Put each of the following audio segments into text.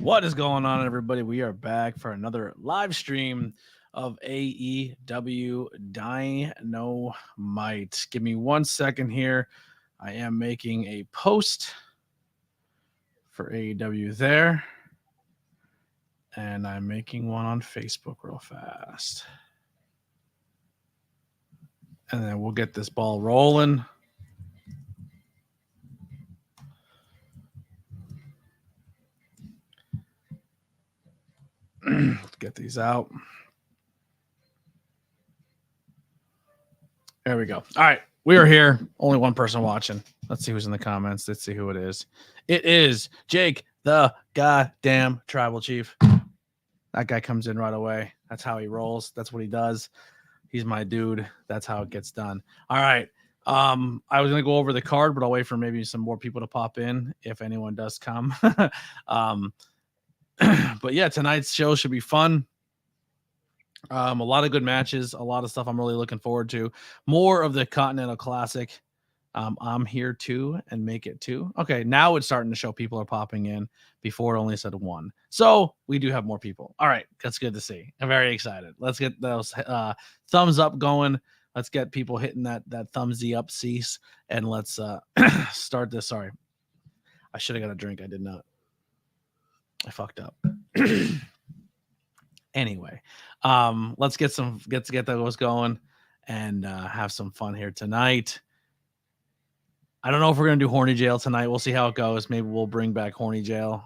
What is going on, everybody? We are back for another live stream of AEW Dynamite. Give me 1 second here. I am making a post for AEW there, and I'm making one on Facebook real fast. And then we'll get this ball rolling. Let's get these out. There we go. All right. We are here. Only one person watching. Let's see who's in the comments. Let's see who it is. It is Jake, the goddamn tribal chief. That guy comes in right away. That's how he rolls. That's what he does. He's my dude. That's how it gets done. All right. I was going to go over the card, but I'll wait for maybe some more people to pop in if anyone does come. But yeah, tonight's show should be fun. A lot of good matches, a lot of stuff I'm really looking forward to. More of the Continental Classic. I'm here too and make it too. Okay, now it's starting to show people are popping in. Before it only said one. So we do have more people. All right, that's good to see. I'm very excited. Let's get those thumbs up going. Let's get people hitting that thumbsy up cease. And let's start this. Sorry. I should have got a drink. I did not. I fucked up. Anyway, let's get those going and have some fun here tonight. I don't know if we're gonna do Horny Jail tonight. We'll see how it goes. Maybe we'll bring back Horny Jail.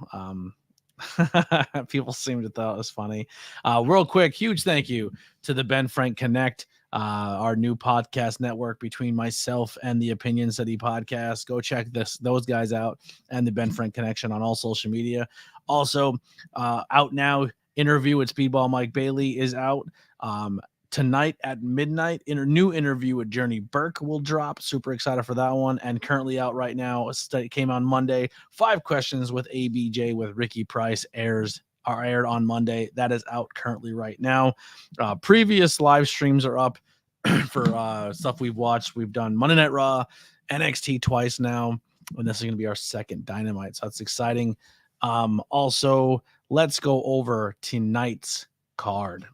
People seem to thought it was funny. Real quick, huge thank you to the Ben Frank Connect, our new podcast network between myself and the Opinion City podcast. Go check those guys out and the Ben Frank Connection on all social media. Also, out now. Interview with Speedball Mike Bailey is out tonight at midnight. New interview with Journey Burke will drop. Super excited for that one. And currently out right now, it came on Monday. 5 questions with ABJ with Ricky Price are aired on Monday. That is out currently right now. Previous live streams are up for stuff we've watched. We've done Monday Night Raw, NXT twice now, and this is going to be our second Dynamite. So that's exciting. Also, let's go over tonight's card.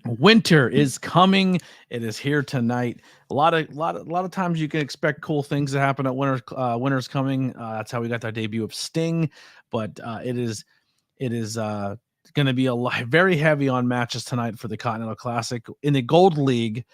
Winter is coming. It is here tonight. A lot of times you can expect cool things to happen at winter's coming. That's how we got our debut of Sting, but it is going to be very heavy on matches tonight for the Continental Classic. In the Gold League,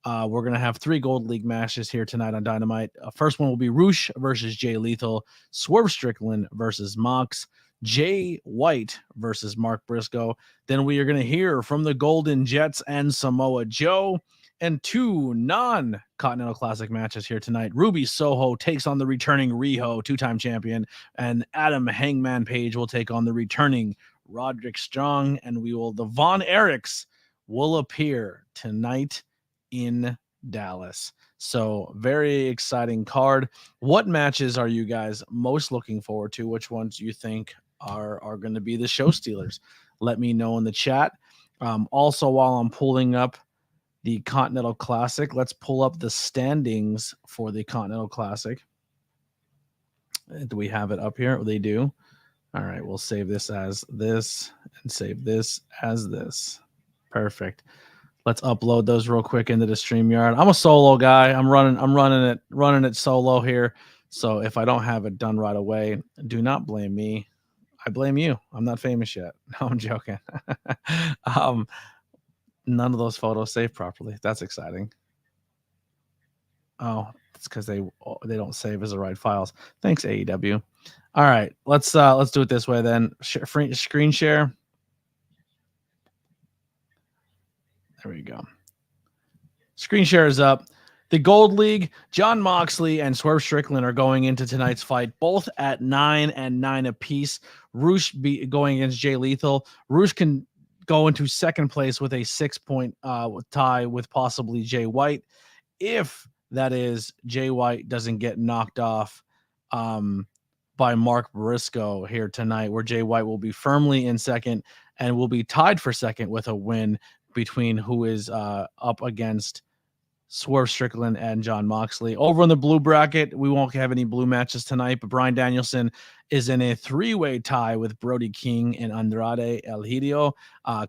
we're going to have 3 Gold League matches here tonight on Dynamite. First one will be Roosh versus Jay Lethal, Swerve Strickland versus Mox, Jay White versus Mark Briscoe. Then we are going to hear from the Golden Jets and Samoa Joe, and 2 non-Continental Classic matches here tonight. Ruby Soho takes on the returning Riho, 2-time champion, and Adam Hangman Page will take on the returning Roderick Strong, and the Von Erichs will appear tonight in Dallas. So very exciting card. What matches are you guys most looking forward to? Which ones do you think are going to be the show stealers? Let me know in the chat. Also, while I'm pulling up the Continental Classic, let's pull up the standings for the Continental Classic. Do we have it up here? They do. All right, we'll save this as this and save this as this. Perfect. Let's upload those real quick into the StreamYard. I'm a solo guy. I'm running it solo here. So if I don't have it done right away, do not blame me. I blame you. I'm not famous yet. No, I'm joking. None of those photos saved properly. That's exciting. Oh, it's because they don't save as the right files. Thanks, AEW. All right, let's do it this way then. Screen share. There we go. Screen share is up. The Gold League, Jon Moxley and Swerve Strickland are going into tonight's fight, both at 9 and 9 apiece. Roosh going against Jay Lethal. Roosh can go into second place with a 6-point tie with possibly Jay White, if that is Jay White doesn't get knocked off by Mark Briscoe here tonight, where Jay White will be firmly in second and will be tied for second with a win between who is up against Swerve Strickland and John Moxley. Over in the blue bracket, we won't have any blue matches tonight, but Bryan Danielson is in a three-way tie with Brody King and Andrade El Hidio.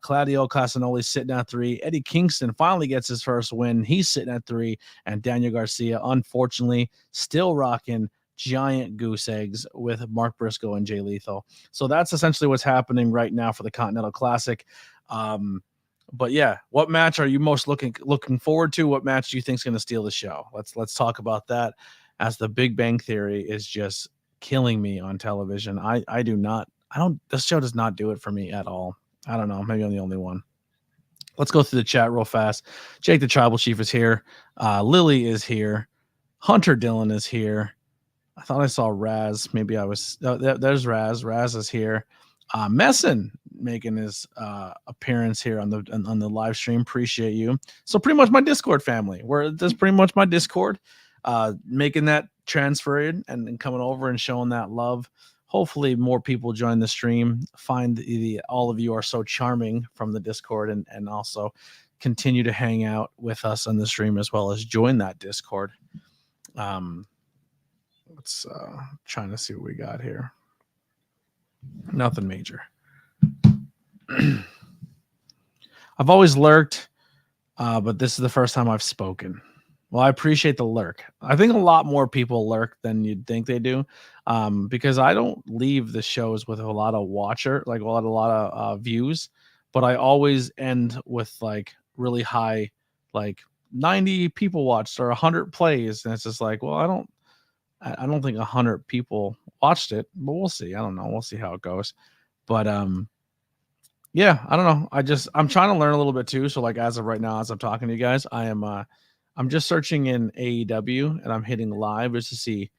Claudio Castagnoli sitting at 3. Eddie Kingston finally gets his first win. He's sitting at 3. And Daniel Garcia, unfortunately, still rocking giant goose eggs with Mark Briscoe and Jay Lethal. So that's essentially what's happening right now for the Continental Classic. But yeah, what match are you most looking forward to? What match do you think is going to steal the show? Let's talk about that, as the Big Bang Theory is just killing me on television. This show does not do it for me at all. I don't know. Maybe I'm the only one. Let's go through the chat real fast. Jake the Tribal Chief is here. Lily is here. Hunter Dillon is here. I thought I saw Raz. Maybe I was. There's Raz. Raz is here. Messin making his appearance here on the live stream. Appreciate you. So pretty much my Discord family. That's pretty much my Discord. Making that transfer and coming over and showing that love. Hopefully more people join the stream. Find all of you are so charming from the Discord, and also continue to hang out with us on the stream, as well as join that Discord. Let's trying to see what we got here. Nothing major. I've always lurked, but this is the first time I've spoken. Well, I appreciate the lurk. I think a lot more people lurk than you'd think they do, because I don't leave the shows with a lot of a lot of views, but I always end with like really high, like 90 people watched or 100 plays, and it's just like, well, I don't think 100 people watched it, but we'll see. I don't know. We'll see how it goes. But yeah, I don't know. I'm trying to learn a little bit too. So like as of right now, as I'm talking to you guys, I'm just searching in AEW and I'm hitting live just to see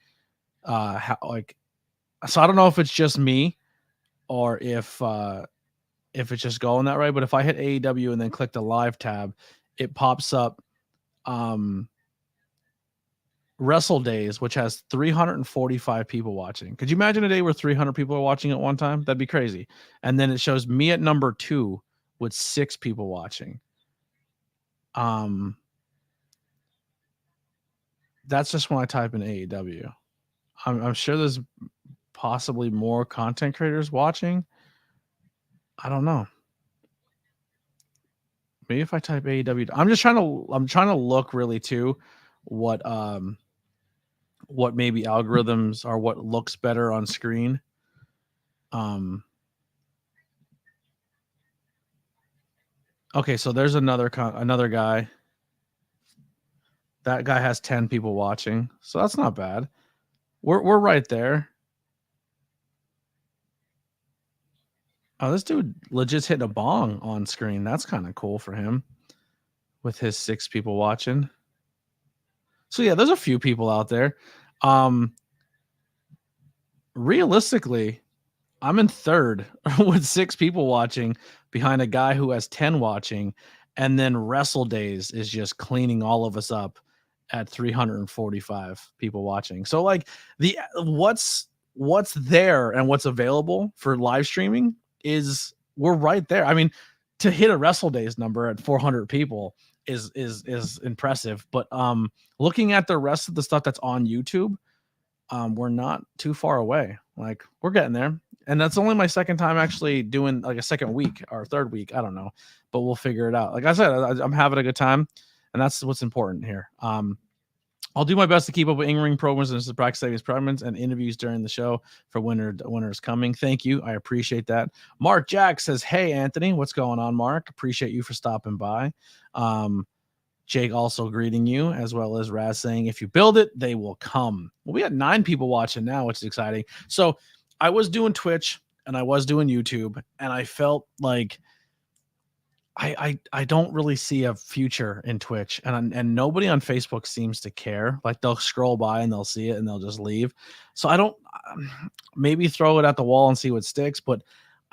how so I don't know if it's just me or if it's just going that way. But if I hit AEW and then click the live tab, it pops up Wrestle Days, which has 345 people watching. Could you imagine a day where 300 people are watching at one time? That'd be crazy. And then it shows me at number 2 with 6 people watching. That's just when I type in AEW. I'm sure there's possibly more content creators watching. I don't know. Maybe if I type AEW, I'm trying to look really too what maybe algorithms are, what looks better on screen. Okay, so there's another guy. That guy has 10 people watching, so that's not bad. We're right there. Oh, this dude legit's hitting a bong on screen. That's kind of cool for him with his 6 people watching. So yeah, there's a few people out there. Realistically, I'm in third with 6 people watching behind a guy who has 10 watching, and then Wrestle Days is just cleaning all of us up at 345 people watching. So like what's there and what's available for live streaming is we're right there. I mean, to hit a Wrestle Days number at 400 people is impressive, but looking at the rest of the stuff that's on YouTube, we're not too far away. Like we're getting there, and that's only my second time actually doing like a second week or third week. I don't know, but we'll figure it out. Like I said, I'm having a good time, and that's what's important here. I'll do my best to keep up with in-ring programs and practice savings programs and interviews during the show for winners coming. Thank you. I appreciate that. Mark Jack says, hey, Anthony, what's going on, Mark? Appreciate you for stopping by. Jake also greeting you, as well as Raz saying, if you build it, they will come. Well, we got 9 people watching now, which is exciting. So I was doing Twitch and I was doing YouTube, and I felt like I don't really see a future in Twitch, and nobody on Facebook seems to care. Like they'll scroll by and they'll see it and they'll just leave. So I don't maybe throw it at the wall and see what sticks, but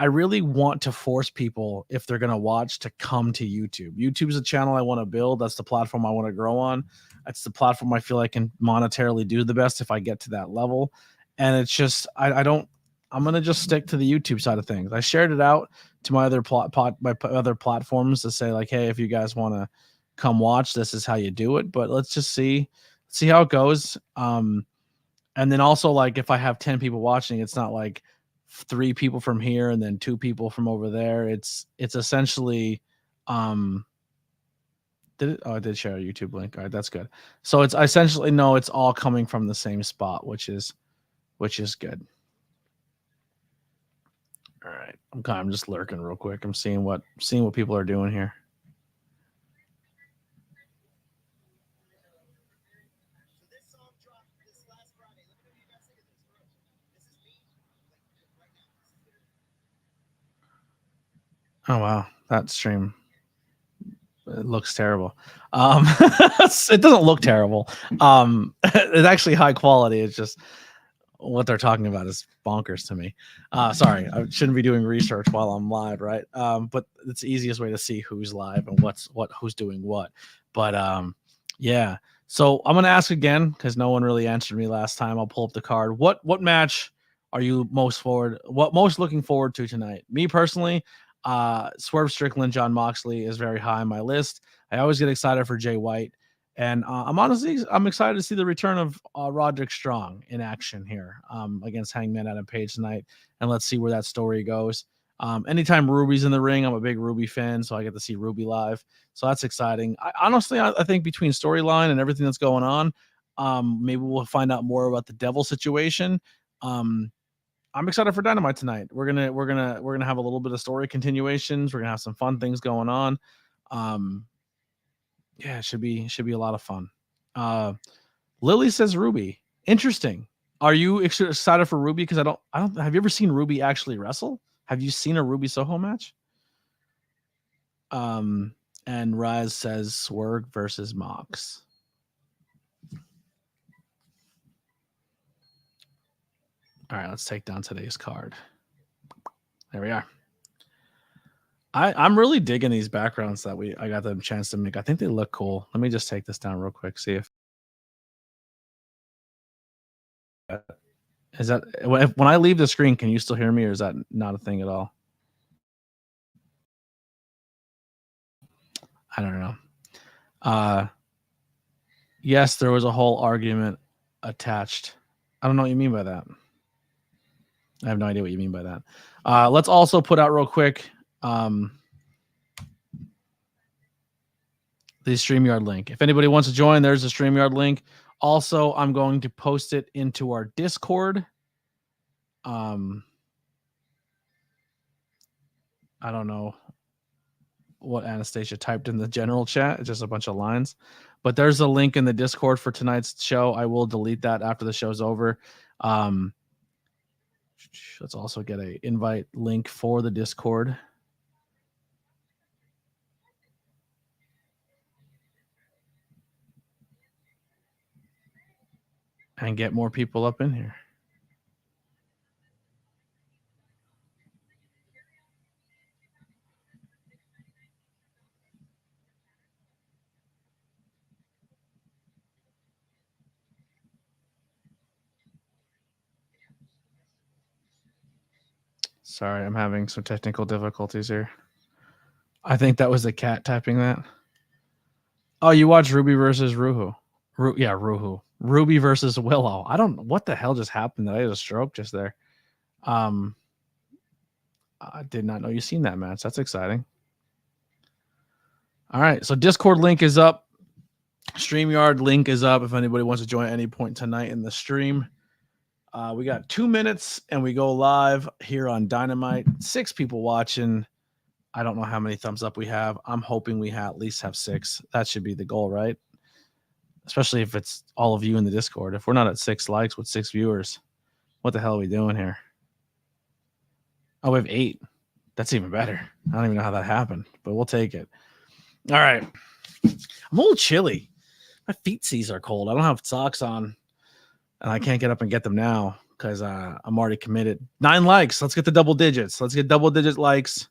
I really want to force people, if they're going to watch, to come to YouTube. YouTube's a channel I want to build. That's the platform I want to grow on. That's the platform I feel I can monetarily do the best if I get to that level. And it's just, I'm going to just stick to the YouTube side of things. I shared it out to my other other platforms to say like, hey, if you guys want to come watch. This is how you do it. But let's just see how it goes. And then also, like, if I have 10 people watching, it's not like 3 people from here and then 2 people from over there. It's essentially, I did share a YouTube link. All right, that's good. So it's essentially, no, it's all coming from the same spot, which is good. All right, I'm just lurking real quick. I'm seeing what people are doing here. Oh wow, that stream, it looks terrible. It doesn't look terrible. It's actually high quality. It's just what they're talking about is bonkers to me. Sorry, I shouldn't be doing research while I'm live, right? But it's the easiest way to see who's live and who's doing what. But yeah. So I'm gonna ask again because no one really answered me last time. I'll pull up the card. What match are you most looking forward to tonight? Me personally, Swerve Strickland, John Moxley is very high on my list. I always get excited for Jay White. And I'm excited to see the return of Roderick Strong in action here against Hangman Adam Page tonight. And let's see where that story goes. Anytime Ruby's in the ring, I'm a big Ruby fan, so I get to see Ruby live. So that's exciting. I think between storyline and everything that's going on, maybe we'll find out more about the Devil situation. I'm excited for Dynamite tonight. We're gonna have a little bit of story continuations. We're gonna have some fun things going on. Yeah, it should be a lot of fun. Lily says Ruby. Interesting. Are you excited for Ruby? Because I don't. Have you ever seen Ruby actually wrestle? Have you seen a Ruby Soho match? And Raz says Swerve versus Mox. All right, let's take down today's card. There we are. I'm really digging these backgrounds that I got the chance to make. I think they look cool. Let me just take this down real quick. See if is that when I leave the screen, can you still hear me, or is that not a thing at all? I don't know. Yes, there was a whole argument attached. I don't know what you mean by that. I have no idea what you mean by that. Let's also put out real quick the StreamYard link. If anybody wants to join, there's the StreamYard link. Also, I'm going to post it into our Discord. I don't know what Anastasia typed in the general chat. It's just a bunch of lines. But there's a link in the Discord for tonight's show. I will delete that after the show's over. Let's also get an invite link for the Discord. And get more people up in here. Sorry, I'm having some technical difficulties here. I think that was the cat typing that. Oh, you watched Ruby versus Ruhu. Ruhu. Ruby versus Willow. I don't know what the hell just happened. I had a stroke just there. I did not know you seen that match. That's exciting. All right, so Discord link is up. StreamYard link is up if anybody wants to join at any point tonight in the stream. We got 2 minutes and we go live here on Dynamite. 6 people watching. I don't know how many thumbs up we have. I'm hoping we at least have 6. That should be the goal, right? Especially if it's all of you in the Discord. If we're not at 6 likes with 6 viewers, what the hell are we doing here? Oh, we have 8. That's even better. I don't even know how that happened, but we'll take it. All right. I'm a little chilly. My feetsies are cold. I don't have socks on, and I can't get up and get them now because I'm already committed. 9 likes. Let's get the double digits. Let's get double-digit likes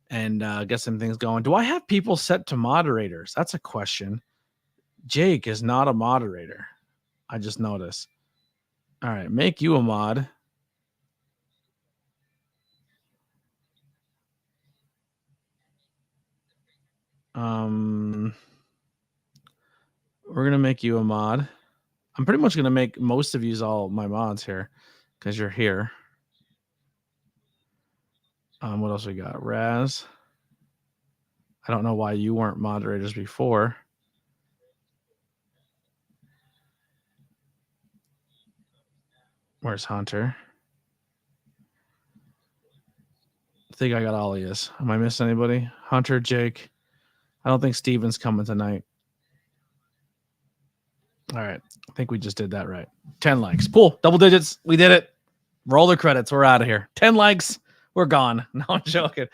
and get some things going. Do I have people set to moderators? That's a question. Jake is not a moderator. I just noticed. All right, make you a mod. We're gonna make you a mod. I'm pretty much gonna make most of you all my mods here because you're here. What else we got? Raz. I don't know why you weren't moderators before. Where's Hunter? I think I got all of yous. Am I missing anybody? Hunter, Jake. I don't think Steven's coming tonight. All right. I think we just did that right. 10 likes. Cool. Double digits. We did it. Roll the credits. We're out of here. 10 likes. We're gone. No, I'm joking.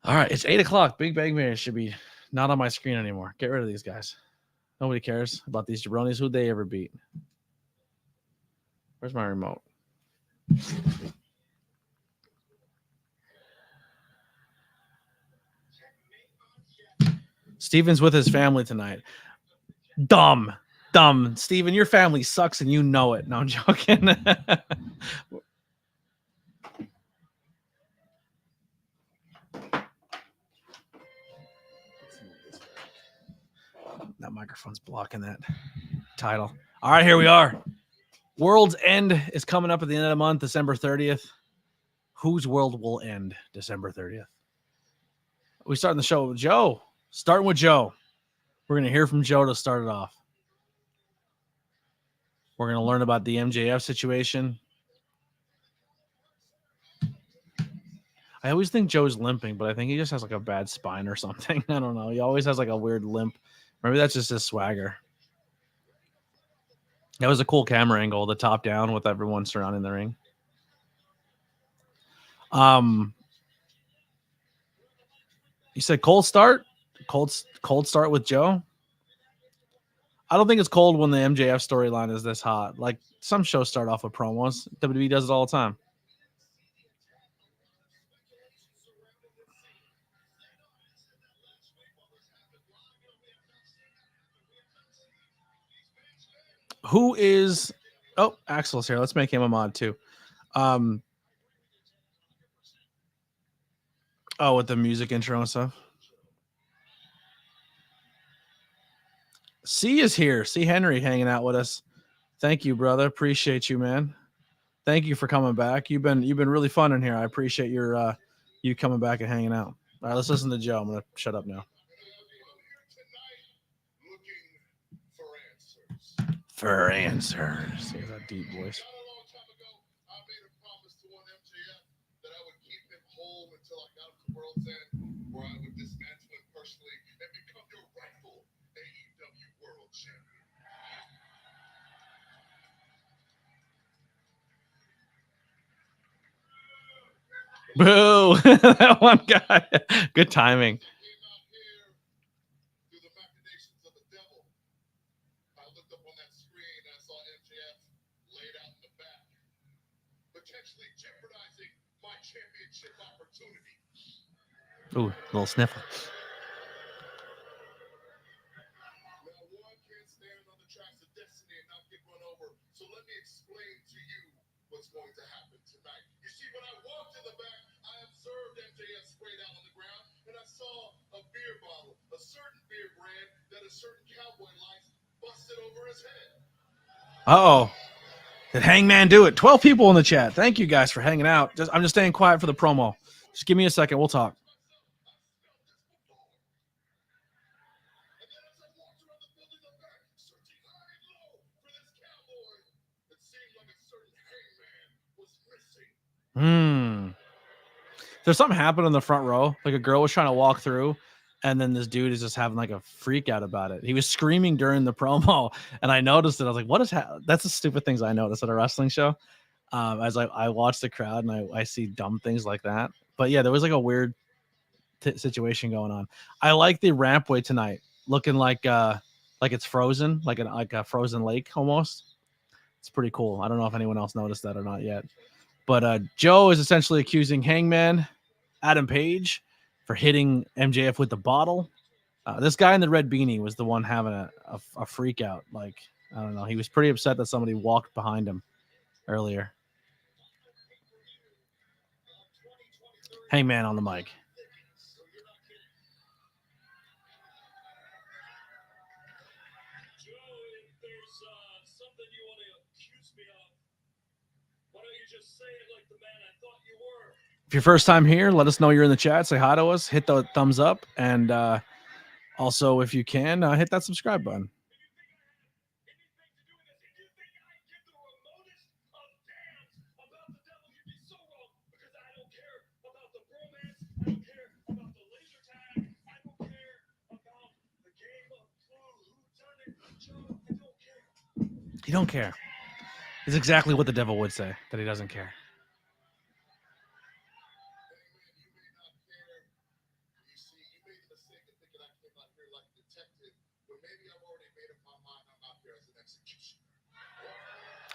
All right. It's 8 o'clock. Big Bang Man should be not on my screen anymore. Get rid of these guys. Nobody cares about these jabronis. Who'd they ever beat? Where's my remote? Steven's with his family tonight. Dumb. Steven, your family sucks and you know it. No, I'm joking. That microphone's blocking that title. All right, here we are. World's End is coming up at the end of the month, December 30th. Whose world will end December 30th? We starting the show with Joe. Starting with Joe. We're going to hear from Joe to start it off. We're going to learn about the MJF situation. I always think Joe's limping, but I think he just has like a bad spine or something. I don't know. He always has like a weird limp. Maybe that's just his swagger. That was a cool camera angle, the top down with everyone surrounding the ring. You said cold start? Cold start with Joe? I don't think it's cold when the MJF storyline is this hot. Like some shows start off with promos. WWE does it all the time. Who is... Oh, Axel's here. Let's make him a mod too. Oh, with the music intro and stuff. C is here. C Henry hanging out with us. Thank you, brother. Appreciate you, man. Thank you for coming back. You've been really fun in here. I appreciate your you coming back and hanging out. All right, let's listen to Joe. I'm gonna shut up now. For answers. Here's that deep voice. World's End, where I would dismantle it personally and become your rightful AEW World Champion. Boo! That one guy. Good timing. Through the machinations of the devil, I looked up on that screen and I saw MJF laid out in the back, potentially jeopardizing my championship opportunity. Ooh, little sniffle. Now, one can't stand on the tracks of destiny and not get run over. So let me explain to you what's going to happen tonight. You see, when I walked in the back, I observed MJF sprayed out on the ground, and I saw a beer bottle, a certain beer brand that a certain cowboy likes, busted over his head. Uh-oh. Did Hangman do it? 12 people in the chat. Thank you guys for hanging out. I'm just staying quiet for the promo. Just give me a second. We'll talk. There's something happened in the front row. Like a girl was trying to walk through, and then this dude is just having like a freak out about it. He was screaming during the promo, and I noticed it. I was like, "What is that's the stupid things I notice at a wrestling show." As I watch the crowd and I see dumb things like that. But yeah, there was like a weird situation going on. I like the rampway tonight, looking like it's frozen, like a frozen lake almost. It's pretty cool. I don't know if anyone else noticed that or not yet. But Joe is essentially accusing Hangman Adam Page for hitting MJF with the bottle. This guy in the red beanie was the one having a freak out. Like, I don't know. He was pretty upset that somebody walked behind him earlier. Hangman on the mic. If you're first time here, let us know you're in the chat. Say hi to us. Hit the thumbs up. And also, if you can, hit that subscribe button. He don't care. It's exactly what the devil would say, that he doesn't care.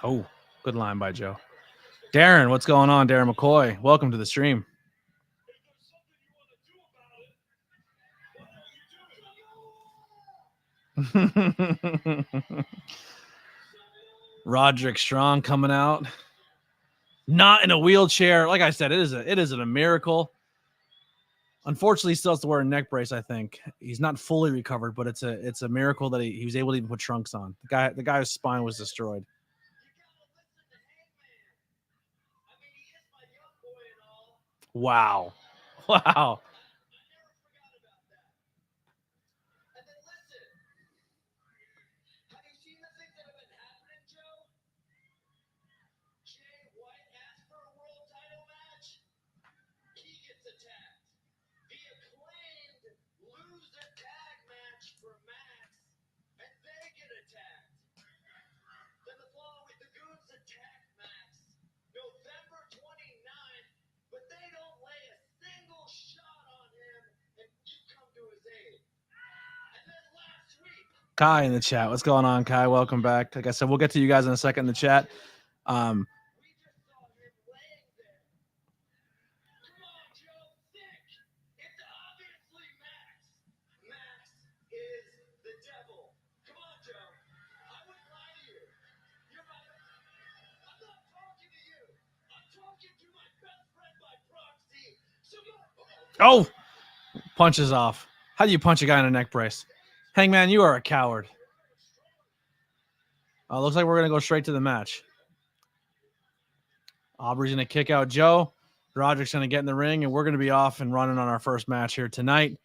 Oh, good line by Joe. Darren, what's going on? Darren McCoy, welcome to the stream. Roderick Strong coming out, not in a wheelchair. Like I said, it is a miracle. Unfortunately, he still has to wear a neck brace. I think he's not fully recovered, but it's a miracle that he was able to even put trunks on. The guy's spine was destroyed. Wow. Wow. Kai in the chat. What's going on, Kai? Welcome back. Like I said, we'll get to you guys in a second in the chat. Oh, punches off. How do you punch a guy in a neck brace? Hangman, you are a coward. Looks like we're going to go straight to the match. Aubrey's going to kick out Joe. Roderick's going to get in the ring, and we're going to be off and running on our first match here tonight.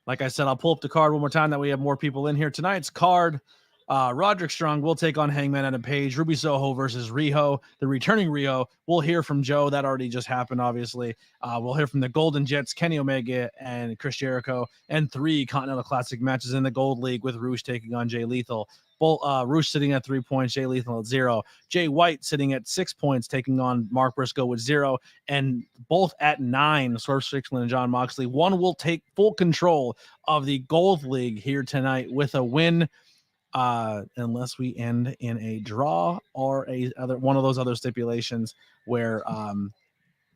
Like I said, I'll pull up the card one more time that we have more people in here. Tonight's card, Roderick Strong will take on Hangman Adam Page. Ruby Soho versus Riho, the returning Riho. We'll hear from Joe. That already just happened, obviously. We'll hear from the Golden Jets, Kenny Omega and Chris Jericho, and 3 Continental Classic matches in the Gold League with Roosh taking on Jay Lethal. Roosh sitting at 3 points, Jay Lethal at 0. Jay White sitting at 6 points, taking on Mark Briscoe with 0. And both at 9, Swerve Strickland and John Moxley. One will take full control of the Gold League here tonight with a win, unless we end in a draw or one of those other stipulations where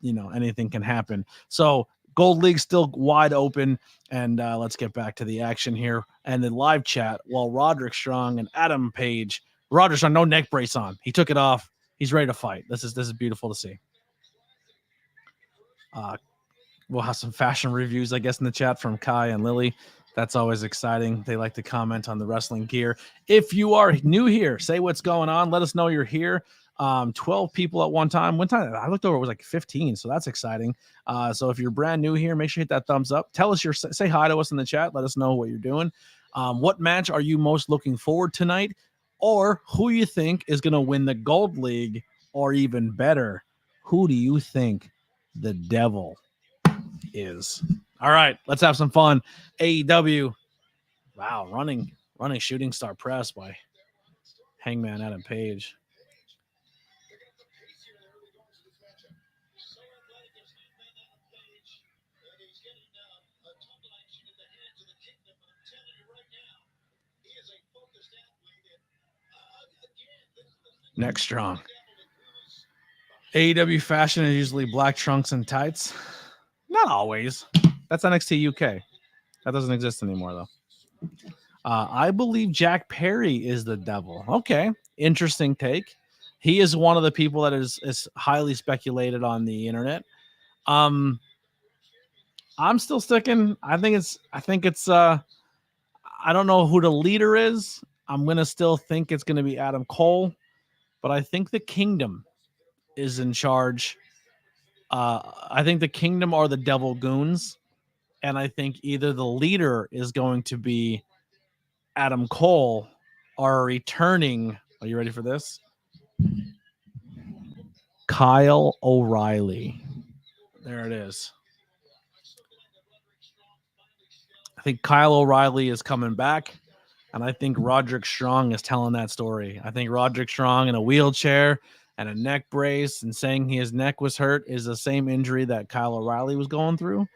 anything can happen. So Gold League still wide open, and let's get back to the action here and the live chat. While Roderick Strong and Adam Page, Roderick Strong, no neck brace on. He took it off. He's ready to fight. This is beautiful to see. We'll have some fashion reviews, I guess, in the chat from Kai and Lily. That's always exciting. They like to comment on the wrestling gear. If you are new here, say what's going on. Let us know you're here. 12 people at one time. One time I looked over, it was like 15. So that's exciting. So if you're brand new here, make sure you hit that thumbs up. Tell us say hi to us in the chat. Let us know what you're doing. What match are you most looking forward tonight? Or who you think is going to win the Gold League? Or even better, who do you think the devil is? All right, let's have some fun. AEW. Wow, running shooting star press by Hangman Adam Page. Neck strong. AEW fashion is usually black trunks and tights. Not always. That's NXT UK. That doesn't exist anymore, though. I believe Jack Perry is the devil. Okay, interesting take. He is one of the people that is highly speculated on the internet. I'm still sticking. I think it's I don't know who the leader is. I'm gonna still think it's gonna be Adam Cole, but I think the Kingdom is in charge. I think the Kingdom are the Devil Goons, and I think either the leader is going to be Adam Cole or returning. Are you ready for this? Kyle O'Reilly. There it is. I think Kyle O'Reilly is coming back, and I think Roderick Strong is telling that story. I think Roderick Strong in a wheelchair and a neck brace and saying his neck was hurt is the same injury that Kyle O'Reilly was going through.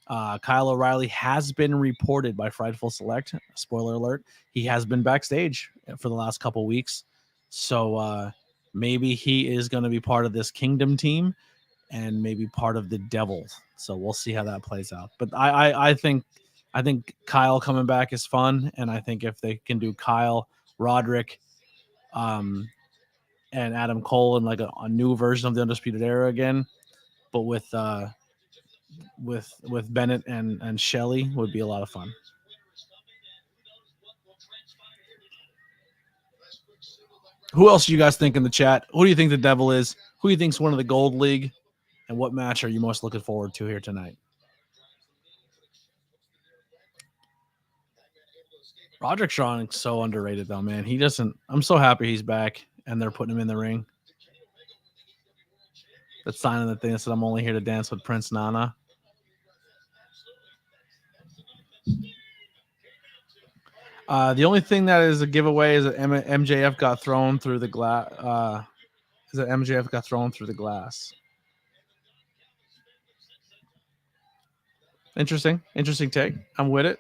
Kyle O'Reilly has been reported by Frightful Select. Spoiler alert: he has been backstage for the last couple weeks, so maybe he is going to be part of this Kingdom team and maybe part of the Devils. So we'll see how that plays out. But I think Kyle coming back is fun, and I think if they can do Kyle, Roderick, and Adam Cole in like a new version of the Undisputed Era again, but with Bennett and Shelley would be a lot of fun. Who else do you guys think in the chat? Who do you think the Devil is? Who do you think's one of the Gold League? And what match are you most looking forward to here tonight? Roderick Strong is so underrated though, man. He doesn't. I'm so happy he's back and they're putting him in the ring. That's signing the thing that said I'm only here to dance with Prince Nana. The only thing that is a giveaway is that MJF got thrown through the glass. Is that MJF got thrown through the glass? Interesting take. I'm with it.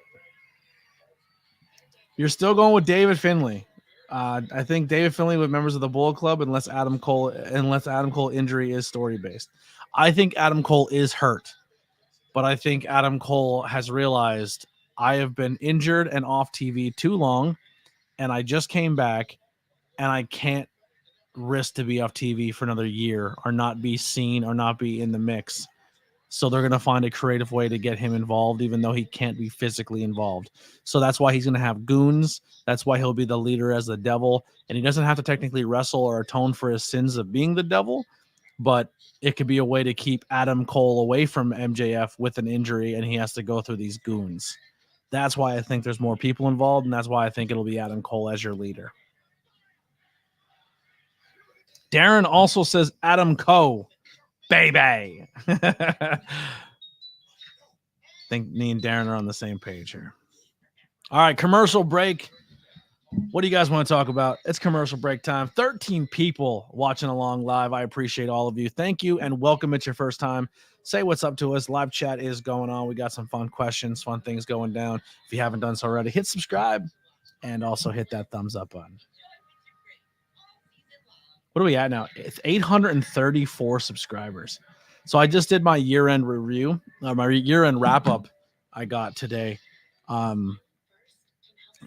You're still going with David Finlay. I think David Finlay with members of the Bullet Club, unless Adam Cole injury is story based. I think Adam Cole is hurt, but I think Adam Cole has realized I have been injured and off TV too long, and I just came back, and I can't risk to be off TV for another year or not be seen or not be in the mix. So they're going to find a creative way to get him involved, even though he can't be physically involved. So that's why he's going to have goons. That's why he'll be the leader as the Devil. And he doesn't have to technically wrestle or atone for his sins of being the Devil, but it could be a way to keep Adam Cole away from MJF with an injury, and he has to go through these goons. That's why I think there's more people involved, and that's why I think it'll be Adam Cole as your leader. Darren also says Adam Cole. Baby. I think me and Darren are on the same page here. All right, commercial break. What do you guys want to talk about? It's commercial break time. 13 people watching along live. I appreciate all of you. Thank you and welcome. It's your first time. Say what's up to us. Live chat is going on. We got some fun questions, fun things going down. If you haven't done so already, hit subscribe and also hit that thumbs up button. What are we at now? It's 834 subscribers. So I just did my year-end review, my year-end wrap-up I got today,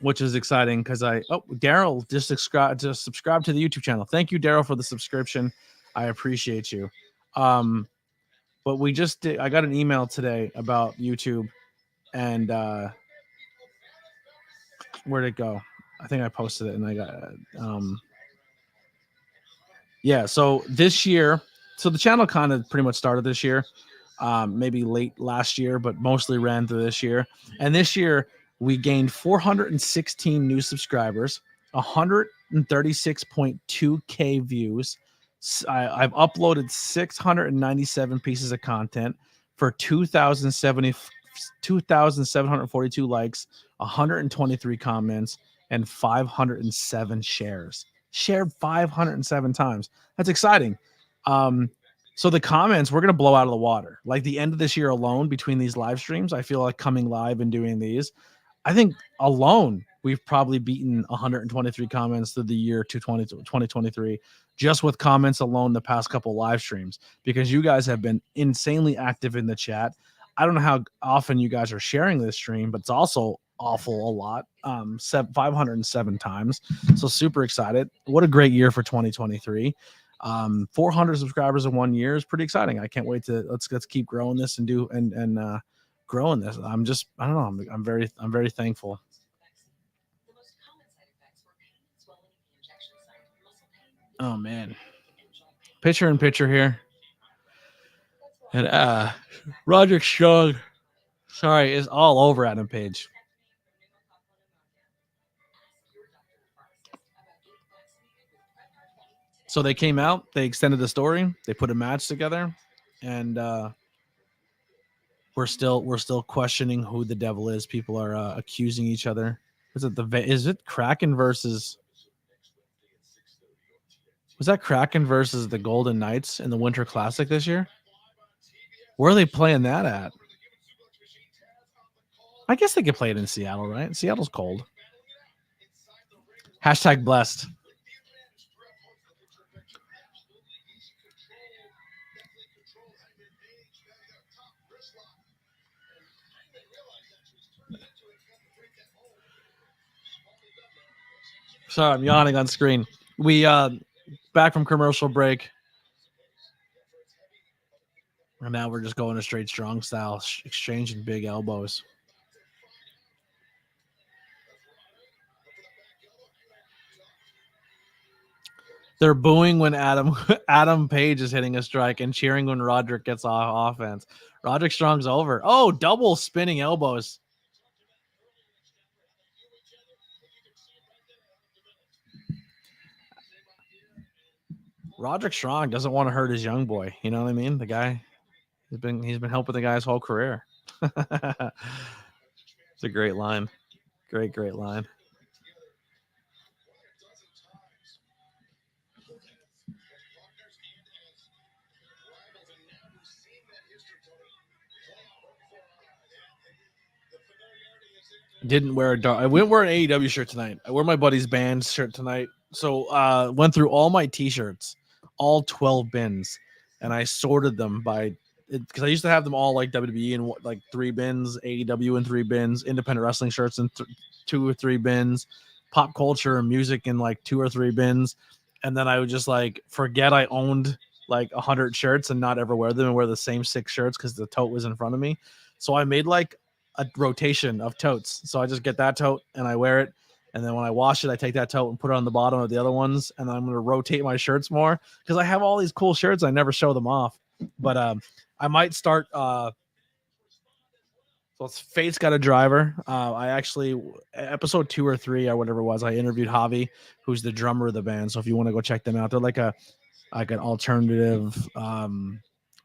which is exciting because Daryl just subscribed to the YouTube channel. Thank you, Daryl, for the subscription. I appreciate you. But we just did, I got an email today about YouTube, and where'd it go? I think I posted it, and I got yeah, so this year, so the channel kind of pretty much started this year, maybe late last year, but mostly ran through this year. And this year, we gained 416 new subscribers, 136.2K views. I've uploaded 697 pieces of content for 2,742 likes, 123 comments, and 507 shares. Shared 507 times. That's exciting. So the comments, we're going to blow out of the water. Like the end of this year alone, between these live streams, I feel like coming live and doing these, I think alone, we've probably beaten 123 comments through the year 2023, just with comments alone the past couple live streams, because you guys have been insanely active in the chat. I don't know how often you guys are sharing this stream, but it's also awful a lot, 507 times. So super excited. What a great year for 2023. 400 subscribers in 1 year is pretty exciting. I can't wait to let's keep growing this and growing this. I don't know. I'm very thankful. Oh man, Pitcher in pitcher here. And Roderick Strong, sorry, is all over Adam Page. So they came out, they extended the story, they put a match together, and we're still questioning who the devil is. People are accusing each other. Is it Kraken versus? Was that Kraken versus the Golden Knights in the Winter Classic this year? Where are they playing that at? I guess they could play it in Seattle, right? Seattle's cold. Hashtag blessed. Sorry, I'm yawning on screen. We back from commercial break. And now we're just going a straight strong style, exchanging big elbows. They're booing when Adam Page is hitting a strike and cheering when Roderick gets off offense. Roderick Strong's over. Oh, double spinning elbows. Roderick Strong doesn't want to hurt his young boy. You know what I mean? The guy, he's been helping the guy his whole career. It's a great line. Great line. Didn't wear I wouldn't wear an AEW shirt tonight. I wore my buddy's band shirt tonight. So went through all my t-shirts, all 12 bins, and I sorted them by because I used to have them all like WWE in like 3 bins, AEW in 3 bins, independent wrestling shirts in 2 or 3 bins, pop culture and music in like 2 or 3 bins, and then I would just like forget I owned like 100 shirts and not ever wear them and wear the same 6 shirts because the tote was in front of me. So I made like a rotation of totes. So I just get that tote and I wear it. And then when I wash it, I take that tote and put it on the bottom of the other ones. And then I'm going to rotate my shirts more because I have all these cool shirts. I never show them off, but I might start. So it's Fate's Got a Driver. I actually, episode 2 or 3 or whatever it was, I interviewed Javi, who's the drummer of the band. So if you want to go check them out, they're like an alternative,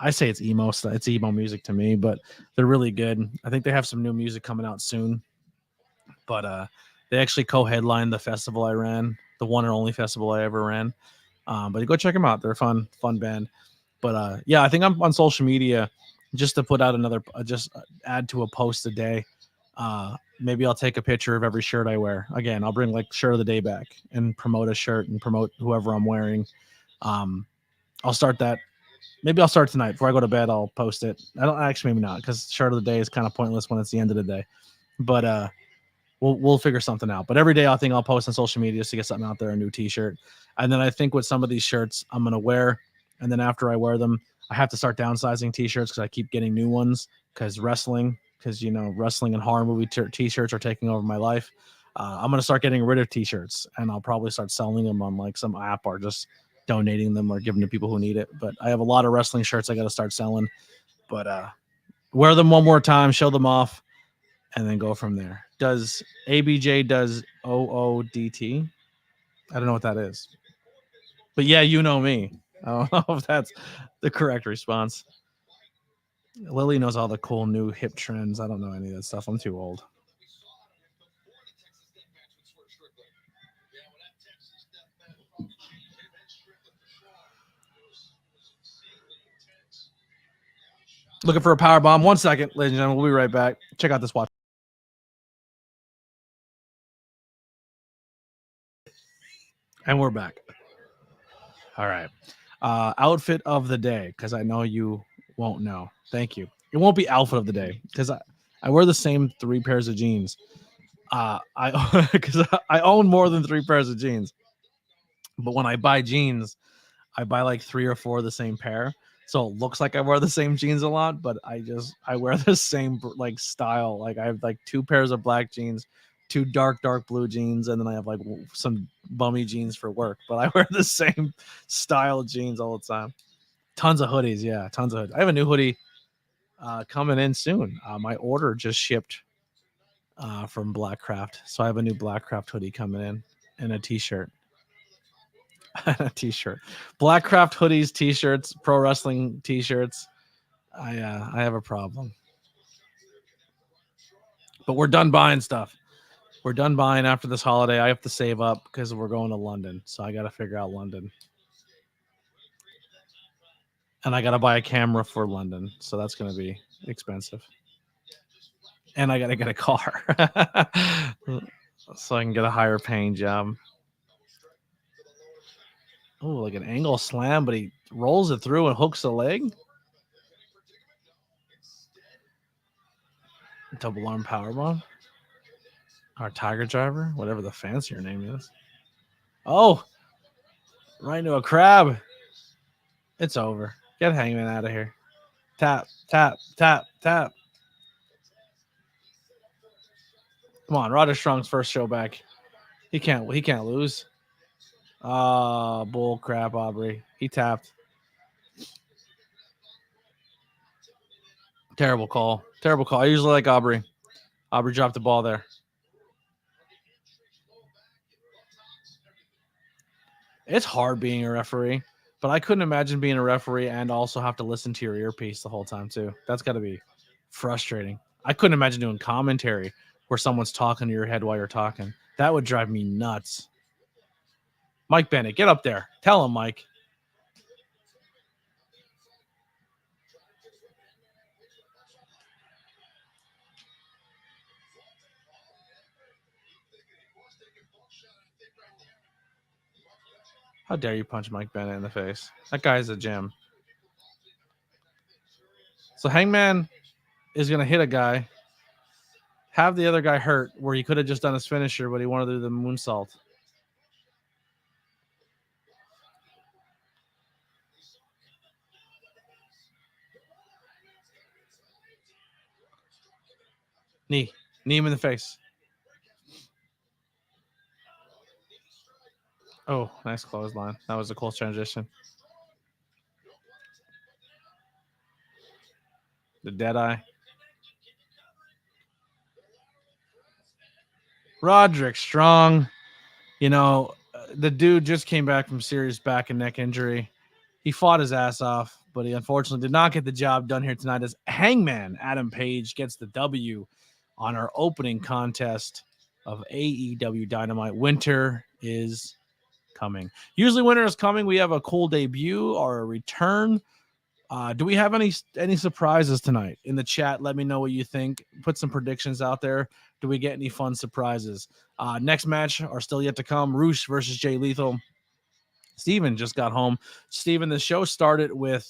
I say it's emo stuff. It's emo music to me, but they're really good. I think they have some new music coming out soon. But they actually co-headlined the festival I ran, the one and only festival I ever ran. But go check them out. They're a fun band. But yeah, I think I'm on social media just to put out another, just add to a post a day. Maybe I'll take a picture of every shirt I wear. Again, I'll bring like shirt of the day back and promote a shirt and promote whoever I'm wearing. I'll start that. Maybe I'll start tonight before I go to bed. I'll post it. I don't actually, maybe not, because shirt of the day is kind of pointless when it's the end of the day. But we'll figure something out. But every day I think I'll post on social media just to get something out there, a new t-shirt. And then I think with some of these shirts I'm gonna wear, and then after I wear them, I have to start downsizing t-shirts because I keep getting new ones because wrestling and horror movie t-shirts are taking over my life. I'm gonna start getting rid of t-shirts, and I'll probably start selling them on like some app or just donating them or giving to people who need it. But I have a lot of wrestling shirts I got to start selling. But wear them one more time, show them off, and then go from there. Does ABJ does OODT? I don't know what that is. But yeah, you know me. I don't know if that's the correct response. Lily knows all the cool new hip trends. I don't know any of that stuff. I'm too old. Looking for a power bomb. 1 second, ladies and gentlemen. We'll be right back. Check out this watch. And we're back. All right. Outfit of the day, because I know you won't know. Thank you. It won't be outfit of the day because I wear the same 3 pairs of jeans. Because I own more than 3 pairs of jeans. But when I buy jeans, I buy like 3 or 4 of the same pair. So it looks like I wear the same jeans a lot, but I wear the same like style. Like I have like 2 pairs of black jeans, two dark blue jeans, and then I have like some bummy jeans for work. But I wear the same style jeans all the time. Tons of hoodies, yeah, tons of hoodies. I have a new hoodie coming in soon. My order just shipped from Blackcraft, so I have a new Blackcraft hoodie coming in and a t-shirt. A t-shirt, Blackcraft hoodies, t-shirts, pro wrestling t-shirts. I have a problem, but we're done buying stuff. We're done buying after this holiday. I have to save up because we're going to London, so I got to figure out London, and I got to buy a camera for London, so that's going to be expensive, and I got to get a car so I can get a higher paying job. Oh, like an angle slam, but he rolls it through and hooks the leg. Double arm powerbomb. Our Tiger Driver, whatever the fancier name is. Oh, right into a crab. It's over. Get Hangman out of here. Tap, tap, tap, tap. Come on, Roderick Strong's first show back. He can't lose. Bull crap, Aubrey. He tapped. Terrible call. Terrible call. I usually like Aubrey. Aubrey dropped the ball there. It's hard being a referee, but I couldn't imagine being a referee and also have to listen to your earpiece the whole time too. That's got to be frustrating. I couldn't imagine doing commentary where someone's talking to your head while you're talking. That would drive me nuts. Mike Bennett, get up there. Tell him, Mike. How dare you punch Mike Bennett in the face? That guy's a gem. So Hangman is going to hit a guy, have the other guy hurt where he could have just done his finisher, but he wanted to do the moonsault. Knee him in the face. Oh, nice clothesline. That was a cool transition. The Deadeye. Roderick Strong. You know, the dude just came back from serious back and neck injury. He fought his ass off, but he unfortunately did not get the job done here tonight as Hangman Adam Page gets the W on our opening contest of AEW Dynamite. Winter is coming. Usually winter is coming. We have a cool debut or a return. Do we have any surprises tonight? In the chat, let me know what you think. Put some predictions out there. Do we get any fun surprises? Next match are still yet to come. Roosh versus Jay Lethal. Steven just got home. Steven, the show started with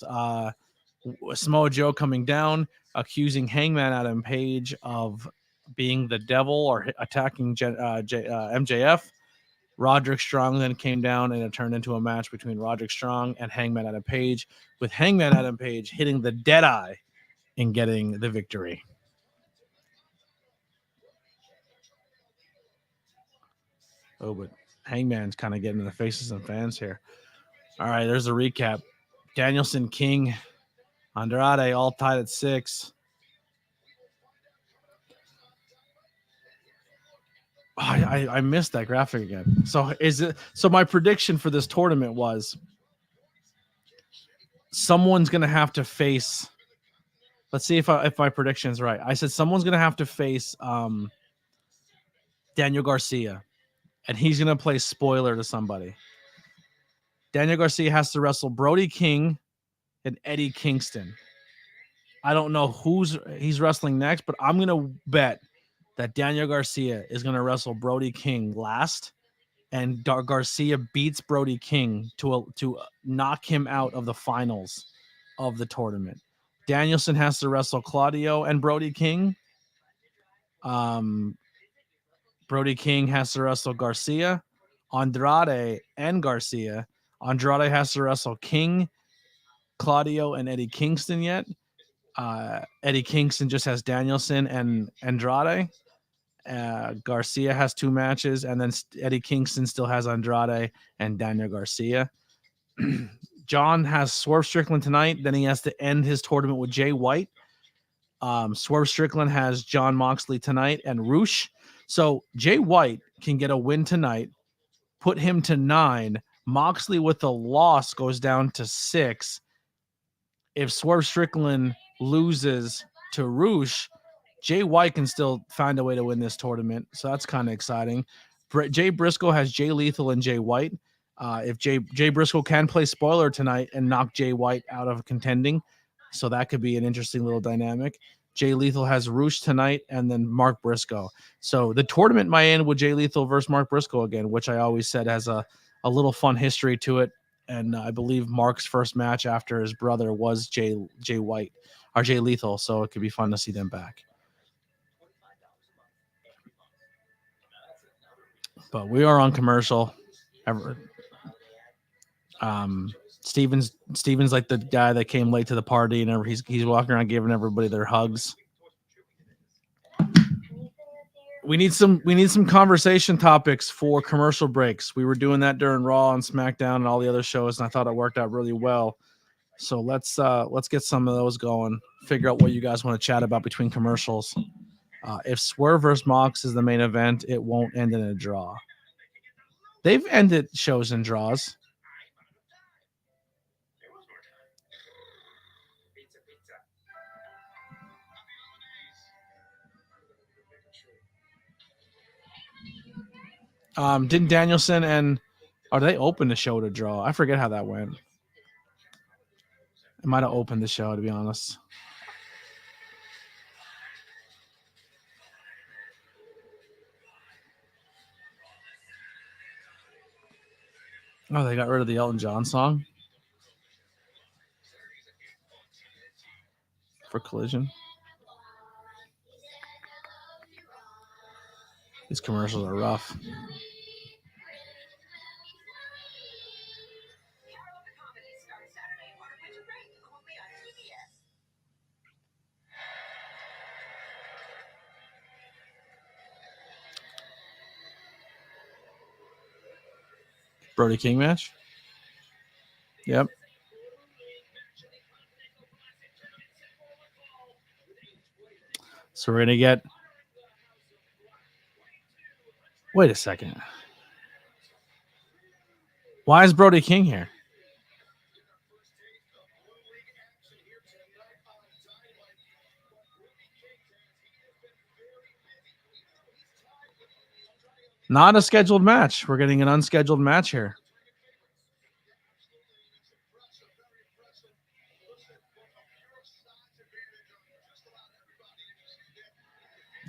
Samoa Joe coming down, accusing Hangman Adam Page of being the devil or attacking MJF. Roderick Strong then came down and it turned into a match between Roderick Strong and Hangman Adam Page, with Hangman Adam Page hitting the Deadeye and getting the victory. Oh, but Hangman's kind of getting in the faces of fans here. All right, there's a recap. Danielson, King, Andrade all tied at 6. I missed that graphic again. So my prediction for this tournament was someone's gonna have to face. Let's see if my prediction is right. I said someone's gonna have to face Daniel Garcia, and he's gonna play spoiler to somebody. Daniel Garcia has to wrestle Brody King and Eddie Kingston. I don't know he's wrestling next, but I'm gonna bet that Daniel Garcia is gonna wrestle Brody King last, and Garcia beats Brody King to knock him out of the finals of the tournament. Danielson has to wrestle Claudio and Brody King. Brody King has to wrestle Garcia, Andrade and Garcia. Andrade has to wrestle King, Claudio, and Eddie Kingston yet. Eddie Kingston just has Danielson and Andrade. Garcia has 2 matches, and then Eddie Kingston still has Andrade and Daniel Garcia. John has Swerve Strickland tonight. Then he has to end his tournament with Jay White. Swerve Strickland has John Moxley tonight and Roosh. So Jay White can get a win tonight, put him to 9. Moxley with a loss goes down to 6. If Swerve Strickland loses to Roosh, Jay White can still find a way to win this tournament. So that's kind of exciting. Jay Briscoe has Jay Lethal and Jay White. If Jay Briscoe can play spoiler tonight and knock Jay White out of contending, so that could be an interesting little dynamic. Jay Lethal has Roosh tonight and then Mark Briscoe. So the tournament might end with Jay Lethal versus Mark Briscoe again, which I always said has a little fun history to it. And I believe Mark's first match after his brother was Jay White or Jay Lethal. So it could be fun to see them back. But we are on commercial. Steven's like the guy that came late to the party, and he's walking around giving everybody their hugs. We need some conversation topics for commercial breaks. We were doing that during Raw and SmackDown and all the other shows, and I thought it worked out really well. So let's get some of those going. Figure out what you guys want to chat about between commercials. If Swerve vs. Mox is the main event, it won't end in a draw. They've ended shows in draws. Didn't Danielson or they opened the show to draw? I forget how that went. It might have opened the show, to be honest. Oh, they got rid of the Elton John song for Collision. These commercials are rough. Brody King match? Yep. So we're going to get... Wait a second. Why is Brody King here? Not a scheduled match. We're getting an unscheduled match here.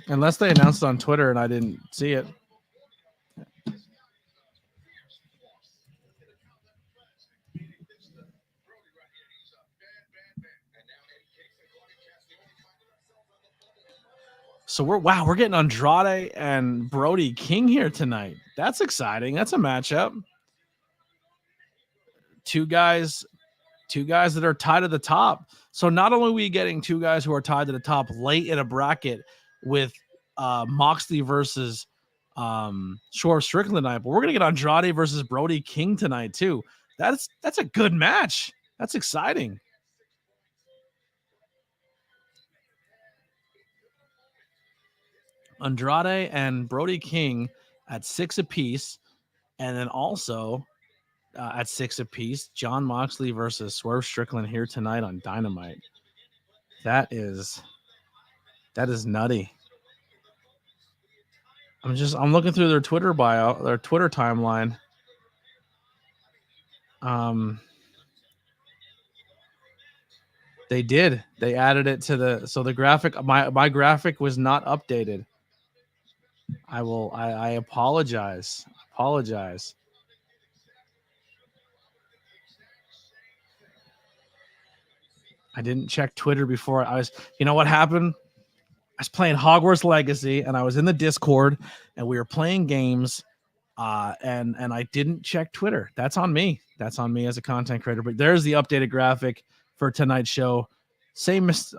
Unless they announced it on Twitter and I didn't see it. So we're getting Andrade and Brody King here tonight. That's exciting. That's a matchup. Two guys that are tied at the top. So not only are we getting 2 guys who are tied to the top late in a bracket with Moxley versus Swerve Strickland tonight, but we're gonna get Andrade versus Brody King tonight too. That's a good match. That's exciting. Andrade and Brody King at 6 apiece, and then also at 6 apiece, John Moxley versus Swerve Strickland here tonight on Dynamite. That is nutty. I'm looking through their Twitter bio, their Twitter timeline. They did. They added it to the graphic. My graphic was not updated. I apologize. I didn't check Twitter before. You know what happened? I was playing Hogwarts Legacy and I was in the Discord and we were playing games and I didn't check Twitter. That's on me. That's on me as a content creator. But there's the updated graphic for tonight's show.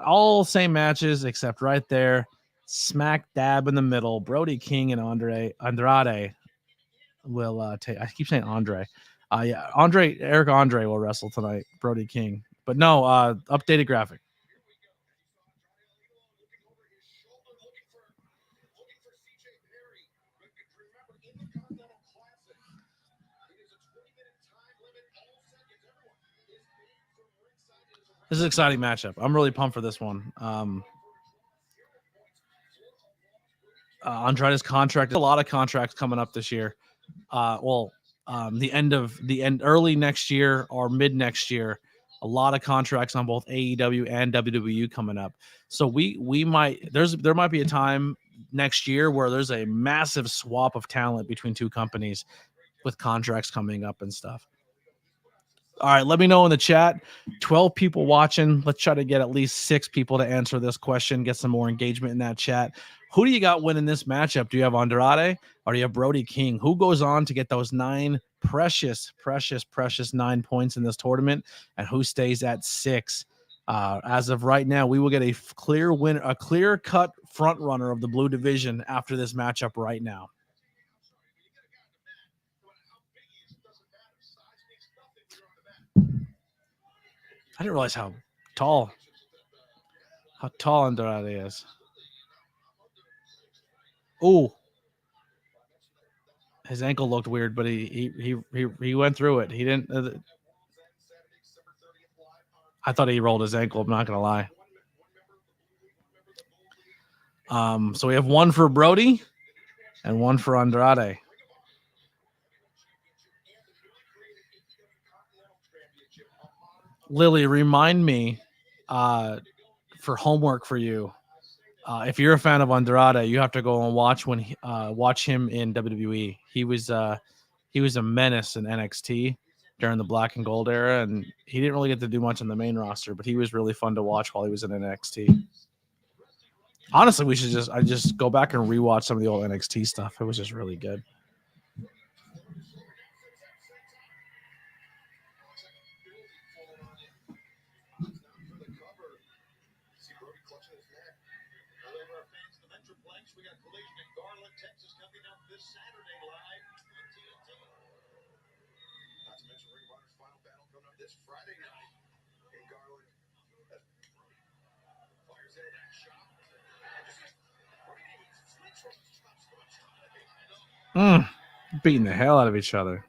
All same matches except right there. smack dab in the middle. Brody King and Andrade will take. I keep saying Andre. Yeah, Eric Andre will wrestle tonight. Brody King, but no updated graphic. This is an exciting matchup. I'm really pumped for this one. Andrade's contract. A lot of contracts coming up this year. Early next year or mid next year. A lot of contracts on both AEW and WWE coming up. So there might be a time next year where there's a massive swap of talent between two companies with contracts coming up and stuff. All right, let me know in the chat. 12 people watching. Let's try to get at least 6 people to answer this question, get some more engagement in that chat. Who do you got winning this matchup? Do you have Andrade or do you have Brody King? Who goes on to get those 9 precious 9 points in this tournament, and who stays at 6? As of right now, we will get a clear-cut front runner of the blue division after this matchup right now. I didn't realize how tall Andrade is. Oh, his ankle looked weird, but he went through it. He didn't. I thought he rolled his ankle. I'm not gonna lie. So we have one for Brody and one for Andrade. Lily, remind me for homework for you. If you're a fan of Andrade, you have to go and watch him in WWE. He was a menace in NXT during the Black and Gold era, and he didn't really get to do much on the main roster, but he was really fun to watch while he was in NXT. Honestly, we should just go back and rewatch some of the old NXT stuff. It was just really good. Beating the hell out of each other.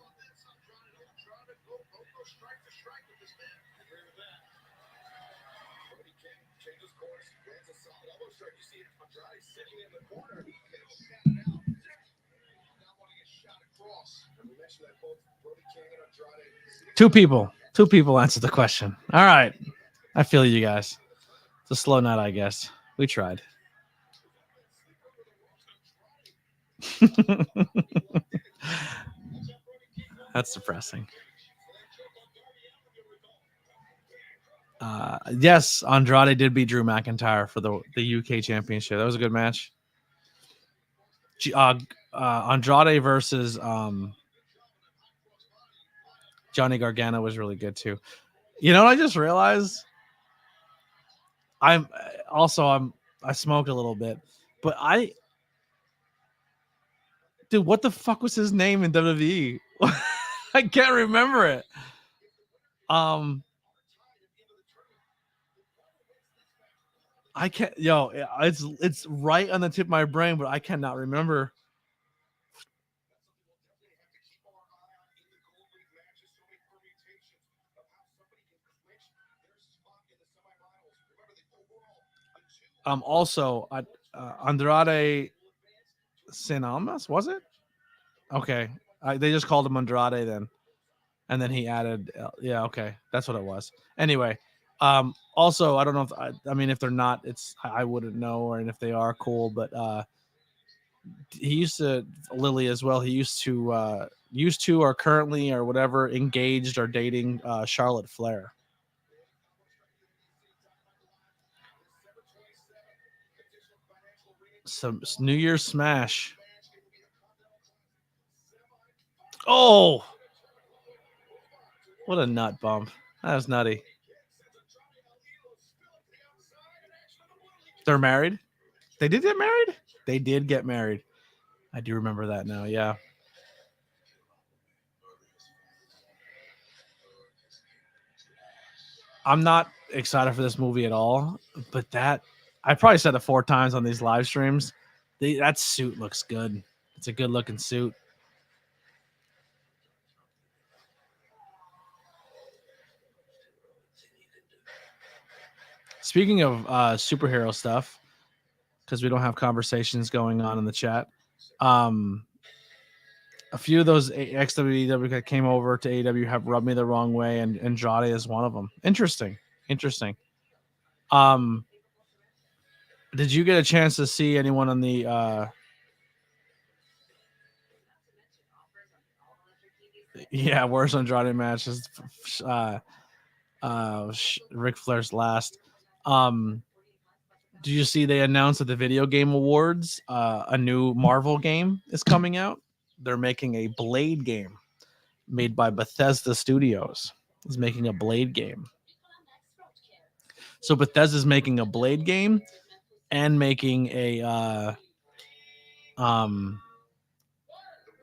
Two people answered the question. All right. I feel you guys. It's a slow night, I guess. We tried. That's depressing. Yes, Andrade did beat Drew McIntyre for the UK Championship. That was a good match. Andrade versus Johnny Gargano was really good too. You know what I just realized? I smoked a little bit, but dude, what the fuck was his name in WWE? I can't remember it. I can't. It's right on the tip of my brain, but I cannot remember. Also, Andrade Sin Almas, was it? Okay, they just called him Andrade then, and then he added, yeah, okay, that's what it was. Anyway, also, I don't know if if they're not, I wouldn't know, and if they are, cool. But he used to Lily as well. He used to or currently or whatever engaged or dating Charlotte Flair. Some New Year's Smash. Oh, what a nut bump. That was nutty. They're married? They did get married? They did get married. I do remember that now. Yeah. I'm not excited for this movie at all, but I probably said it 4 times on these live streams. That suit looks good. It's a good looking suit. Speaking of superhero stuff, because we don't have conversations going on in the chat, a few of those XWEW that came over to AEW have rubbed me the wrong way, and Andrade is one of them. Interesting. Did you get a chance to see anyone on the yeah, worst Andrade match is Ric Flair's last. Did you see they announced at the Video Game Awards a new Marvel game is coming out? They're making a Blade game made by Bethesda Studios. Is making a Blade game. So Bethesda's making a Blade game and making a oh,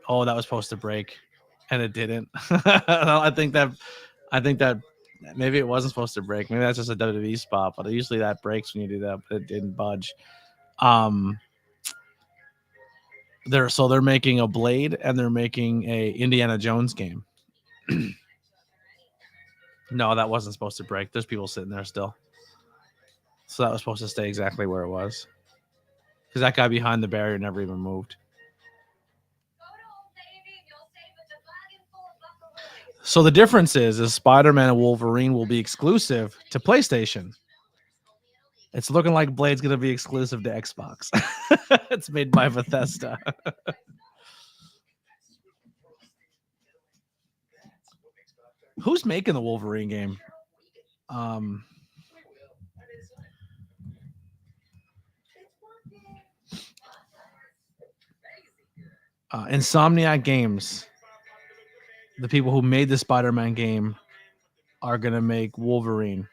that was supposed to break and it didn't. I think that maybe it wasn't supposed to break. Maybe that's just a WWE spot, but usually that breaks when you do that, but it didn't budge. They're making a Blade and they're making a Indiana Jones game. No, that wasn't supposed to break. There's people sitting there still. So that was supposed to stay exactly where it was. Because that guy behind the barrier never even moved. So the difference is Spider-Man and Wolverine will be exclusive to PlayStation. It's looking like Blade's going to be exclusive to Xbox. It's made by Bethesda. Who's making the Wolverine game? Insomniac Games, the people who made the Spider-Man game, are going to make Wolverine.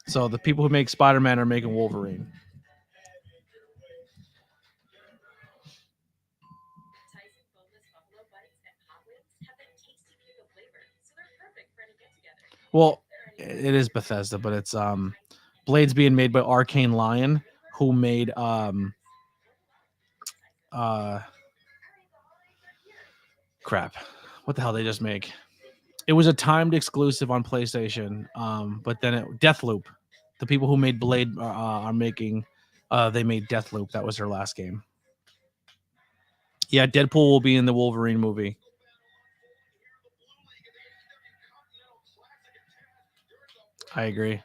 So the people who make Spider-Man are making Wolverine. Well, it is Bethesda, but it's Blade's being made by Arcane Lion, who made crap. What the hell they just make? It was a timed exclusive on PlayStation, but then Deathloop. The people who made Blade are making. They made Deathloop. That was her last game. Yeah, Deadpool will be in the Wolverine movie. I agree.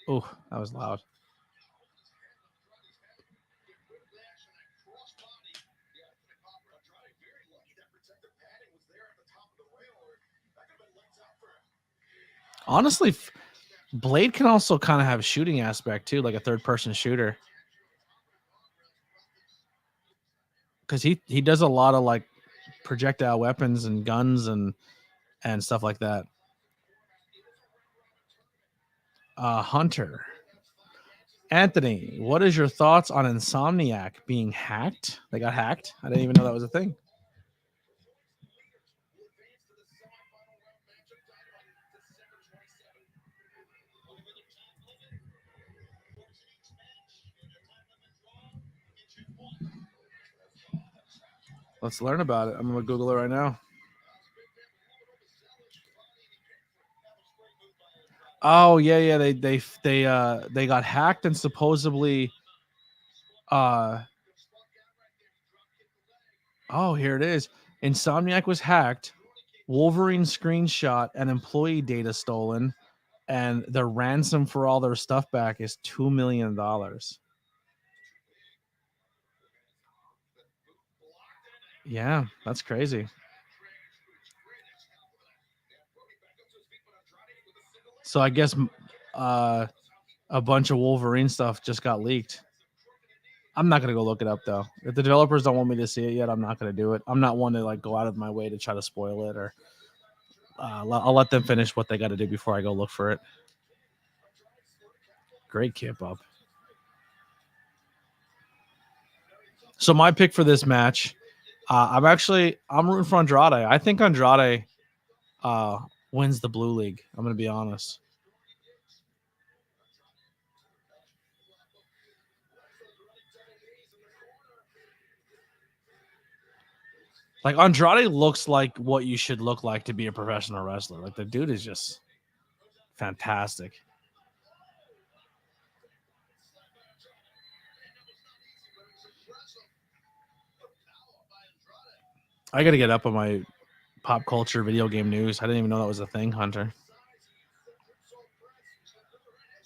Oh, that was loud. Honestly, Blade can also kind of have a shooting aspect too, like a third-person shooter. Because he does a lot of like projectile weapons and guns and stuff like that. Hunter. Anthony, what is your thoughts on Insomniac being hacked? They got hacked? I didn't even know that was a thing. Let's learn about it. I'm going to Google it right now. Oh, yeah. They got hacked and supposedly oh, here it is. Insomniac was hacked. Wolverine screenshot and employee data stolen, and the ransom for all their stuff back is $2 million. Yeah, that's crazy. So I guess a bunch of Wolverine stuff just got leaked. I'm not gonna go look it up though. If the developers don't want me to see it yet, I'm not gonna do it. I'm not one to like go out of my way to try to spoil it or I'll let them finish what they got to do before I go look for it. Great kip up. So my pick for this match, I'm rooting for Andrade. I think Andrade wins the Blue League. I'm going to be honest. Like Andrade looks like what you should look like to be a professional wrestler. Like the dude is just fantastic. I got to get up on my pop culture video game news. I didn't even know that was a thing, Hunter.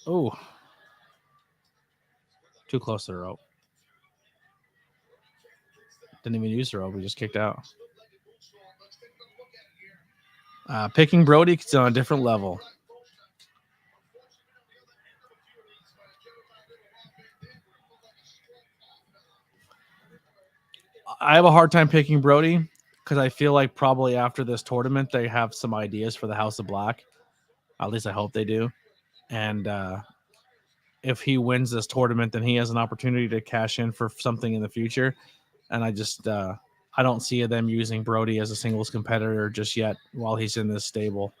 Oh, too close to the rope. Didn't even use the rope. We just kicked out. Picking Brody is on a different level. I have a hard time picking Brody because I feel like probably after this tournament they have some ideas for the House of Black. At least I hope they do. And if he wins this tournament, then he has an opportunity to cash in for something in the future. And I don't see them using Brody as a singles competitor just yet while he's in this stable.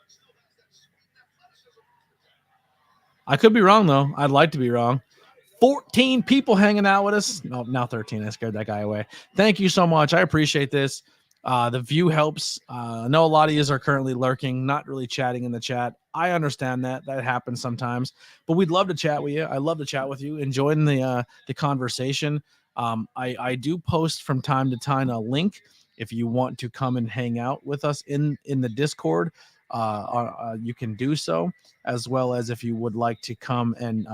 I could be wrong though. I'd like to be wrong. 14 people hanging out with us. No, now 13. I scared that guy away. Thank you so much. I appreciate this. The view helps. I know a lot of you are currently lurking, not really chatting in the chat. I understand that happens sometimes, but we'd love to chat with you. I love to chat with you, enjoying the conversation. I do post from time to time a link if you want to come and hang out with us in the Discord. You can do so, as well as if you would like to come and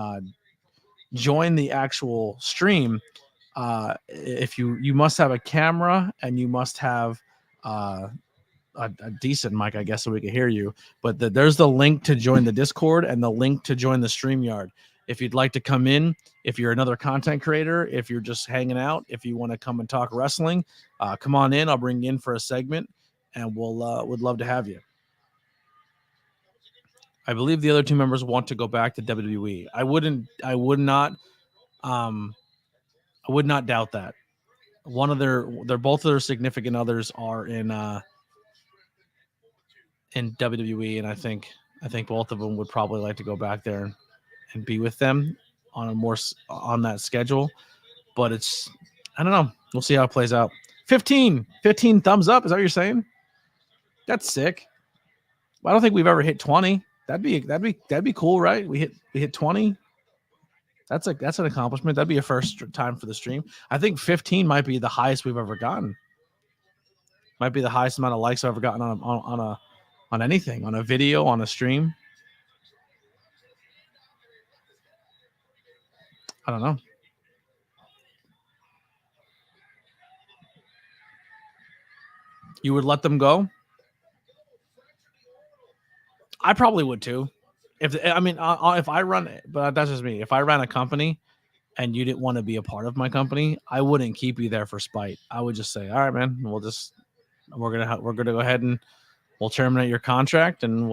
join the actual stream. If you must have a camera and you must have a decent mic, I guess, so we can hear you. But there's the link to join the Discord and the link to join the StreamYard. If you'd like to come in, if you're another content creator, if you're just hanging out, if you want to come and talk wrestling, come on in. I'll bring you in for a segment, and would love to have you. I believe the other two members want to go back to WWE. I would not doubt that. One of both of their significant others are in WWE, and I think both of them would probably like to go back there and be with them on that schedule. But I don't know. We'll see how it plays out. 15 thumbs up. Is that what you're saying? That's sick. I don't think we've ever hit 20. That'd be cool, right? We hit 20. That's an accomplishment. That'd be a first time for the stream. I think 15 might be the highest we've ever gotten. Might be the highest amount of likes I've ever gotten on anything, on a video, on a stream. I don't know. You would let them go? I probably would too. If I run, but that's just me. If I ran a company and you didn't want to be a part of my company, I wouldn't keep you there for spite. I would just say, all right, man, we're gonna go ahead and we'll terminate your contract, and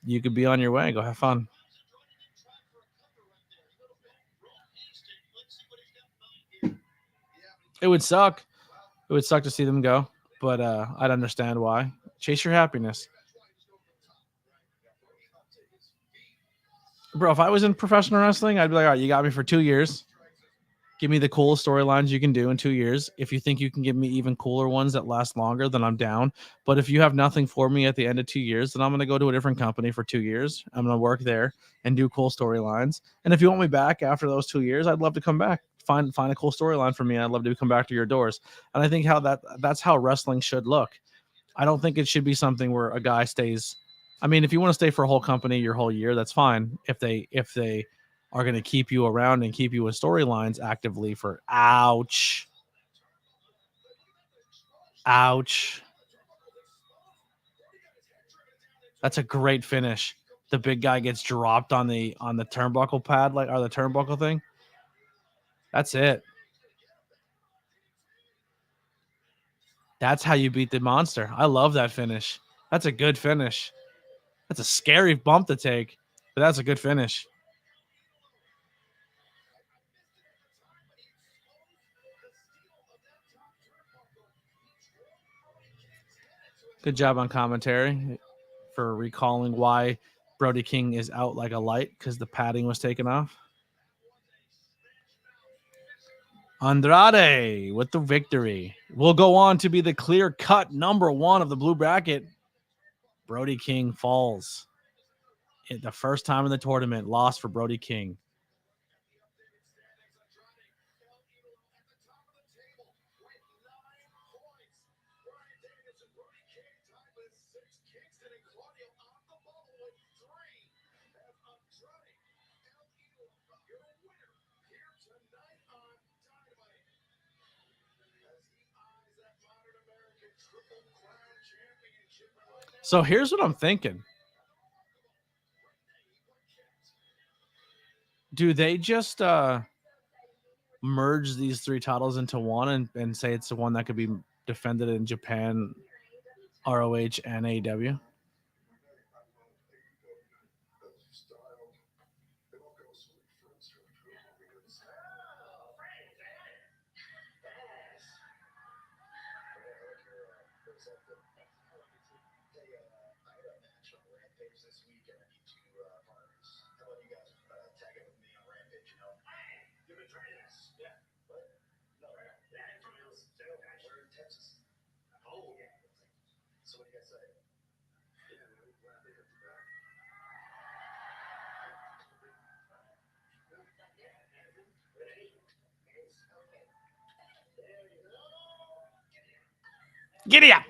you could be on your way. Go have fun. It would suck. It would suck to see them go, but I'd understand why. Chase your happiness. Bro, if I was in professional wrestling, I'd be like, all right, you got me for 2 years. Give me the coolest storylines you can do in 2 years. If you think you can give me even cooler ones that last longer, then I'm down. But if you have nothing for me at the end of 2 years, then I'm going to go to a different company for 2 years. I'm going to work there and do cool storylines. And if you want me back after those 2 years, I'd love to come back. Find a cool storyline for me. I'd love to come back to your doors. And I think that's how wrestling should look. I don't think it should be something where a guy stays. I mean, if you want to stay for a whole company your whole year, that's fine. If they are going to keep you around and keep you in storylines actively for ouch. That's a great finish. The big guy gets dropped on the turnbuckle pad, or the turnbuckle thing. That's it. That's how you beat the monster. I love that finish. That's a good finish. That's a scary bump to take, but that's a good finish. Good job on commentary for recalling why Brody King is out like a light because the padding was taken off. Andrade with the victory. Will go on to be the clear-cut number one of the blue bracket. Brody King falls. The first time in the tournament, lost for Brody King. So here's what I'm thinking. Do they just merge these three titles into one and say it's the one that could be defended in Japan, ROH, and AEW? Giddy up!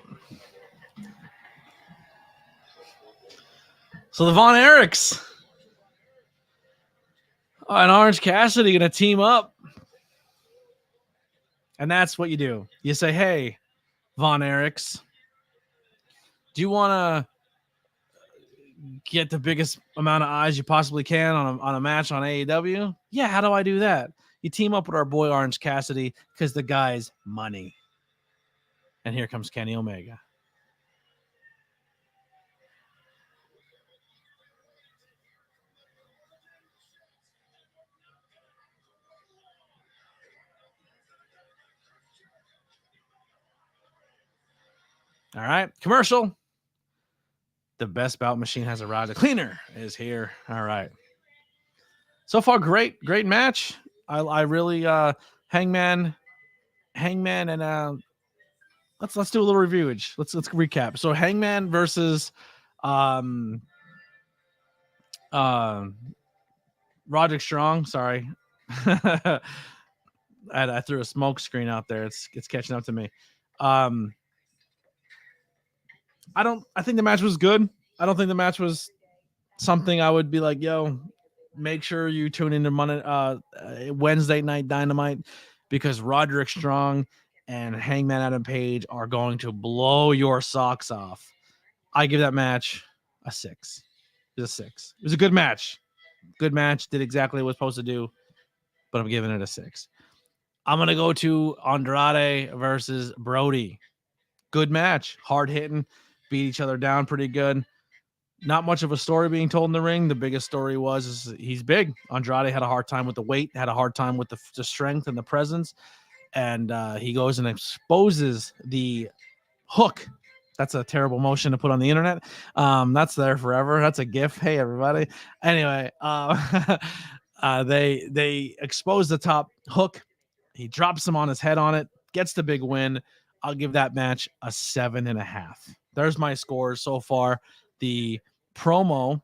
So the Von Erichs and Orange Cassidy going to team up. And that's what you do. You say, hey, Von Erichs, do you want to get the biggest amount of eyes you possibly can on a match on AEW? Yeah, how do I do that? You team up with our boy Orange Cassidy because the guy's money. And here comes Kenny Omega. All right, commercial. The best bout machine has arrived. The cleaner is here. All right. So far, great match. I really Hangman, and let's do a little review. Let's recap. So Hangman versus Roderick Strong. Sorry, I threw a smoke screen out there. It's catching up to me. I think the match was good. I don't think the match was something I would be like, yo, make sure you tune into Wednesday night Dynamite because Roderick Strong and Hangman Adam Page are going to blow your socks off. I give that match a 6. It was a 6. It was a good match. Good match. Did exactly what it was supposed to do, but I'm giving it a 6. I'm going to go to Andrade versus Brody. Good match. Hard hitting. Beat each other down pretty good. Not much of a story being told in the ring. The biggest story is he's big. Andrade had a hard time with the weight, had a hard time with the strength and the presence. And he goes and exposes the hook. That's a terrible motion to put on the internet. That's there forever. That's a GIF. Hey, everybody. Anyway, they expose the top hook. He drops him on his head on it, gets the big win. I'll give that match a 7.5. There's my scores so far. The promo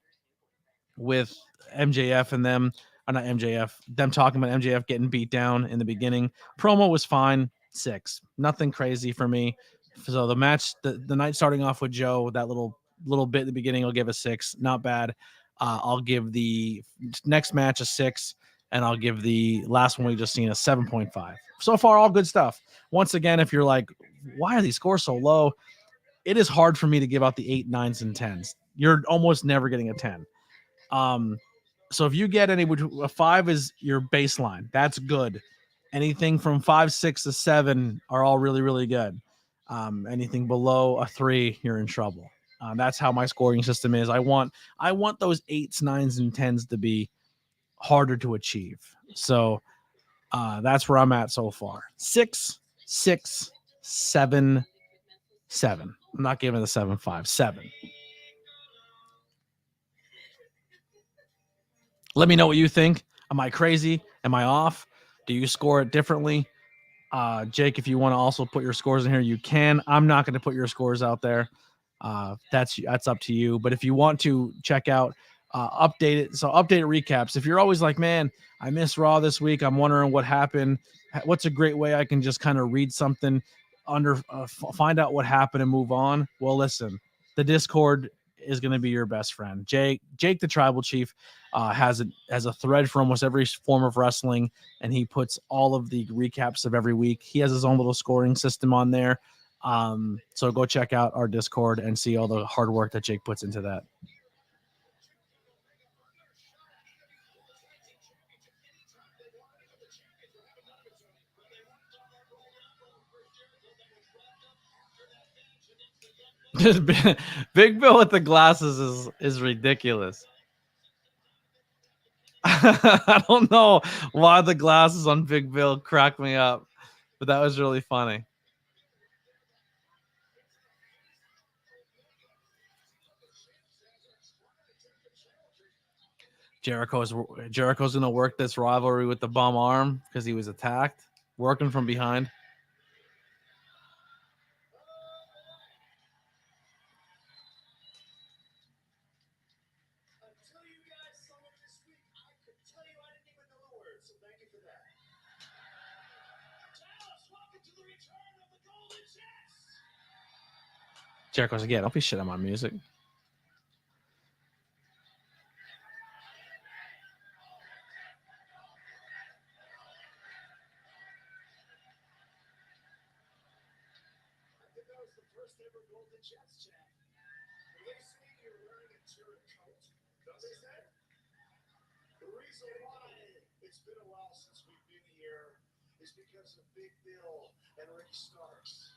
with MJF and them, not MJF, them talking about MJF getting beat down in the beginning. Promo was fine. 6. Nothing crazy for me. So the match, the night starting off with Joe, that little bit in the beginning, I'll give a 6. Not bad. I'll give the next match a 6, and I'll give the last one we just seen a 7.5. So far, all good stuff. Once again, if you're like, why are these scores so low? It is hard for me to give out the 8, 9s, and 10s. You're almost never getting a 10. So if you get a 5 is your baseline. That's good. Anything from 5, 6 to 7 are all really, really good. Anything below a 3, you're in trouble. That's how my scoring system is. I want those 8s, 9s, and 10s to be harder to achieve. So that's where I'm at so far. 6, 6, 7, 7. I'm not giving the 7, 5, 7. Let me know what you think. Am I crazy? Am I off? Do you score it differently? Jake, if you want to also put your scores in here, you can. I'm not going to put your scores out there. That's up to you. But if you want to check out updated recaps, if you're always like, man, I missed Raw this week, I'm wondering what happened. What's a great way I can just kind of read something find out what happened and move on? Well, listen, the Discord is going to be your best friend. Jake, the Tribal Chief, has a thread for almost every form of wrestling, and he puts all of the recaps of every week. He has his own little scoring system on there. So go check out our Discord and see all the hard work that Jake puts into that. Big Bill with the glasses is ridiculous. I don't know why the glasses on Big Bill cracked me up, but that was really funny. Jericho's gonna work this rivalry with the bum arm because he was attacked, working from behind. Jericho's like, yeah, don't be shit on my music. It's been a while since we've been here. Is because of Big Bill and Ricky Starks.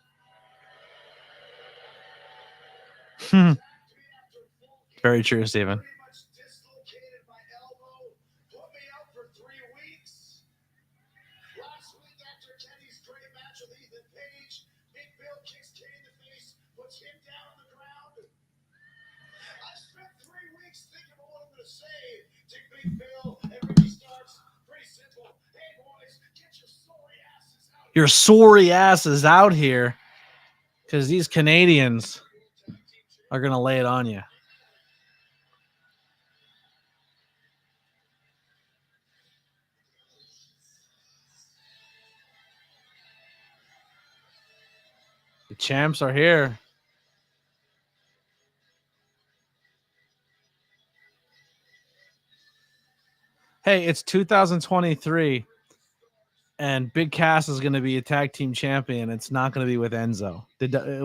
Very true, Steven. Pretty much dislocated my elbow. Put me out for 3 weeks. Last week after Kenny's great match with Ethan Page, Big Bill kicks Kenny in the face, puts him down on the ground. I spent 3 weeks thinking of what I'm going to say to Big Bill and Ricky Starks. Pretty simple. Hey, boys, get your sorry asses out. Your sorry asses out here, because these Canadians are going to lay it on you. The champs are here. Hey, it's 2023, and Big Cass is going to be a tag team champion. It's not going to be with Enzo.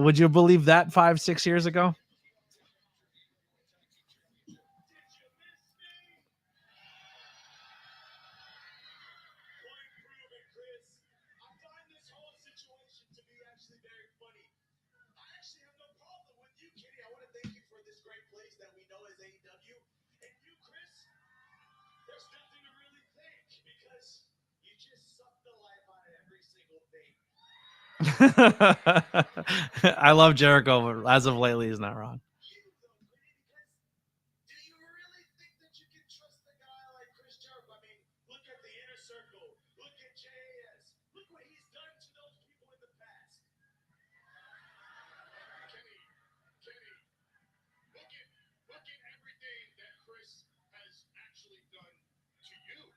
Would you believe that 5-6 years ago? Kenny, I want to thank you for this great place that we know as AEW. And you, Chris, there's nothing to really thank because you just suck the life out of every single thing. I love Jericho, but as of lately, he's not wrong. Do you really think that you can trust a guy like Chris Jericho? I mean, look at the Inner Circle. Look at JAS. Look what he's done to those people in the past. Kenny, look at everything that Chris has actually done to you.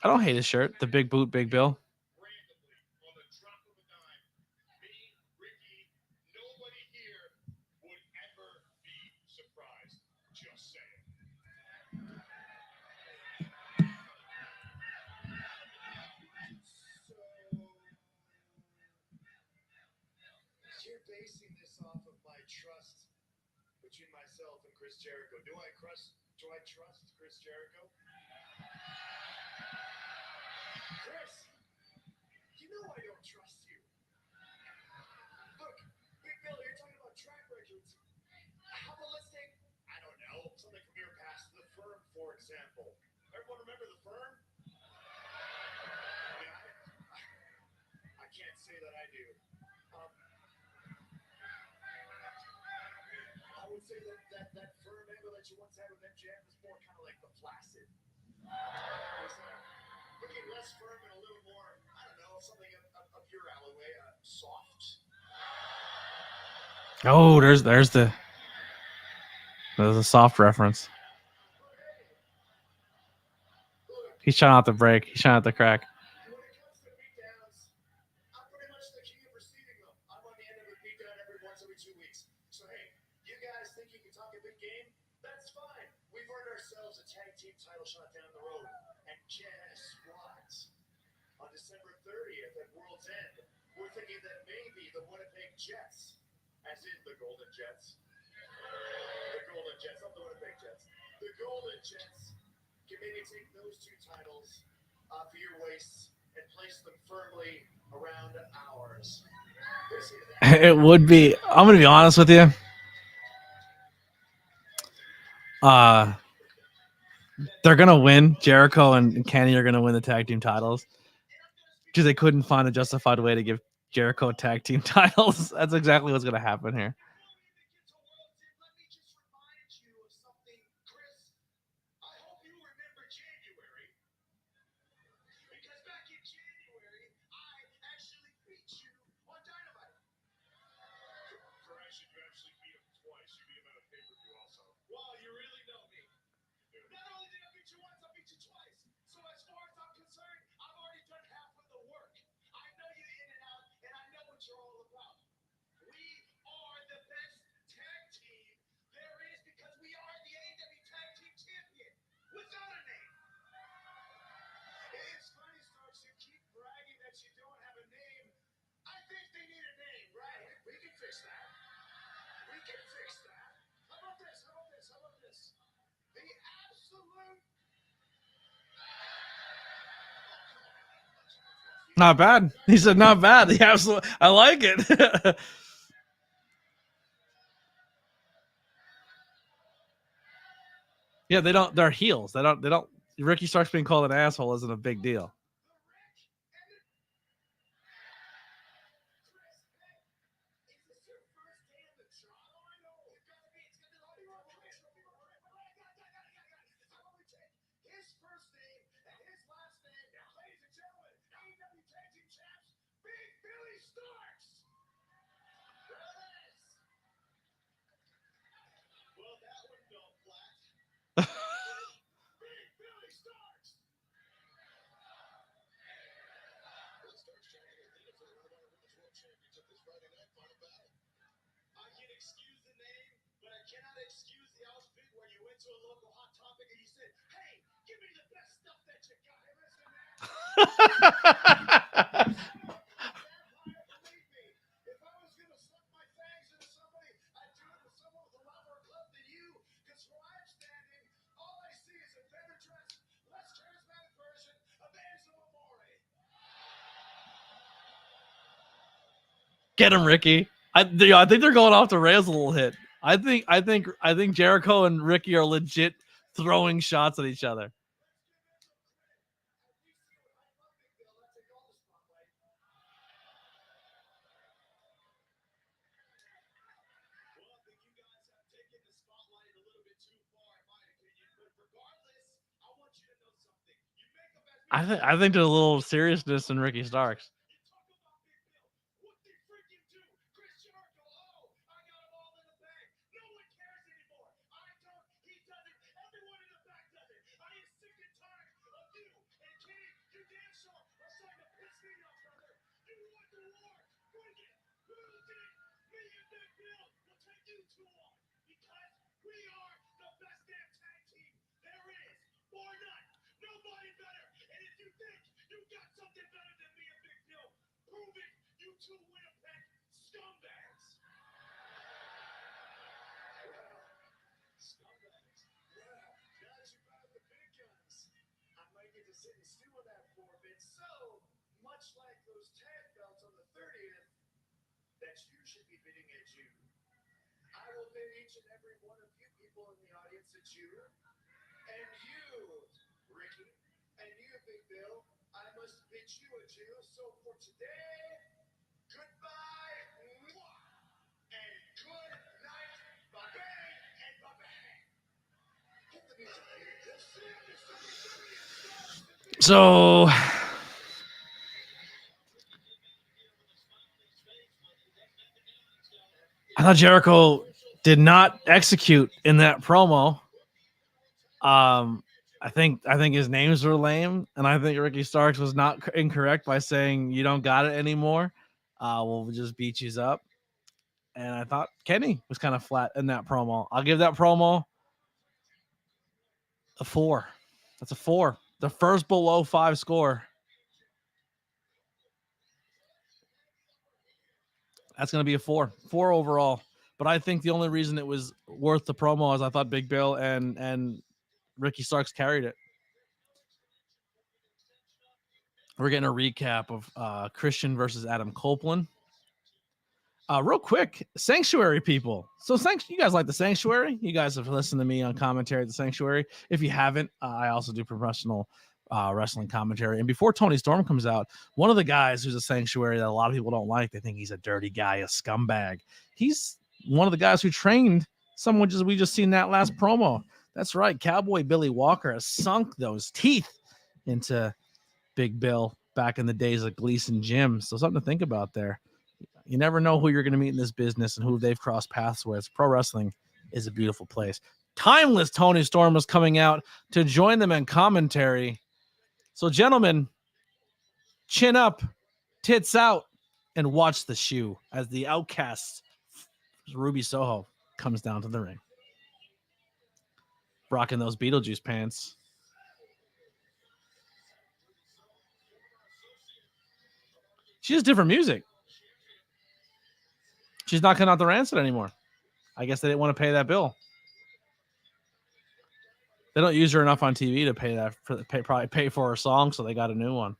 I don't hate his shirt. The big boot, Big Bill. Randomly, on the drop of a dime, me, Ricky, nobody here would ever be surprised. Just saying. So, you're basing this off of my trust between myself and Chris Jericho. Do I trust Chris Jericho? Chris, you know I don't trust you. Look, Big Bill, you're talking about track records. say that I do. I would say that firm angle that you once had with MJF is more kind of like the flaccid. Looking less firm and a little more, I don't know, something of your alleyway, soft. Oh, there's a soft reference. He's trying not to break. He's trying not to crack. When it comes to beatdowns, I'm pretty much the king of receiving them. I'm on the end of a beatdown every 2 weeks. So hey, you guys think you can talk a big game? That's fine. We've earned ourselves a tag team title shot down the road. And guess what? On December 30th at World's End, we're thinking that maybe the Winnipeg Jets, as in the Golden Jets, not the Winnipeg Jets, the Golden Jets can maybe take those two titles off of your waists and place them firmly around ours. It would be. I'm gonna be honest with you. They're gonna win. Jericho and Kenny are gonna win the tag team titles because they couldn't find a justified way to give Jericho tag team titles. That's exactly what's gonna happen here. Because back in January, I actually beat you on Dynamite. Correction, you actually beat him twice. You beat him at a pay-per-view also. Wow, you really know me. Not only did I beat you once, I beat you twice. So as far as I'm concerned, I've already done half of the work. I know you in and out, and I know what you're all about. We are the best tag team there is because we are the AEW Tag Team Champion without a name. It's funny, Starks, you keep bragging that you don't have a name. I think they need a name, right? We can fix that. We can fix that. How about this? How about this? How about this? The absolute. Not bad. He said not bad. The absolute. I like it. Yeah, they don't. They're heels. They don't. They don't. Ricky Starks being called an asshole isn't a big deal. His first name and his last name, ladies and gentlemen, AEW Tag Team Champs, Big Billy Starks. There it is. Well, that one fell flat. Big Billy Starks. Billy Starks trying to get a deal for the World Women's World Championship this Friday night final battle. I can excuse the name, but I cannot excuse the outfit where you went to a local Hot Topic and you said, "Hey, give me the best stuff that you got." Hey, listen, man. Believe me, if I was going to slip my fangs into somebody, I'd do it with someone with a lot more club than you. Because where I'm standing, all I see is a better dressed, less charismatic version of Angela Amore. Get him, Ricky. I think they're going off the rails a little hit. I think Jericho and Ricky are legit throwing shots at each other. I think there's a little seriousness in Ricky Starks. We are the best damn tag team there is, or none. Nobody better. And if you think you got something better than me and Big Bill, prove it, you two Winnipeg scumbags. Scumbags. Yeah. Now that you brought up the big guns, I might get to sit and stew on that for a bit. So, much like those tag belts on the 30th, that you should be bidding at you. I will bid each and every one of you people in the audience at you. And you, Ricky, and you, Big Bill, I must bid you a Jew. So for today, So I thought Jericho did not execute in that promo. I think his names were lame, and I think Ricky Starks was not incorrect by saying you don't got it anymore. We'll just beat you up. And I thought Kenny was kind of flat in that promo. I'll give that promo a 4. That's a 4. The first below 5 score. That's going to be a 4. 4 overall. But I think the only reason it was worth the promo is I thought Big Bill and Ricky Starks carried it. We're getting a recap of Christian versus Adam Copeland. Real quick, Sanctuary people. So you guys like the Sanctuary? You guys have listened to me on commentary at the Sanctuary. If you haven't, I also do professional wrestling commentary. And before Tony Storm comes out, one of the guys who's a Sanctuary that a lot of people don't like, they think he's a dirty guy, a scumbag. He's one of the guys who trained someone we just seen that last promo. That's right. Cowboy Billy Walker has sunk those teeth into Big Bill back in the days of Gleason Gym. So something to think about there. You never know who you're going to meet in this business and who they've crossed paths with. Pro wrestling is a beautiful place. Timeless Tony Storm was coming out to join them in commentary. So, gentlemen, chin up, tits out, and watch the shoe as the Outcast Ruby Soho comes down to the ring. Rocking those Beetlejuice pants. She has different music. She's not coming out the Rancid anymore. I guess they didn't want to pay that bill. They don't use her enough on TV to pay that probably pay for her song, so they got a new one.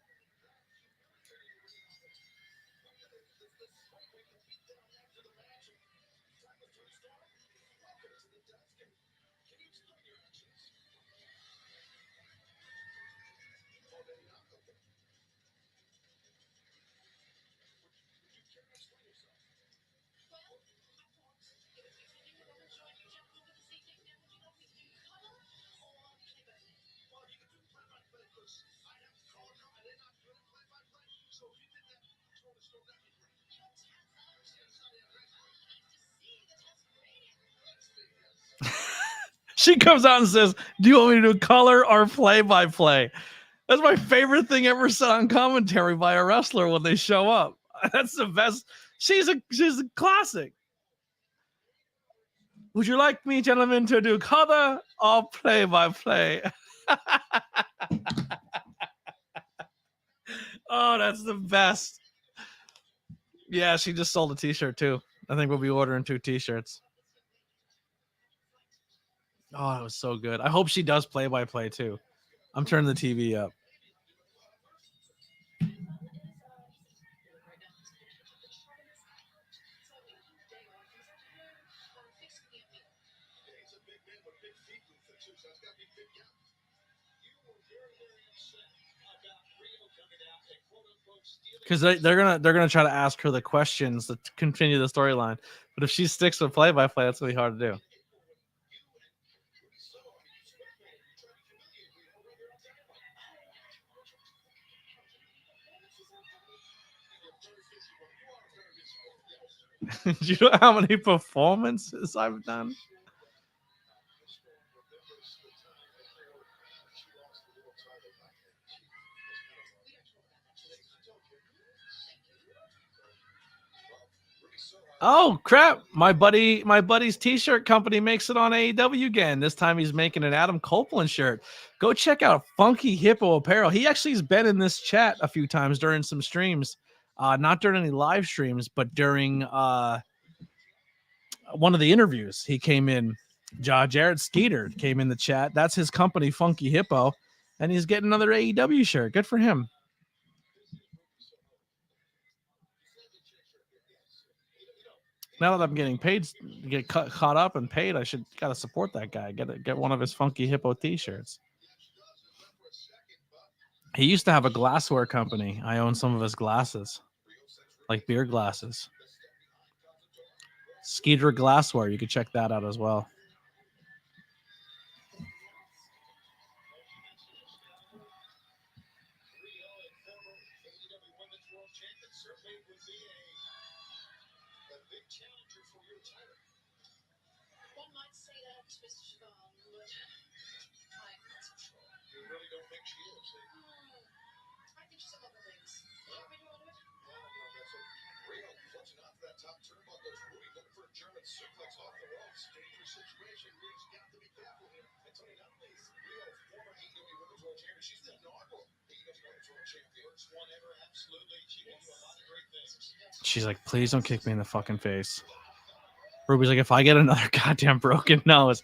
She comes out and says, "Do you want me to do color or play-by-play?" That's my favorite thing ever said on commentary by a wrestler when they show up. That's the best. She's a classic. Would you like me, gentlemen, to do color or play-by-play? Oh, that's the best. Yeah, she just sold a t-shirt too. I think we'll be ordering 2 t-shirts. Oh, it was so good. I hope she does play-by-play too. I'm turning the TV up. Because they're gonna try to ask her the questions to continue the storyline. But if she sticks with play-by-play, that's gonna be hard to do. Do you know how many performances I've done? Oh crap! My buddy's t-shirt company makes it on AEW again. This time he's making an Adam Copeland shirt. Go check out Funky Hippo Apparel. He actually has been in this chat a few times during some streams. Not during any live streams, but during one of the interviews. He came in. Jared Skeeter came in the chat. That's his company, Funky Hippo, and he's getting another AEW shirt. Good for him. Now that I'm getting paid, get caught up and paid, I should gotta support that guy. Get one of his Funky Hippo t-shirts. He used to have a glassware company. I own some of his glasses, like beer glasses. Skeeter Glassware. You could check that out as well. You really don't think she is? Rio clutching onto that top turnbuckle. Ruby looking for a German suplex off the ropes. Dangerous situation. Rio's got to be careful here. And Tony, not only is Rio former AEW Women's World Champion, she's the inaugural AEW Women's World Champion. First one ever, absolutely. She can do a lot of great things. She's like, please don't kick me in the fucking face. Ruby's like, if I get another goddamn broken nose.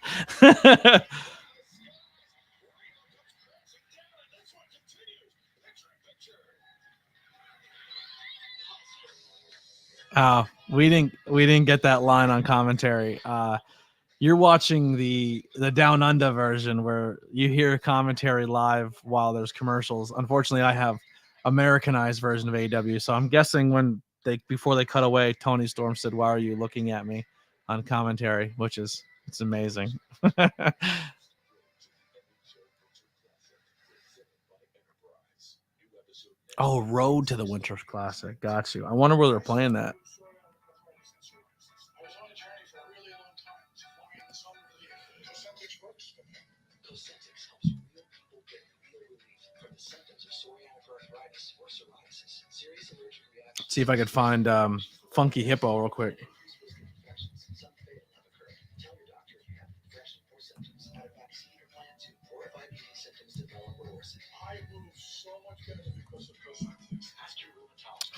Oh, we didn't get that line on commentary. You're watching the Down Under version where you hear commentary live while there's commercials. Unfortunately, I have Americanized version of AEW, so I'm guessing before they cut away, Tony Storm said, "Why are you looking at me?" on commentary, which is it's amazing. Oh, Road to the Winter Classic. Got you. I wonder where they're playing that. See if I could find Funky Hippo real quick.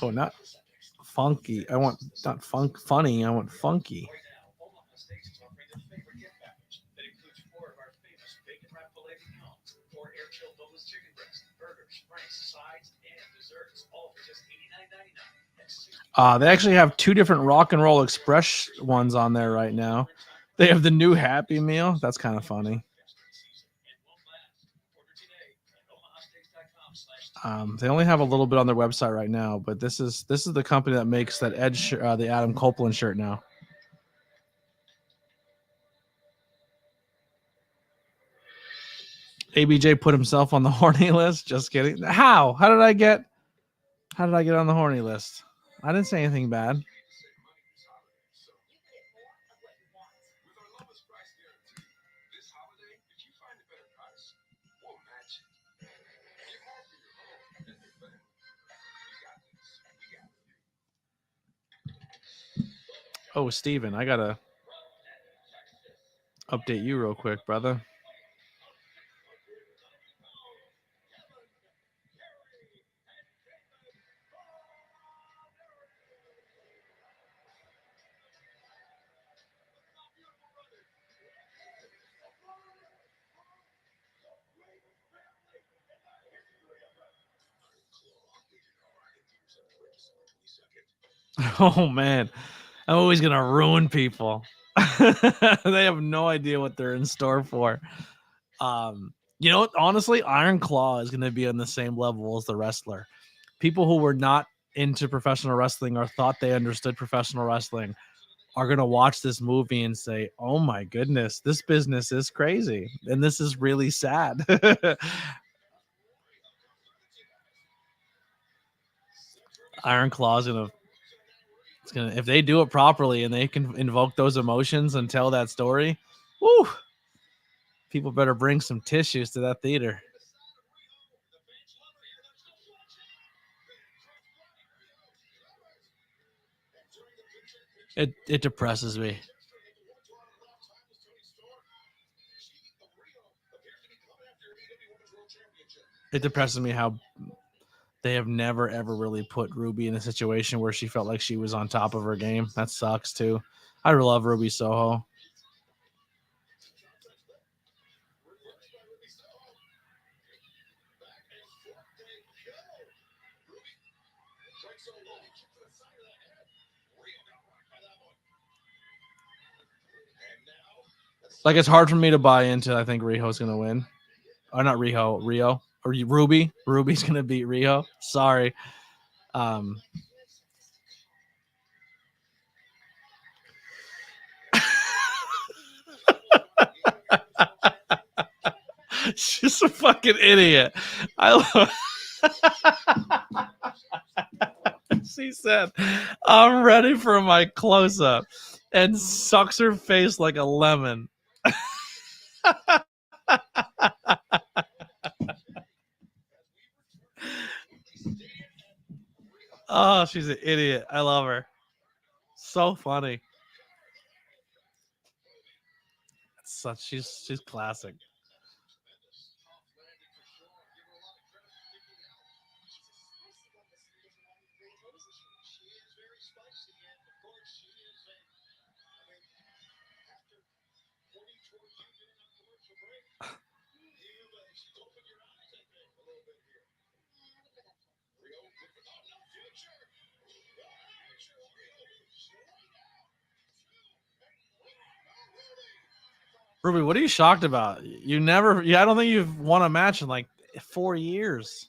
Oh, not funky. I want not funny. I want funky. They actually have two different Rock and Roll Express ones on there right now. They have the new Happy Meal. That's kind of funny. They only have a little bit on their website right now, but this is the company that makes that Edge the Adam Copeland shirt now. ABJ put himself on the horny list. Just kidding. How did I get on the horny list? I didn't say anything bad. Oh, Steven, I gotta update you real quick, brother. Oh man, I'm always gonna ruin people. They have no idea what they're in store for. You know what? Honestly, Iron Claw is gonna be on the same level as the wrestler. People who were not into professional wrestling or thought they understood professional wrestling are gonna watch this movie and say, "Oh my goodness, this business is crazy, and this is really sad." Iron Claw's gonna if they do it properly and they can invoke those emotions and tell that story, woo, people better bring some tissues to that theater. It depresses me. It depresses me how they have never ever really put Ruby in a situation where she felt like she was on top of her game. That sucks too. I love Ruby Soho. Like, it's hard for me to buy into. I think Riho's gonna win. Or not Rio. Or Ruby. Ruby's gonna beat Riho. Sorry. She's a fucking idiot. She said, "I'm ready for my close-up," and sucks her face like a lemon. Oh, she's an idiot. I love her. So funny. She's classic. Ruby, what are you shocked about? You never, yeah, I don't think you've won a match in like 4 years.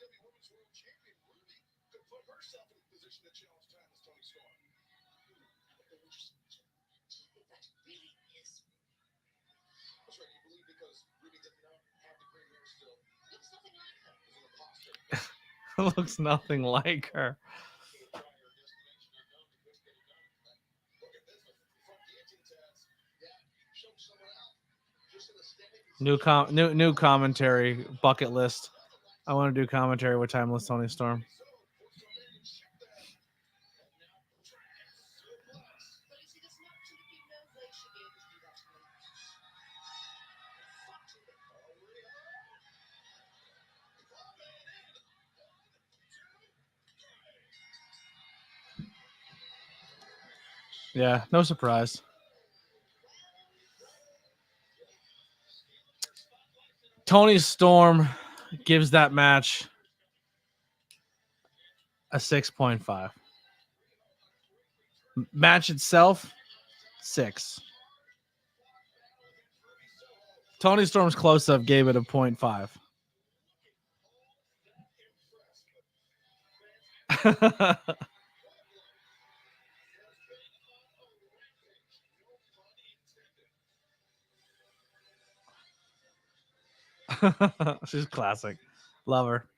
Looks nothing like her. New commentary bucket list. I want to do commentary with Timeless Tony Storm. Yeah, no surprise. Tony Storm gives that match a 6.5. Match itself, 6. Tony Storm's close up gave it a 0.5. She's classic. Love her.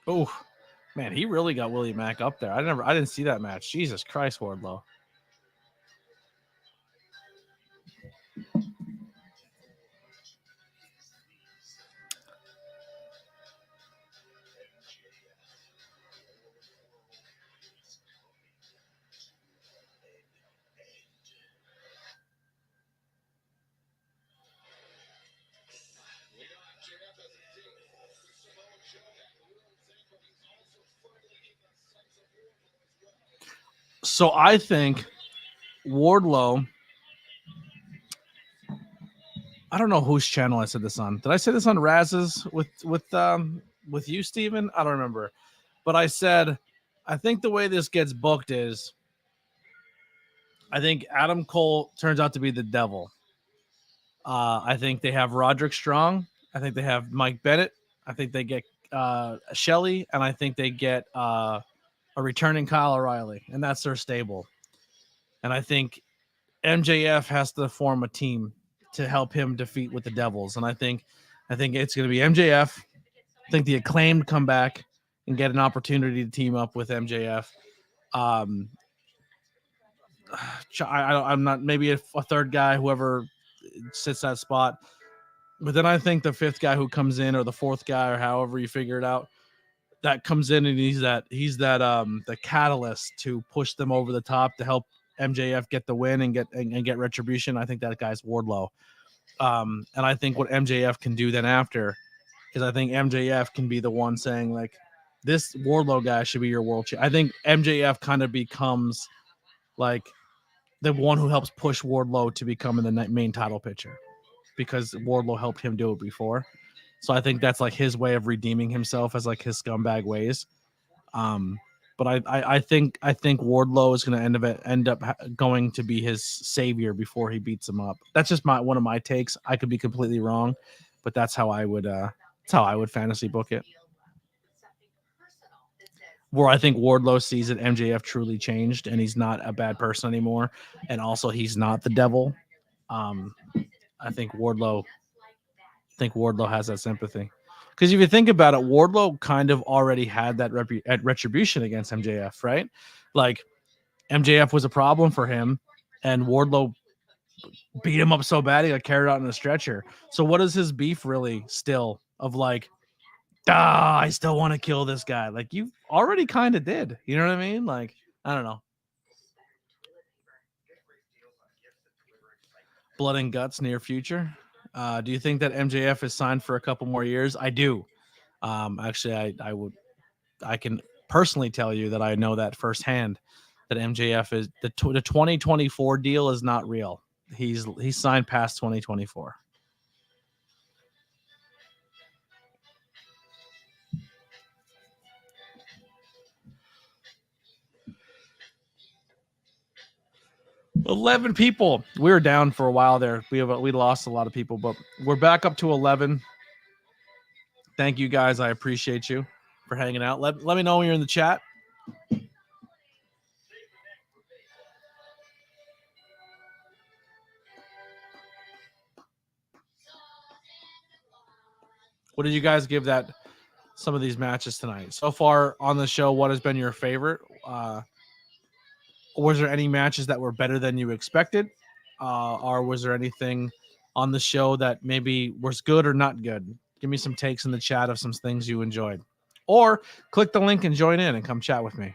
Oh, man, he really got Willie Mack up there. I didn't see that match. Jesus Christ, Wardlow. So I think Wardlow. I don't know whose channel I said this on. Did I say this on Raz's with you, Steven? I don't remember. But I said I think the way this gets booked is I think Adam Cole turns out to be the devil. I think they have Roderick Strong. I think they have Mike Bennett. I think they get Shelley, and I think they get a returning Kyle O'Reilly, and that's their stable. And I think MJF has to form a team to help him defeat with the Devils, and I think it's going to be MJF. I think the Acclaimed come back and get an opportunity to team up with MJF. I'm not maybe a third guy, whoever sits that spot. But then I think the fifth guy who comes in, or the fourth guy, or however you figure it out, that comes in and he's that the catalyst to push them over the top to help MJF get the win and get retribution. I think that guy's Wardlow. And I think what MJF can do then after is I think MJF can be the one saying like, this Wardlow guy should be your world champion. I think MJF kind of becomes like the one who helps push Wardlow to become in the main title picture because Wardlow helped him do it before. So I think that's like his way of redeeming himself as like his scumbag ways. But I think Wardlow is going to end up going to be his savior before he beats him up. That's just one of my takes. I could be completely wrong, but that's how I would fantasy book it. Where I think Wardlow sees that MJF truly changed and he's not a bad person anymore, and also he's not the devil. I think Wardlow has that sympathy. Because if you think about it, Wardlow kind of already had that retribution against MJF, right? Like MJF was a problem for him, and Wardlow beat him up so bad he got carried out in a stretcher. So what is his beef really still of like, I still want to kill this guy? Like you already kind of did. You know what I mean? Like, I don't know. Blood and Guts near future. Do you think that MJF is signed for a couple more years? I do. Actually, I can personally tell you that I know that firsthand that MJF is the 2024 deal is not real. He's signed past 2024. $11 people. We were down for a while there. We lost a lot of people, but we're back up to 11. Thank you guys. I appreciate you for hanging out. Let me know when you're in the chat. What did you guys give that some of these matches tonight? So far on the show, what has been your favorite? Was there any matches that were better than you expected? Or was there anything on the show that maybe was good or not good? Give me some takes in the chat of some things you enjoyed. Or click the link and join in and come chat with me.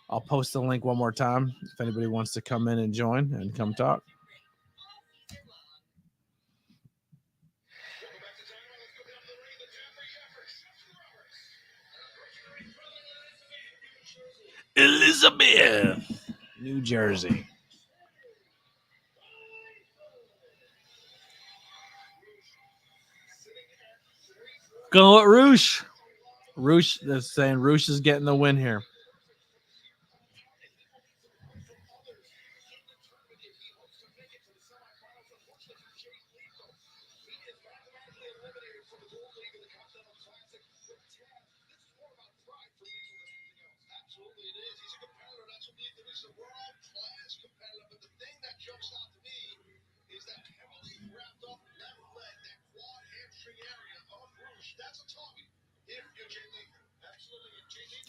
I'll post the link one more time if anybody wants to come in and join and come talk. Elizabeth, New Jersey. Go at Roosh. Roosh, they're saying Roosh is getting the win here.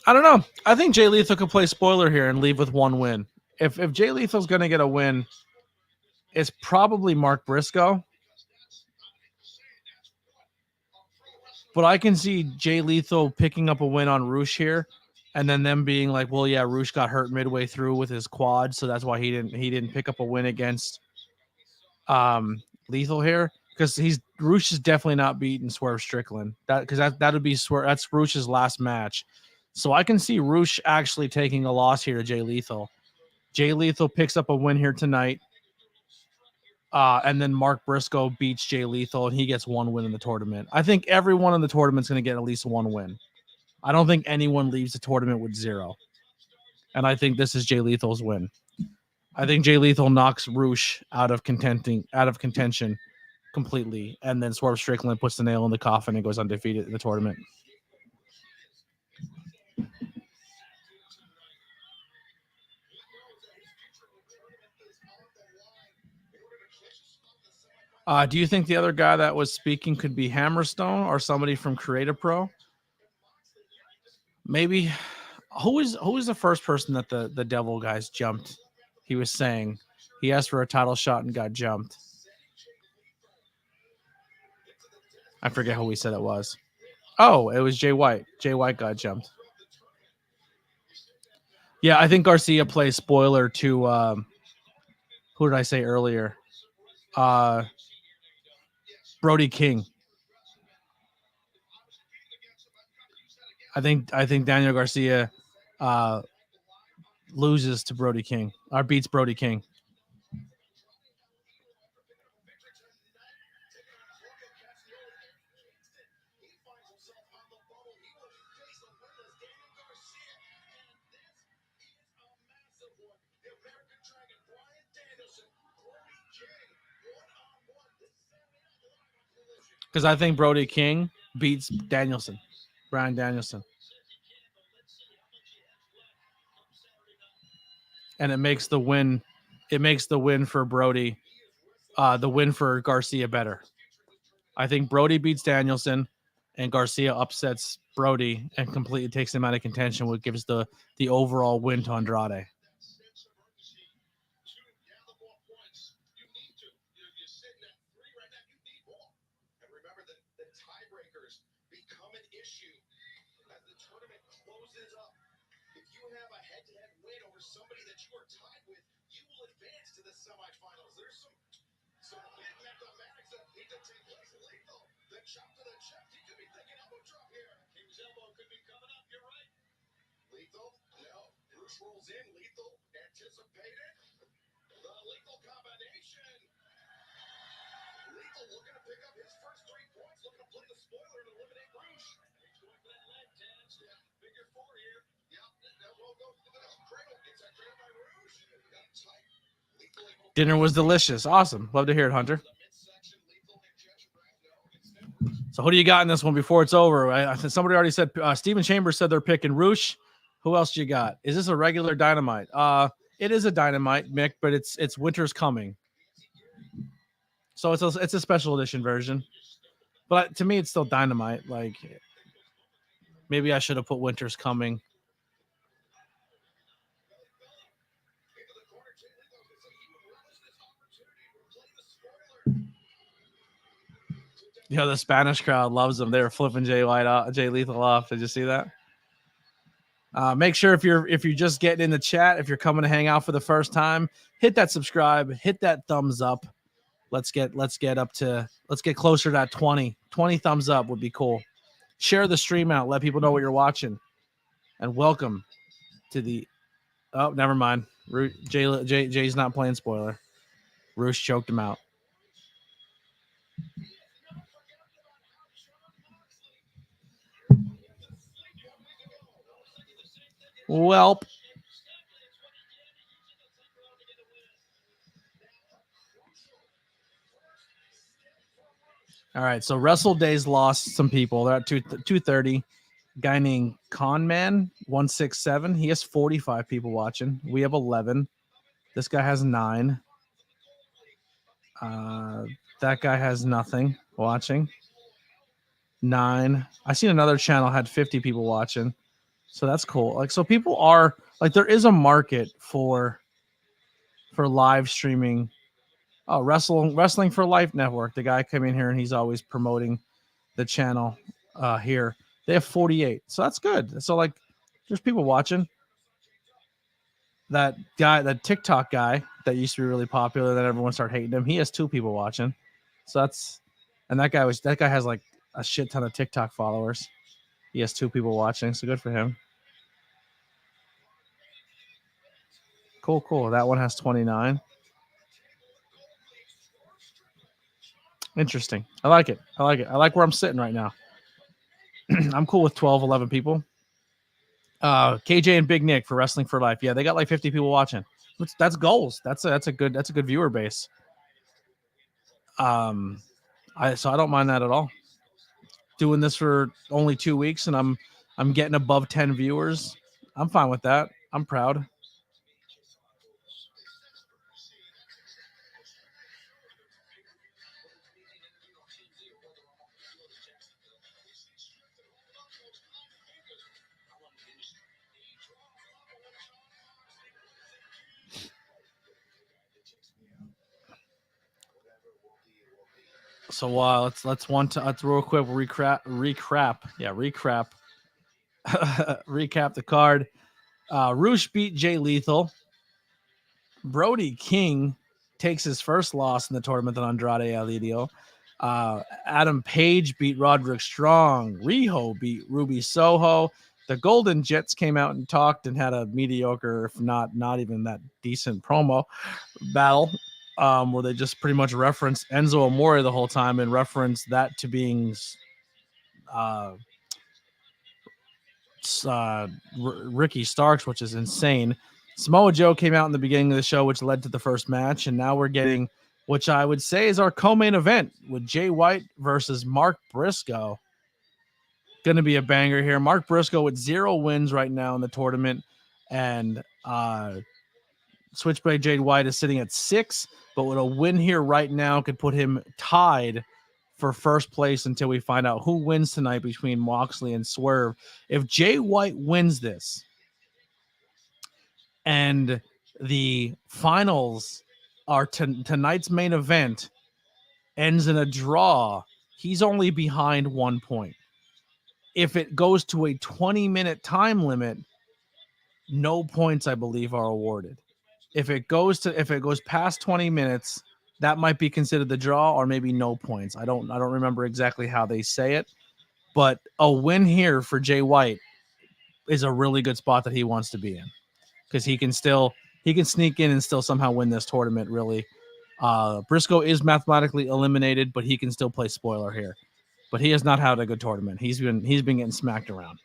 I don't know. I think Jay Lethal could play spoiler here and leave with one win. If Jay Lethal's going to get a win, it's probably Mark Briscoe. But I can see Jay Lethal picking up a win on Roosh here, and then them being like, well, yeah, Roosh got hurt midway through with his quad, so that's why he didn't pick up a win against Lethal here. Because Roosh is definitely not beating Swerve Strickland. That would be that's Roosh's last match. So I can see Roosh actually taking a loss here to Jay Lethal. Jay Lethal picks up a win here tonight. And then Mark Briscoe beats Jay Lethal and he gets one win in the tournament. I think everyone in the tournament is going to get at least one win. I don't think anyone leaves the tournament with 0. And I think this is Jay Lethal's win. I think Jay Lethal knocks Roosh out of contention completely. And then Swerve Strickland puts the nail in the coffin and goes undefeated in the tournament. Do you think the other guy that was speaking could be Hammerstone or somebody from Creative Pro? Maybe. Who is the first person that the Devil guys jumped? He was saying he asked for a title shot and got jumped. I forget who we said it was. Oh, it was Jay White. Jay White got jumped. Yeah, I think Garcia plays spoiler to who did I say earlier? Brody King. I think Daniel Garcia loses to Brody King or beats Brody King. Because I think Brody King beats Danielson, Bryan Danielson. And it makes the win for Brody, the win for Garcia better. I think Brody beats Danielson and Garcia upsets Brody and completely takes him out of contention, which gives the overall win to Andrade. Somebody that you are tied with, you will advance to the semifinals. There's some big mathematics that need to take place. Lethal, the chop to the chest. He could be thinking elbow drop here. King's elbow could be coming up. You're right. Lethal, no. Bruce rolls in. Lethal anticipated. The lethal combination. Lethal looking to pick up his first 3 points. Looking to play the spoiler and eliminate Rouge. He's going for that leg, Taz. Yeah, figure 4 here. Yep, that will go to the cradle. Gets that cradle by Rouge. Got tight. Dinner was delicious. Awesome. Love to hear it, Hunter. So who do you got in this one before it's over? I think somebody already said Steven Chambers said they're picking Rouge. Who else you got? Is this a regular Dynamite? It is a Dynamite, Mick, but it's Winter's Coming. So it's a special edition version. But to me, it's still Dynamite. Like, maybe I should have put Winter's Coming. You know, the Spanish crowd loves them. They were flipping Jay Lethal off. Did you see that? Make sure if you're just getting in the chat, if you're coming to hang out for the first time, hit that subscribe, hit that thumbs up. Let's get closer to that 20 thumbs up would be cool. Share the stream out. Let people know what you're watching. And welcome to the. Oh, never mind. Jay's not playing spoiler. Rouge choked him out. Welp. All right, so Wrestle Days lost some people. They're at 230. Guy named Conman 167. He has 45 people watching. We have 11. This guy has 9. That guy has nothing watching. 9. I seen another channel had 50 people watching. So that's cool. Like, so people are like, there is a market for live streaming. Oh, Wrestling for Life Network. The guy came in here and he's always promoting the channel here. They have 48. So that's good. So like, there's people watching. That guy, that TikTok guy that used to be really popular, that everyone started hating him. He has 2 people watching. So that guy has like a shit ton of TikTok followers. He has 2 people watching. So good for him. Cool. That one has 29. Interesting. I like it. I like where I'm sitting right now. I'm cool with 12, 11 people. KJ and Big Nick for Wrestling for Life. Yeah, they got like 50 people watching. That's goals. That's a good viewer base. I don't mind that at all. Doing this for only 2 weeks and I'm getting above 10 viewers. I'm fine with that. I'm proud. So let's real quick recap the card. Rouge beat Jay Lethal. Brody King takes his first loss in the tournament on Andrade Alidio. Adam Page beat Roderick Strong. Riho beat Ruby Soho. The Golden Jets came out and talked and had a mediocre, if not even that decent promo battle. Where they just pretty much referenced Enzo Amore the whole time and referenced that to being Ricky Starks, which is insane. Samoa Joe came out in the beginning of the show, which led to the first match, and now we're getting which I would say is our co-main event with Jay White versus Mark Briscoe. Going to be a banger here. Mark Briscoe with 0 wins right now in the tournament, and Switchblade Jay White is sitting at 6, but with a win here right now could put him tied for first place until we find out who wins tonight between Moxley and Swerve. If Jay White wins this and the finals are tonight's main event ends in a draw, he's only behind 1 point. If it goes to a 20-minute time limit, no points, I believe, are awarded. If it goes past 20 minutes, that might be considered the draw, or maybe no points. I don't remember exactly how they say it, but a win here for Jay White is a really good spot that he wants to be in, because he can sneak in and still somehow win this tournament. Really, Briscoe is mathematically eliminated, but he can still play spoiler here. But he has not had a good tournament. He's been getting smacked around.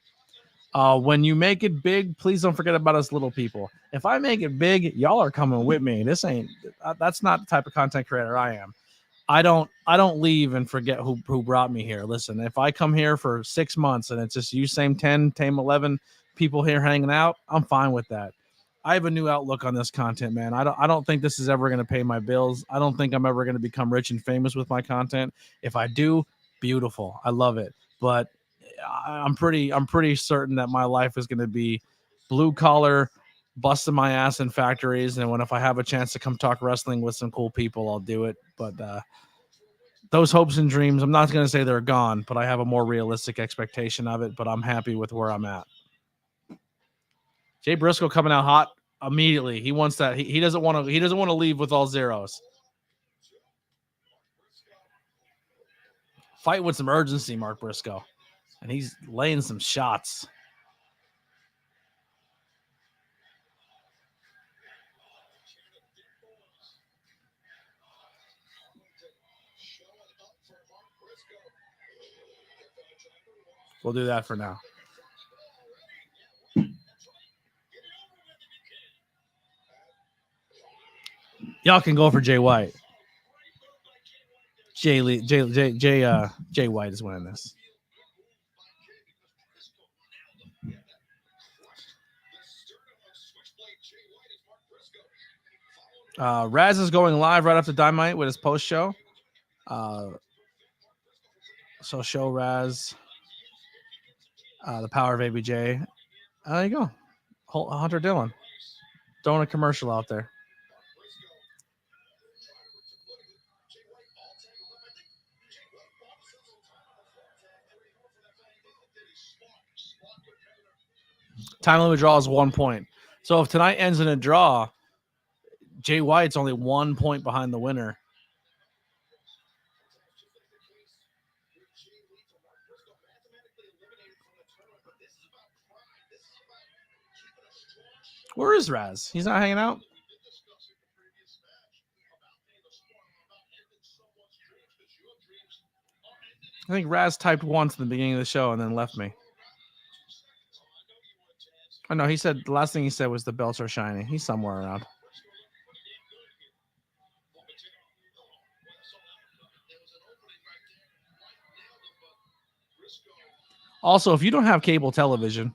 When you make it big, please don't forget about us little people. If I make it big, y'all are coming with me. That's not the type of content creator I am. I don't leave and forget who brought me here. Listen, if I come here for 6 months and it's just you, same 10, 11 people here hanging out, I'm fine with that. I have a new outlook on this content, man. I don't think this is ever going to pay my bills. I don't think I'm ever going to become rich and famous with my content. If I do, beautiful. I love it. But I'm pretty certain that my life is going to be blue collar, busting my ass in factories, and if I have a chance to come talk wrestling with some cool people, I'll do it. But those hopes and dreams, I'm not going to say they're gone, but I have a more realistic expectation of it. But I'm happy with where I'm at. Jay Briscoe coming out hot immediately. He wants that. He doesn't want to leave with all zeros. Fight with some urgency, Mark Briscoe. And he's laying some shots. We'll do that for now. Y'all can go for Jay White. Jay White is winning this. Raz is going live right after Dynamite with his post show. So show Raz the power of ABJ. There you go. Hunter Dillon throwing a commercial out there. Time limit draw is 1 point. So if tonight ends in a draw, Jay White's only 1 point behind the winner. Where is Raz? He's not hanging out? I think Raz typed once in the beginning of the show and then left me. Oh, no, he said the last thing he said was the belts are shining. He's somewhere around. Also, if you don't have cable television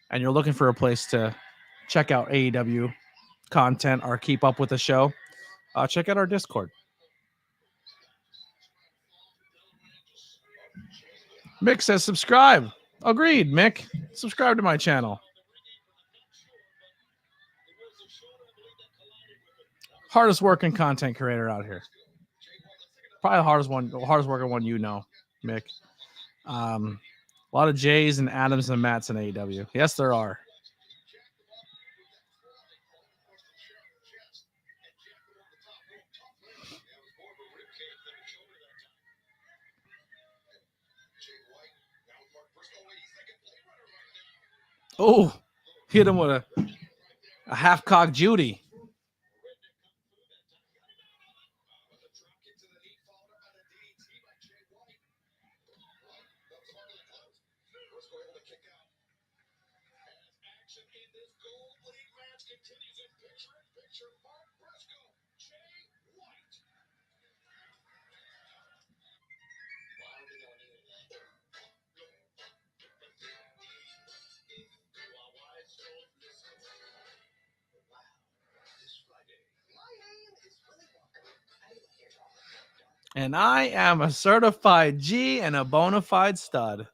and you're looking for a place to check out AEW content or keep up with the show, check out our Discord. Mick says subscribe. Agreed, Mick. Subscribe to my channel. Hardest working content creator out here. Probably the hardest working one you know, Mick. A lot of J's and Adams and Matts in AEW. Yes, there are. Oh, hit him with a half-cocked Judy. And I am a certified G and a bona fide stud.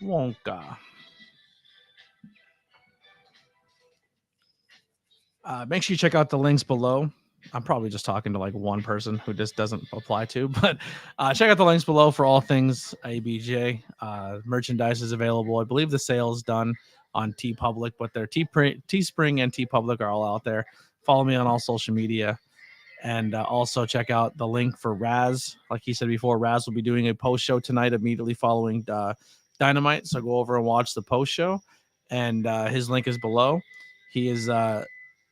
Wonka. Make sure you check out the links below. I'm probably just talking to like one person who this doesn't apply to, but check out the links below for all things ABJ. Merchandise is available. I believe the sale is done on TeePublic, but their Teespring and TeePublic are all out there. Follow me on all social media. And also check out the link for Raz. Like he said before, Raz will be doing a post show tonight immediately following Dynamite. So go over and watch the post show. And his link is below. He is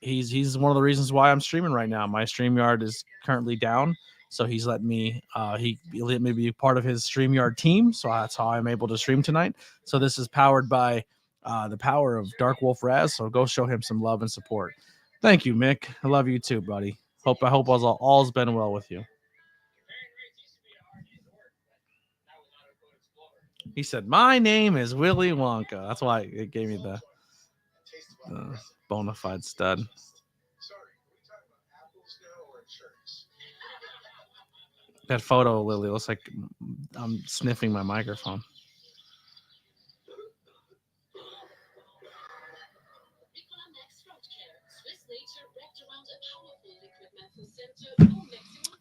he's one of the reasons why I'm streaming right now. My StreamYard is currently down, so he's let me he let me be part of his StreamYard team. So that's how I'm able to stream tonight. So this is powered by the power of Dark Wolf Raz. So go show him some love and support. Thank you, Mick. I love you too, buddy. I hope all's been well with you. He said, "My name is Willy Wonka." That's why it gave me the bona fide stud. That photo, Lily, looks like I'm sniffing my microphone.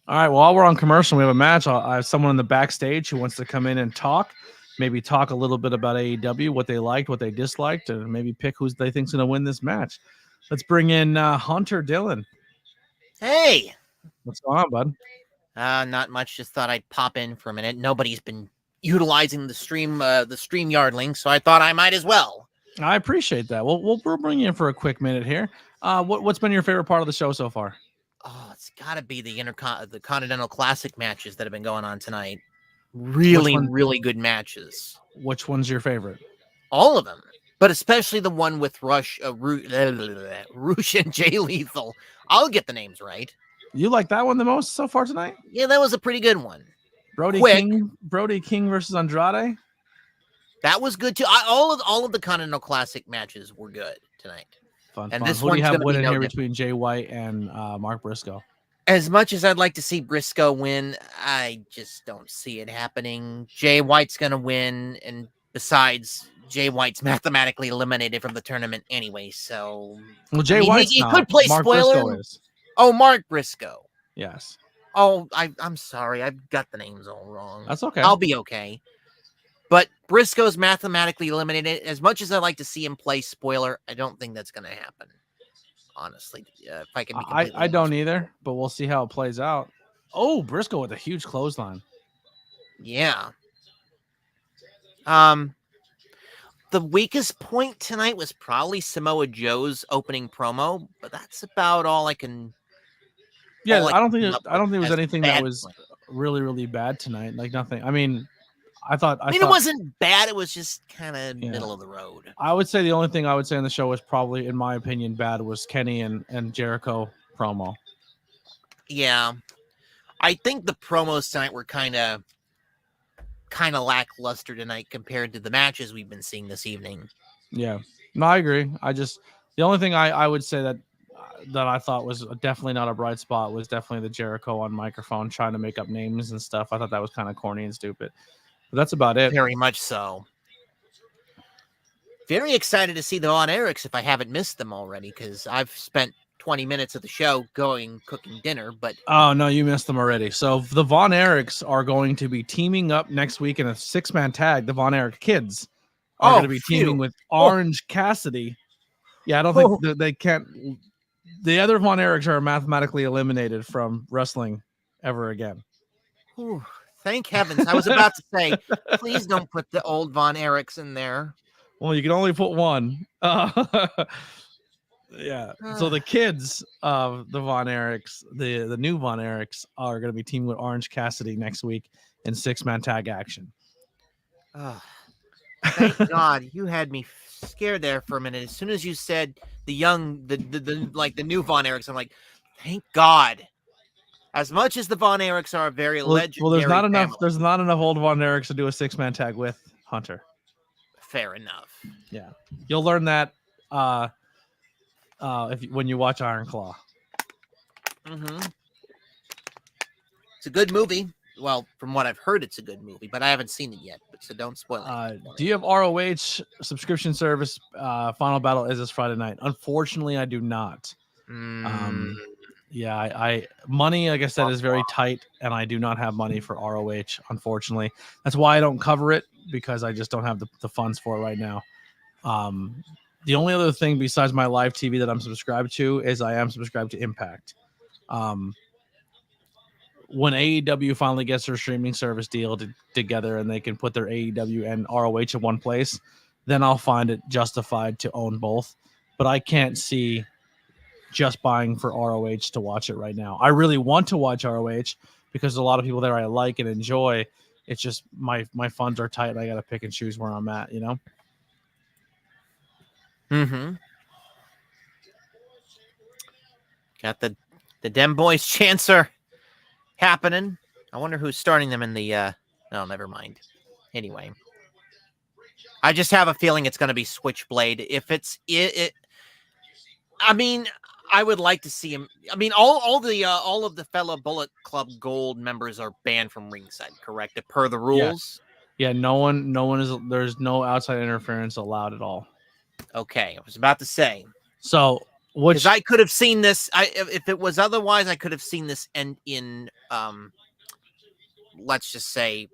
All right, well, while we're on commercial, we have a match. I have someone in the backstage who wants to come in and talk, maybe talk a little bit about AEW, what they liked, what they disliked, and maybe pick who they think's going to win this match. Let's bring in Hunter Dillon. Hey, what's going on, bud? Not much. Just thought I'd pop in for a minute. Nobody's been utilizing the StreamYard link, so I thought I might as well. I appreciate that. We'll bring you in for a quick minute here. What's been your favorite part of the show so far? Oh, it's got to be the Continental Classic matches that have been going on tonight. Really good matches. Which one's your favorite? All of them, but especially the one with Rush and Jay Lethal. I'll get the names right. You like that one the most so far tonight? Yeah, that was a pretty good one. Brody King versus Andrade. That was good too. All of the Continental Classic matches were good tonight. Fun. This Who do you have winning here between Jay White and Mark Briscoe? As much as I'd like to see Briscoe win, I just don't see it happening. Jay White's going to win, and besides, Jay White's mathematically eliminated from the tournament anyway. So, Jay White's he could play Mark spoiler. Briscoe is. Oh, Mark Briscoe. Yes. Oh, I'm sorry, I've got the names all wrong. That's okay. I'll be okay. But Briscoe's mathematically eliminated. As much as I'd like to see him play spoiler, I don't think that's going to happen. Honestly, if I can be I don't either, but we'll see how it plays out. Oh, Briscoe with a huge clothesline. Yeah. The weakest point tonight was probably Samoa Joe's opening promo, but that's about all I can. Yeah, I don't think there was anything that was really bad tonight. Like nothing. I mean, I thought it wasn't bad. It was just kind of middle of the road. I would say the only thing I would say on the show was probably, in my opinion, bad was Kenny and Jericho promo. Yeah, I think the promos tonight were kind of lackluster tonight compared to the matches we've been seeing this evening. Yeah, no, I agree. The only thing I would say that I thought was definitely not a bright spot was definitely the Jericho on microphone trying to make up names and stuff. I thought that was kind of corny and stupid. But that's about it. Very much so. Very excited to see the Von Erichs if I haven't missed them already, because I've spent 20 minutes of the show cooking dinner. But oh no, you missed them already. So the Von Erichs are going to be teaming up next week in a 6-man tag. The Von Erich kids are going to be teaming with Orange Cassidy. Yeah, I don't think they can't. The other Von Erichs are mathematically eliminated from wrestling ever again. Ooh. Thank heavens. I was about to say, please don't put the old Von Erichs in there. Well, you can only put one. Yeah. So the kids of the Von Erichs, the new Von Erichs, are going to be teaming with Orange Cassidy next week in 6-man tag action. Thank God. You had me scared there for a minute. As soon as you said the new Von Erichs, I'm like, thank God. As much as the Von Erichs are a very Well, legendary there's not enough. family. There's not enough old Von Erichs to do a 6-man tag with Hunter. Fair enough. Yeah, you'll learn that when you watch Iron Claw. Mm-hmm. It's a good movie. Well, from what I've heard, it's a good movie, but I haven't seen it yet. So don't spoil it. Do you have ROH subscription service? Final Battle is this Friday night. Unfortunately, I do not. Yeah, I money, like I said, is very tight, and I do not have money for ROH. Unfortunately, that's why I don't cover it, because I just don't have the funds for it right now. The only other thing besides my live TV that I'm subscribed to is I am subscribed to Impact. When AEW finally gets their streaming service deal together and they can put their AEW and ROH in one place, then I'll find it justified to own both. But I can't see just buying for ROH to watch it right now. I really want to watch ROH because a lot of people there I like and enjoy. It's just my funds are tight and I got to pick and choose where I'm at, you know? Mm-hmm. Got the Dem Boys chancer happening. I wonder who's starting them in the no, never mind. Anyway, I just have a feeling it's going to be Switchblade. If it's it, I mean, I would like to see him. I mean, all of the fellow Bullet Club Gold members are banned from ringside, correct? Per the rules. Yeah, no one is. There's no outside interference allowed at all. Okay, I was about to say. So, which I could have seen this. If it was otherwise, I could have seen this in let's just say,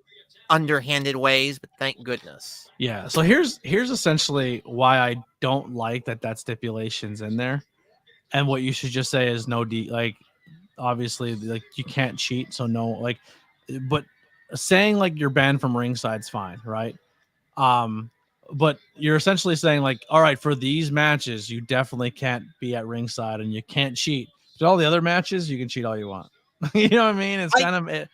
underhanded ways. But thank goodness. Yeah. So here's essentially why I don't like that stipulation's in there, and what you should just say is no like, obviously, like you can't cheat, so no, like, but saying like you're banned from ringside's fine, right? But you're essentially saying like, all right, for these matches, you definitely can't be at ringside and you can't cheat. But all the other matches, you can cheat all you want. You know what I mean? It's kind of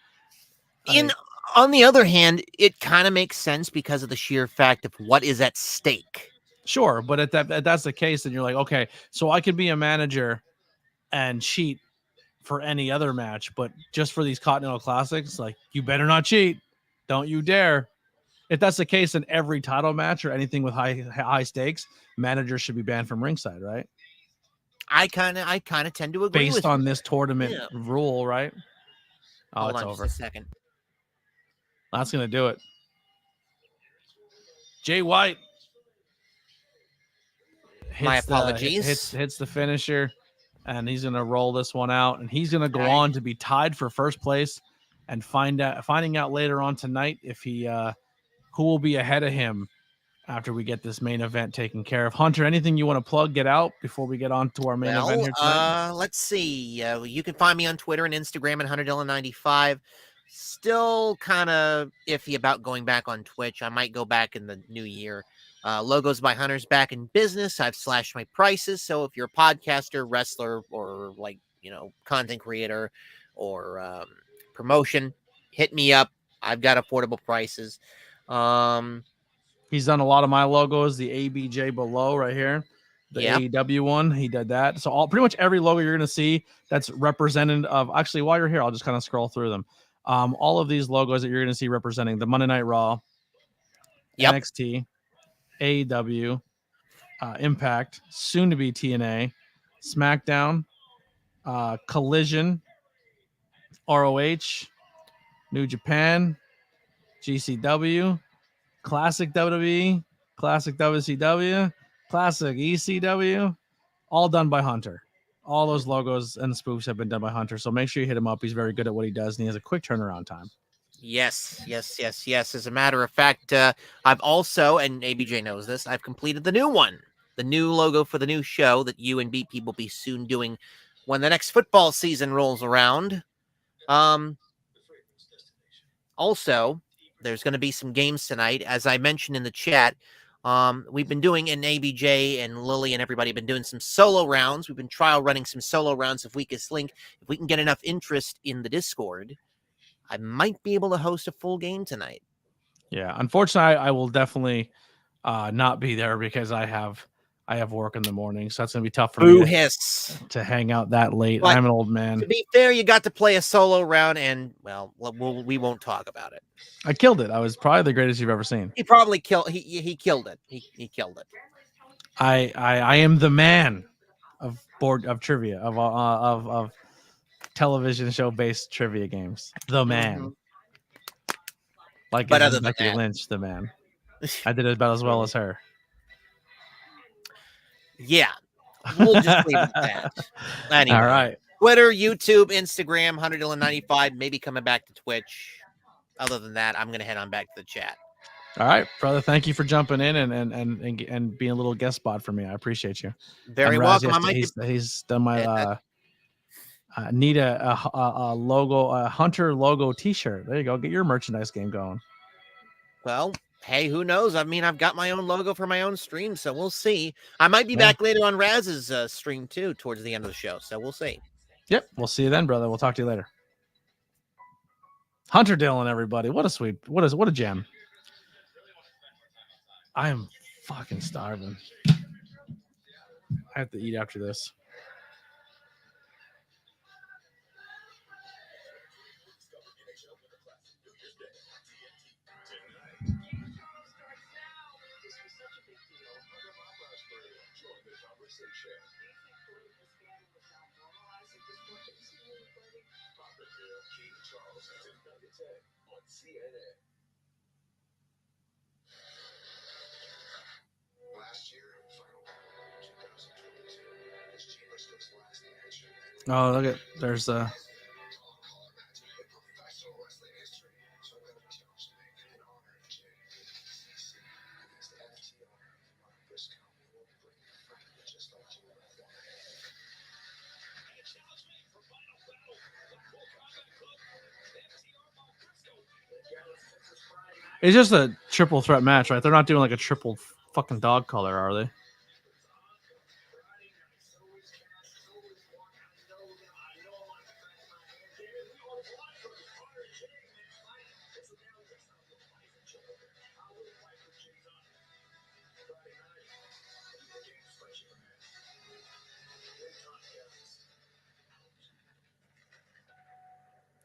on the other hand, it kind of makes sense because of the sheer fact of what is at stake. Sure, but if that's the case, then you're like, okay, so I could be a manager and cheat for any other match, but just for these Continental Classics, like, you better not cheat. Don't you dare. If that's the case, in every title match or anything with high stakes, managers should be banned from ringside, right? I kind of tend to agree based on this tournament rule, right? Oh, hold it's on over. Just a second. That's gonna do it. Jay White. My apologies. Hits the finisher, and he's gonna roll this one out, and he's gonna go on to be tied for first place, and finding out later on tonight if he who will be ahead of him after we get this main event taken care of. Hunter, anything you want to plug, get out before we get on to our main event here tonight? Let's see. You can find me on Twitter and Instagram at HunterDillon95. Still kind of iffy about going back on Twitch. I might go back in the new year. Logos by Hunter's back in business. I've slashed my prices. So if you're a podcaster, wrestler, or content creator or promotion, hit me up. I've got affordable prices. He's done a lot of my logos, the ABJ below right here, the AEW one. He did that. So pretty much every logo you're going to see that's representative of, actually, while you're here, I'll just kind of scroll through them. All of these logos that you're going to see representing the Monday Night Raw, NXT, AEW, Impact, soon to be TNA, SmackDown, Collision, ROH, New Japan, GCW, Classic WWE, Classic WCW, Classic ECW, all done by Hunter. All those logos and the spoofs have been done by Hunter. So make sure you hit him up. He's very good at what he does, and he has a quick turnaround time. Yes. As a matter of fact, I've also, and ABJ knows this, I've completed the new one. The new logo for the new show that you and BP will be soon doing when the next football season rolls around. Also, there's going to be some games tonight. As I mentioned in the chat, we've been doing, and ABJ and Lily and everybody have been doing some solo rounds. We've been trial running some solo rounds of Weakest Link. If we can get enough interest in the Discord, I might be able to host a full game tonight. Yeah, unfortunately, I will definitely not be there because I I have work in the morning, so that's gonna be tough for Boo me hiss. to hang out that late. But I'm an old man. To be fair, you got to play a solo round, and we won't talk about it. I killed it. I was probably the greatest you've ever seen. He probably killed. He killed it. He killed it. I am the man of trivia of television show based trivia games. The man. Mhm. Like But as other in than Becky that, Lynch, the man. I did it about as well as her. yeah, we'll just leave it at that. Anyway, All right. Twitter, YouTube, Instagram, 10095, maybe coming back to Twitch. Other than that, I'm gonna head on back to the chat. All right, brother. Thank you for jumping in and being a little guest spot for me. I appreciate you. Very And Raz, welcome. I might he's done my need a logo, a Hunter logo T-shirt. There you go. Get your merchandise game going. Well, hey, who knows? I mean, I've got my own logo for my own stream, so we'll see. I might be back later on Raz's stream too, towards the end of the show. So we'll see. Yep. We'll see you then, brother. We'll talk to you later. Hunter Dillon, everybody. What a gem. I am fucking starving. I have to eat after this. Oh, look at there's it's just a triple threat match, right? They're not doing like a triple fucking dog color, are they?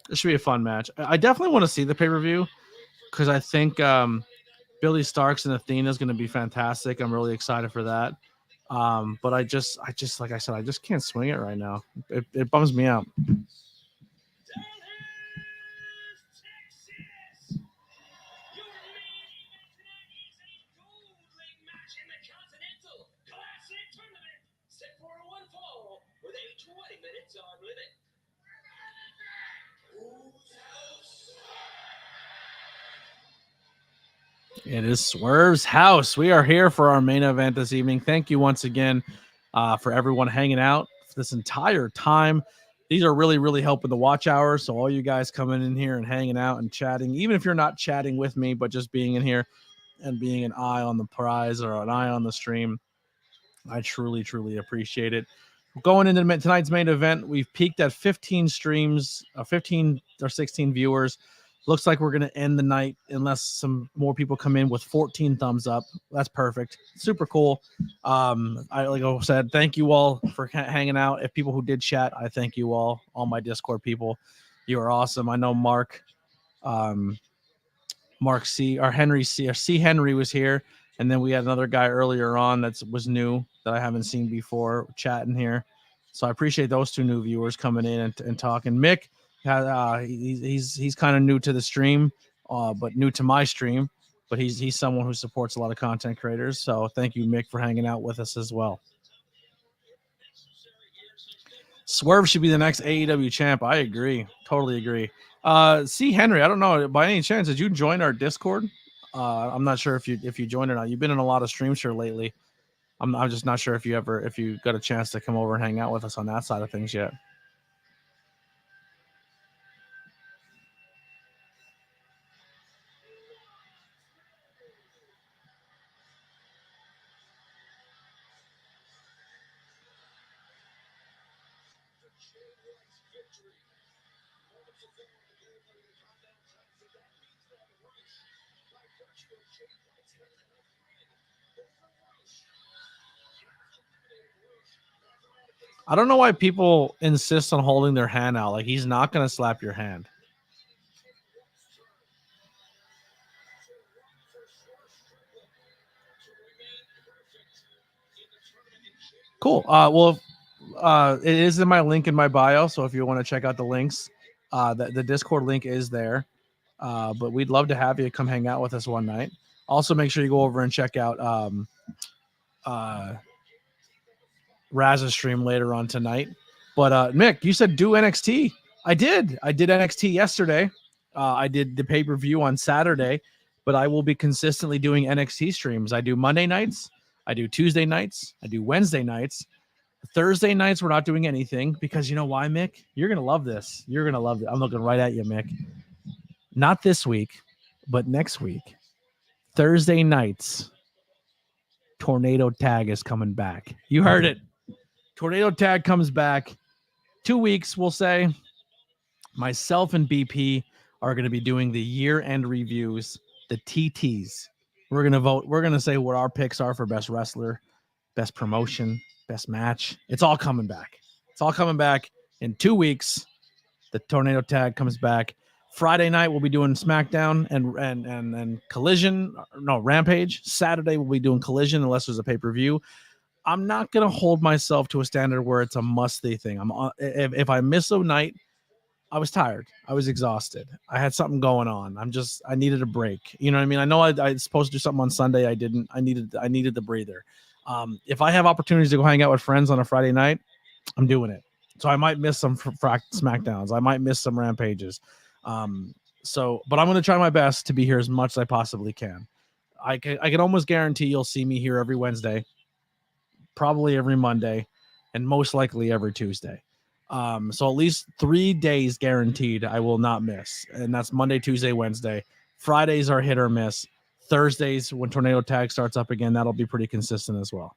This should be a fun match. I definitely want to see the pay-per-view because I think Billy Starks and Athena is going to be fantastic. I'm really excited for that. But I just like I said, I just can't swing it right now. It bums me out. It is Swerve's house. We are here for our main event this evening. Thank you once again for everyone hanging out this entire time. These are really, really helping the watch hours. So all you guys coming in here and hanging out and chatting, even if you're not chatting with me, but just being in here and being an eye on the prize or an eye on the stream, I truly, truly appreciate it. Going into tonight's main event, we've peaked at 15 streams, 15 or 16 viewers. Looks like we're going to end the night unless some more people come in with 14 thumbs up. That's perfect. Super cool. Like I said, thank you all for hanging out. If people who did chat, I thank you all my Discord people. You are awesome. I know Mark C or Henry C or C Henry was here. And then we had another guy earlier on that was new that I haven't seen before chatting here. So I appreciate those two new viewers coming in and talking. Mick, he's kind of new to the stream, but new to my stream. But he's someone who supports a lot of content creators. So thank you, Mick, for hanging out with us as well. Swerve should be the next AEW champ. I agree. Totally agree. C. Henry, I don't know. By any chance, did you join our Discord? I'm not sure if you joined or not. You've been in a lot of streams here lately. I'm just not sure if you got a chance to come over and hang out with us on that side of things yet. I don't know why people insist on holding their hand out. Like, he's not going to slap your hand. Cool. It is in my link in my bio. So if you want to check out the links, the Discord link is there. But we'd love to have you come hang out with us one night. Also, make sure you go over and check out Raz's stream later on tonight. But Mick, you said do NXT. I did NXT yesterday. I did the pay-per-view on Saturday, but I will be consistently doing NXT streams. I do Monday nights, I do Tuesday nights, I do Wednesday nights. Thursday nights we're not doing anything because you know why, Mick? You're gonna love this. You're gonna love it. I'm looking right at you, Mick. Not this week, but next week. Thursday nights, Tornado Tag is coming back. You heard it. Tornado Tag comes back. 2 weeks, we'll say. Myself and BP are going to be doing the year-end reviews, the TTs. We're going to vote. We're going to say what our picks are for best wrestler, best promotion, best match. It's all coming back. It's all coming back in 2 weeks. The Tornado Tag comes back. Friday night, we'll be doing SmackDown and Collision. No, Rampage. Saturday, we'll be doing Collision unless there's a pay-per-view. I'm not going to hold myself to a standard where it's a must-see thing. If I miss a night, I was tired. I was exhausted. I had something going on. I needed a break. You know what I mean? I know I was supposed to do something on Sunday. I didn't. I needed the breather. If I have opportunities to go hang out with friends on a Friday night, I'm doing it. So I might miss some SmackDowns. I might miss some Rampages. But I'm going to try my best to be here as much as I possibly can. I can almost guarantee you'll see me here every Wednesday, probably every Monday, and most likely every Tuesday. So at least 3 days guaranteed I will not miss. And that's Monday, Tuesday, Wednesday. Fridays are hit or miss. Thursdays, when Tornado Tag starts up again, that'll be pretty consistent as well.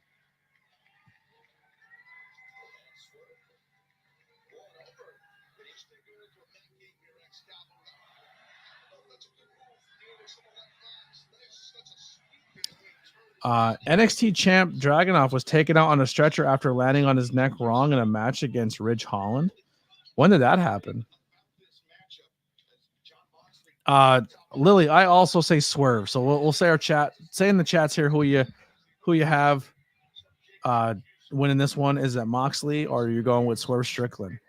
NXT champ Dragunov was taken out on a stretcher after landing on his neck wrong in a match against Ridge Holland. When did that happen? Lily, I also say Swerve. So we'll say say in the chats here who you have winning this one. Is it Moxley or are you going with Swerve Strickland?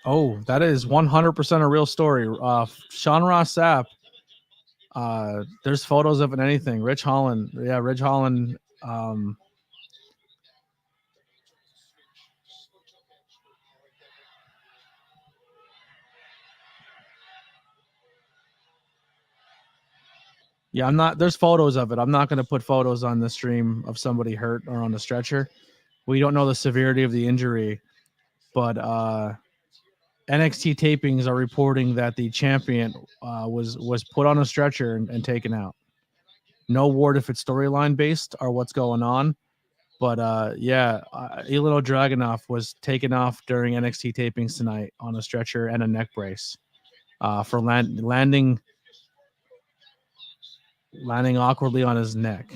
Oh, that is 100% a real story. Sean Ross Sapp. There's photos of it and anything. Ridge Holland. Yeah, Ridge Holland. Yeah, I'm not. There's photos of it. I'm not going to put photos on the stream of somebody hurt or on the stretcher. We don't know the severity of the injury, but NXT tapings are reporting that the champion was put on a stretcher and taken out. No word if it's storyline based or what's going on, but Ilino Dragunov was taken off during NXT tapings tonight on a stretcher and a neck brace for landing awkwardly on his neck.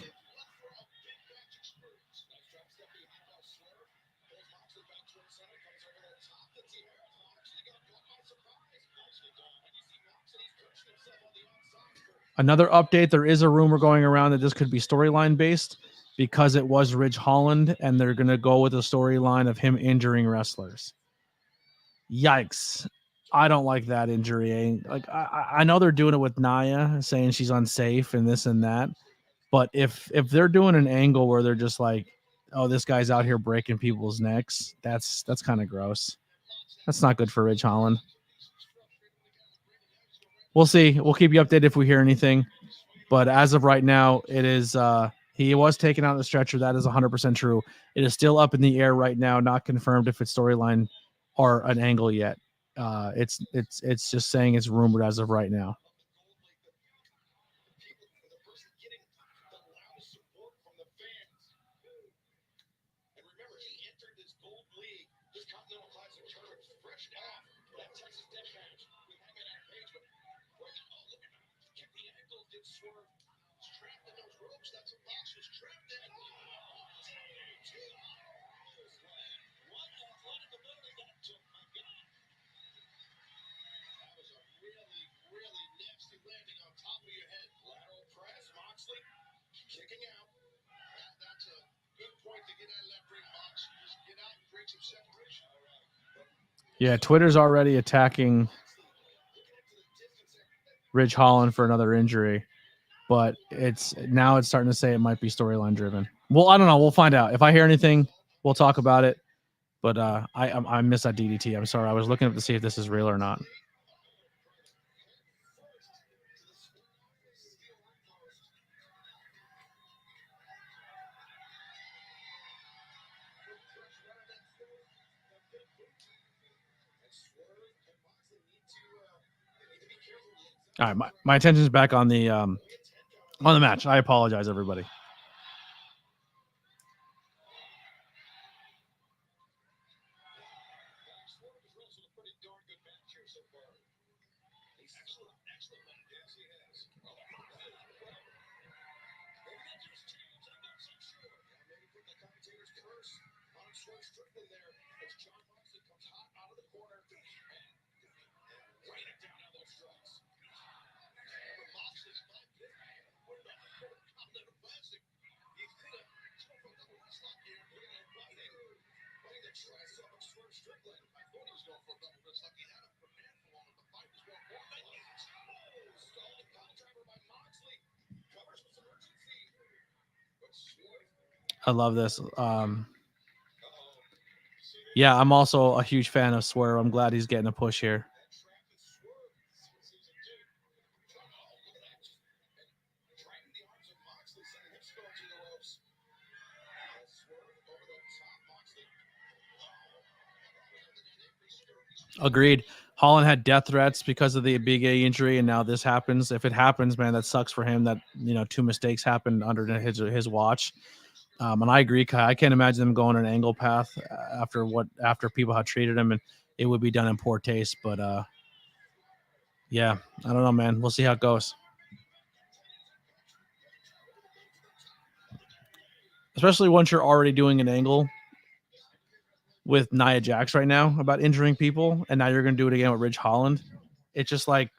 Another update, there is a rumor going around that this could be storyline based because it was Ridge Holland and they're going to go with a storyline of him injuring wrestlers. Yikes. I don't like that injury. Like I know they're doing it with Nia, saying she's unsafe and this and that. But if they're doing an angle where they're just like, oh, this guy's out here breaking people's necks, that's kind of gross. That's not good for Ridge Holland. We'll see. We'll keep you updated if we hear anything. But as of right now, it is he was taken out of the stretcher. That is 100% true. It is still up in the air right now, not confirmed if it's storyline or an angle yet. It's just saying it's rumored as of right now. Kicking out. That's a good point to get that left ring box. Just get out and create some separation. Yeah, Twitter's already attacking Ridge Holland for another injury, but it's starting to say it might be storyline driven. Well, I don't know. We'll find out. If I hear anything, we'll talk about it. But I missed that DDT. I'm sorry. I was looking up to see if this is real or not. All right, my attention is back on the match. I apologize, everybody. I love this. Yeah, I'm also a huge fan of Swerve. I'm glad he's getting a push here. Agreed. Holland had death threats because of the big A injury, and now this happens. If it happens, man, that sucks for him. That 2 mistakes happened under his watch. And I agree, Kai. I can't imagine them going an angle path after people had treated him, and it would be done in poor taste. But yeah, I don't know, man. We'll see how it goes. Especially once you're already doing an angle with Nia Jax right now about injuring people, and now you're going to do it again with Ridge Holland. It's just like,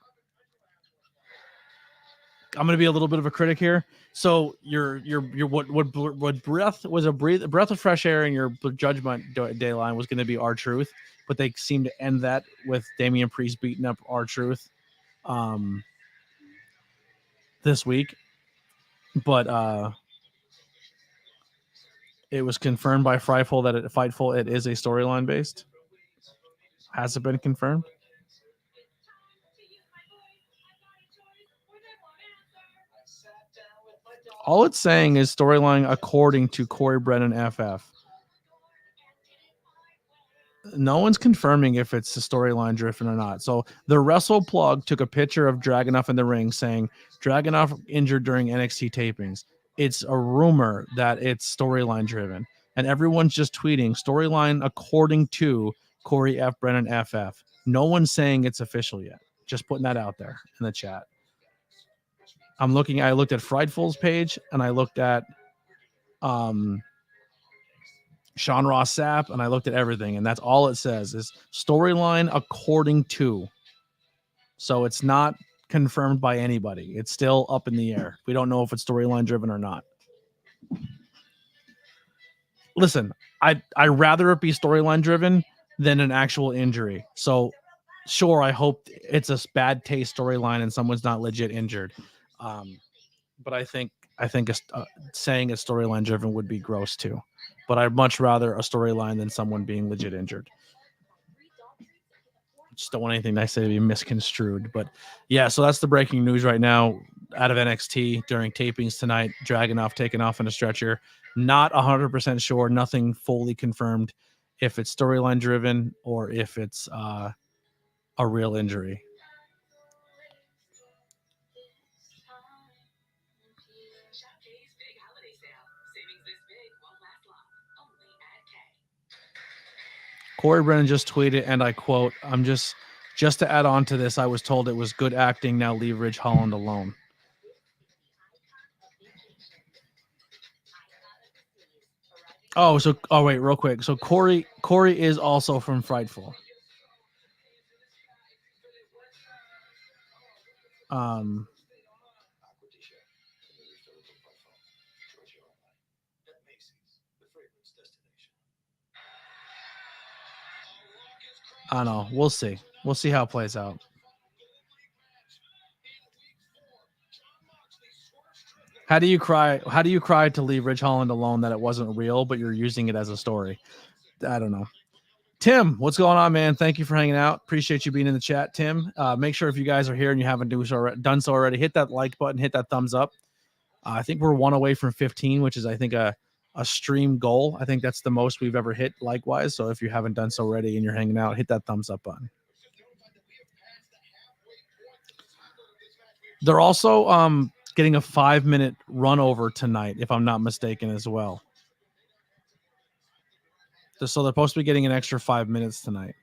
I'm going to be a little bit of a critic here. So what breath was a breath of fresh air in your Judgment Day line was going to be R-Truth, but they seem to end that with Damian Priest beating up R-Truth this week. But it was confirmed by Fightful it is a storyline based. Has it been confirmed? All it's saying is storyline according to Corey Brennan FF. No one's confirming if it's a storyline driven or not. So the Wrestle Plug took a picture of Dragunov in the ring saying Dragunov injured during NXT tapings. It's a rumor that it's storyline driven. And everyone's just tweeting storyline according to Corey F. Brennan FF. No one's saying it's official yet. Just putting that out there in the chat. I looked at Frightful's page and I looked at Sean Ross Sapp and I looked at everything, and that's all it says is storyline according to. So it's not confirmed by anybody. It's still up in the air. We don't know if it's storyline driven or not. Listen, I'd rather it be storyline driven than an actual injury. So sure, I hope it's a bad taste storyline and someone's not legit injured. But I think saying it's storyline driven would be gross too. But I'd much rather a storyline than someone being legit injured. Just don't want anything I say to be misconstrued. But yeah, so that's the breaking news right now out of NXT during tapings tonight. Dragunov taken off in a stretcher. Not 100% sure. Nothing fully confirmed if it's storyline driven or if it's a real injury. Corey Brennan just tweeted, and I quote, "I'm just to add on to this, I was told it was good acting. Now leave Ridge Holland alone." Oh, wait, real quick. So Corey is also from Frightful. I don't know. We'll see. We'll see how it plays out. How do you cry? How do you cry to leave Ridge Holland alone that it wasn't real, but you're using it as a story? I don't know. Tim, what's going on, man? Thank you for hanging out. Appreciate you being in the chat, Tim. Make sure if you guys are here and you haven't done so already, hit that like button, hit that thumbs up. I think we're one away from 15, which is, I think, a stream goal. I think that's the most we've ever hit likewise. So if you haven't done so already and you're hanging out, hit that thumbs up button. They're also getting a 5-minute run over tonight, if I'm not mistaken, as well. So they're supposed to be getting an extra 5 minutes tonight.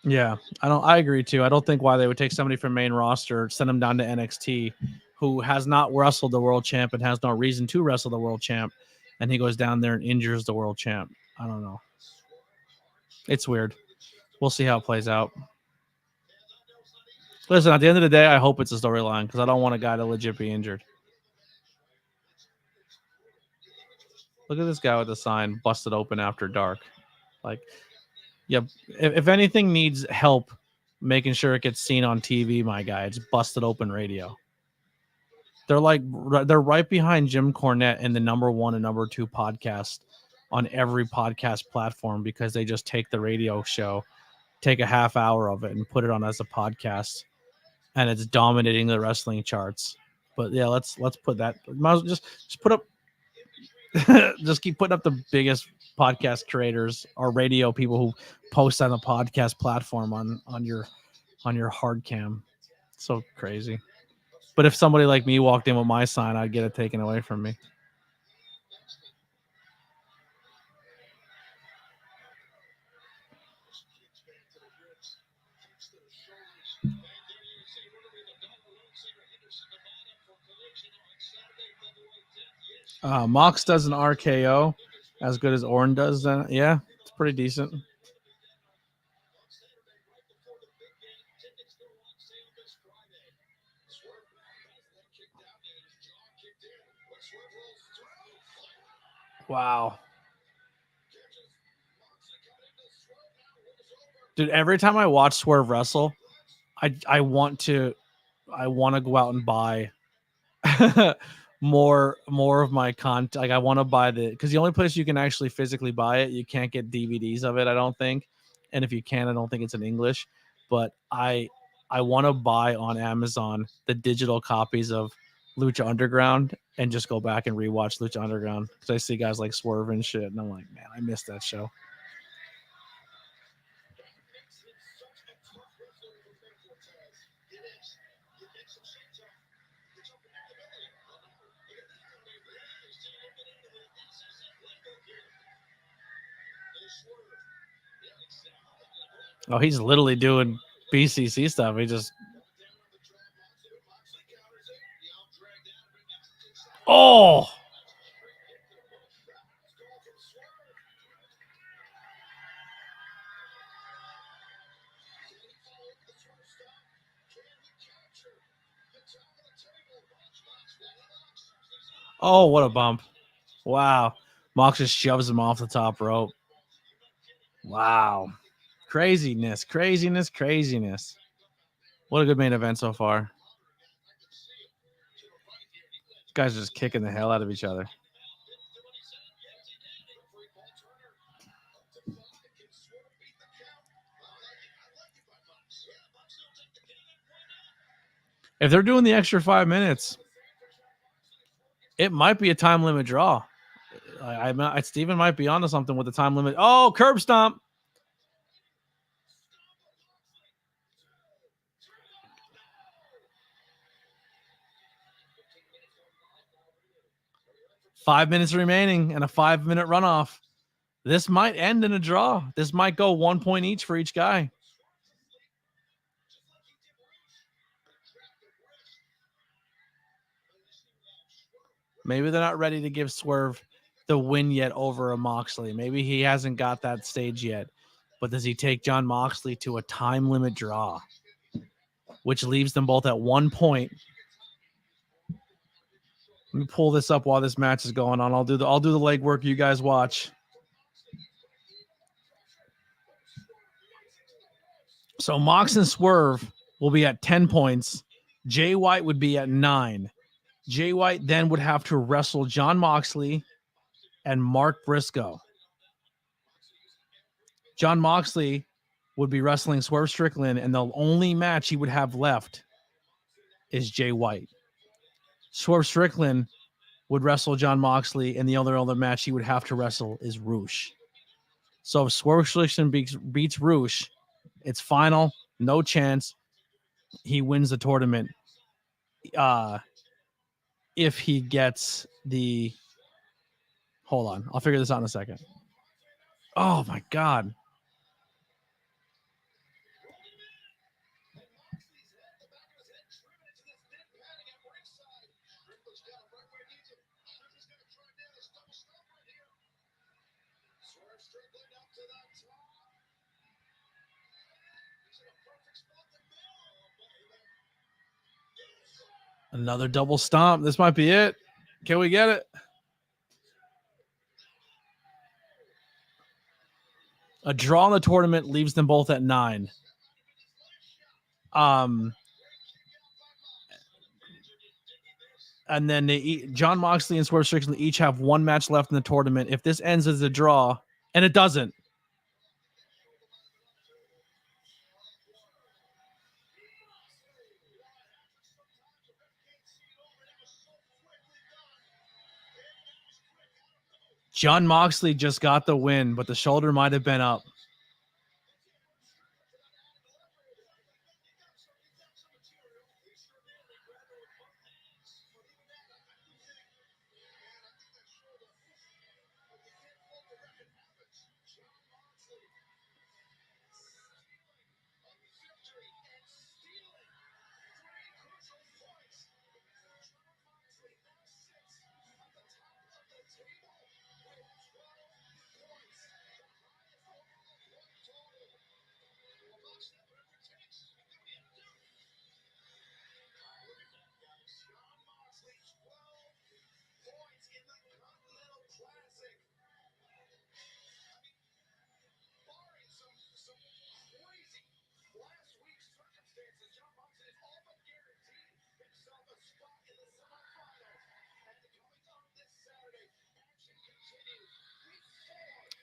Yeah, I agree too. I don't think why they would take somebody from main roster, send them down to NXT, who has not wrestled the world champ and has no reason to wrestle the world champ, and he goes down there and injures the world champ. I don't know. It's weird. We'll see how it plays out. Listen, at the end of the day, I hope it's a storyline because I don't want a guy to legit be injured. Look at this guy with the sign, busted open after dark. Like, yeah, if anything needs help making sure it gets seen on TV, my guy, it's Busted Open Radio. They're right behind Jim Cornette in the #1 and #2 podcast on every podcast platform because they just take the radio show, take a half hour of it and put it on as a podcast, and it's dominating the wrestling charts. But yeah, let's put that. Just put up. Just keep putting up the biggest podcast creators or radio people who post on the podcast platform on your hard cam. So crazy. But if somebody like me walked in with my sign, I'd get it taken away from me. Mox does an RKO as good as Orton does. Then yeah, it's pretty decent. Wow. Dude, every time I watch Swerve wrestle, I want to go out and buy more of my content. Like I want to buy because the only place you can actually physically buy it, you can't get DVDs of it, I don't think. And if you can, I don't think it's in English. But I want to buy on Amazon the digital copies of Lucha Underground and just go back and rewatch Lucha Underground because I see guys like Swerve and shit, and I'm like, man, I missed that show. Oh, he's literally doing BCC stuff. He just. Oh! Oh, what a bump. Wow. Mox just shoves him off the top rope. Wow. Craziness. What a good main event so far. Guys are just kicking the hell out of each other. If they're doing the extra 5 minutes, it might be a time limit draw. Steven might be onto something with the time limit. Oh, curb stomp. Five minutes remaining and a 5-minute runoff. This might end in a draw. This might go 1 point each for each guy. Maybe they're not ready to give Swerve the win yet over a Moxley. Maybe he hasn't got that stage yet. But does he take Jon Moxley to a time limit draw, which leaves them both at 1 point? Let me pull this up while this match is going on. I'll do the legwork. You guys watch. So Mox and Swerve will be at 10 points. Jay White would be at 9. Jay White then would have to wrestle Jon Moxley and Mark Briscoe. Jon Moxley would be wrestling Swerve Strickland, and the only match he would have left is Jay White. Swerve Strickland would wrestle Jon Moxley, and the other match he would have to wrestle is Roosh. So if Swerve Strickland beats Roosh, it's final, no chance. He wins the tournament. If he gets the... Hold on. I'll figure this out in a second. Oh, my God. Another double stomp. This might be it. Can we get it? A draw in the tournament leaves them both at 9. And then Jon Moxley and Swerve Strickland each have 1 match left in the tournament. If this ends as a draw, and it doesn't, Jon Moxley just got the win, but the shoulder might have been up.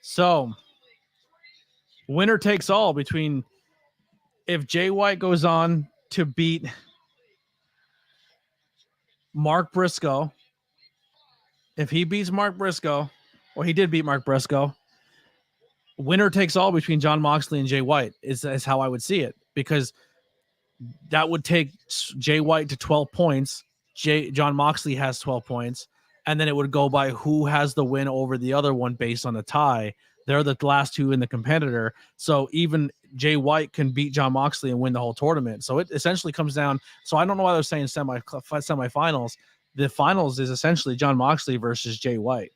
So, winner takes all between if Jay White goes on to beat Mark Briscoe. If he beats Mark Briscoe, or he did beat Mark Briscoe, winner takes all between Jon Moxley and Jay White is how I would see it, because that would take Jay White to 12 points. Jon Moxley has 12 points, and then it would go by who has the win over the other one based on the tie. They're the last two in the competitor. So even Jay White can beat Jon Moxley and win the whole tournament. So it essentially comes down. So I don't know why they're saying semifinals. The finals is essentially Jon Moxley versus Jay White.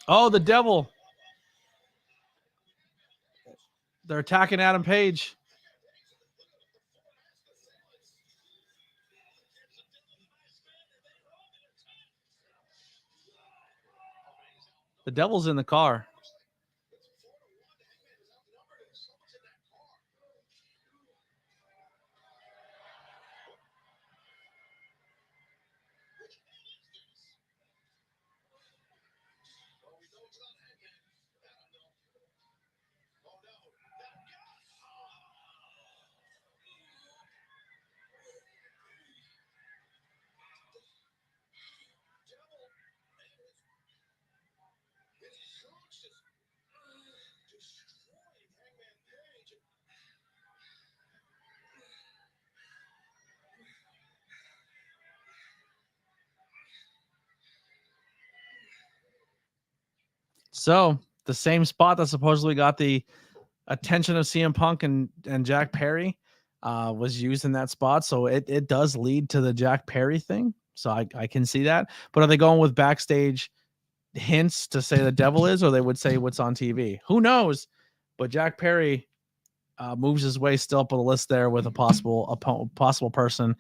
Oh, the devil. They're attacking Adam Page. The devil's in the car. So the same spot that supposedly got the attention of CM Punk and Jack Perry was used in that spot. So it does lead to the Jack Perry thing. So I can see that. But are they going with backstage hints to say the devil is, or they would say what's on TV? Who knows? But Jack Perry moves his way still up on the list there with a possible person.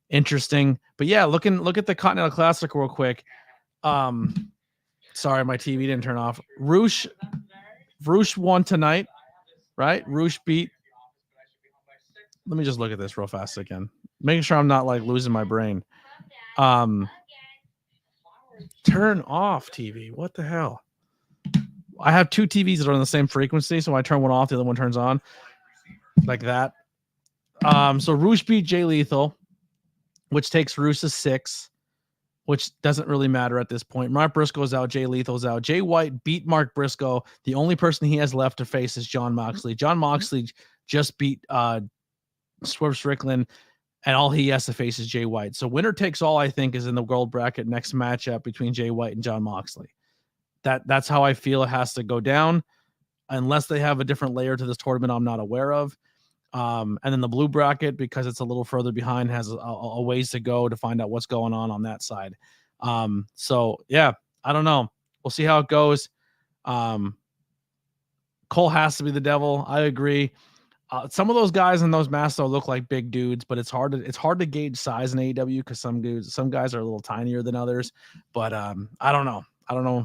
Interesting. But yeah, look at the Continental Classic real quick. Sorry, my TV didn't turn off. Roosh won tonight, right? Roosh beat. Let me just look at this real fast again, making sure I'm not like losing my brain. Turn off TV. What the hell? I have two TVs that are on the same frequency, so I turn one off, the other one turns on, like that. So Roosh beat Jay Lethal, which takes Roosh to 6, which doesn't really matter at this point. Mark Briscoe's out, Jay Lethal's out. Jay White beat Mark Briscoe. The only person he has left to face is Jon Moxley. Jon Moxley just beat Swerve Strickland, and all he has to face is Jay White. So winner takes all, I think, is in the gold bracket next matchup between Jay White and Jon Moxley. That's how I feel it has to go down, unless they have a different layer to this tournament I'm not aware of. And then the blue bracket, because it's a little further behind, has a ways to go to find out what's going on that side. So yeah, I don't know. We'll see how it goes. Cole has to be the devil. I agree. Some of those guys in those masks though look like big dudes, but it's hard to gauge size in AEW because some guys are a little tinier than others. But I don't know.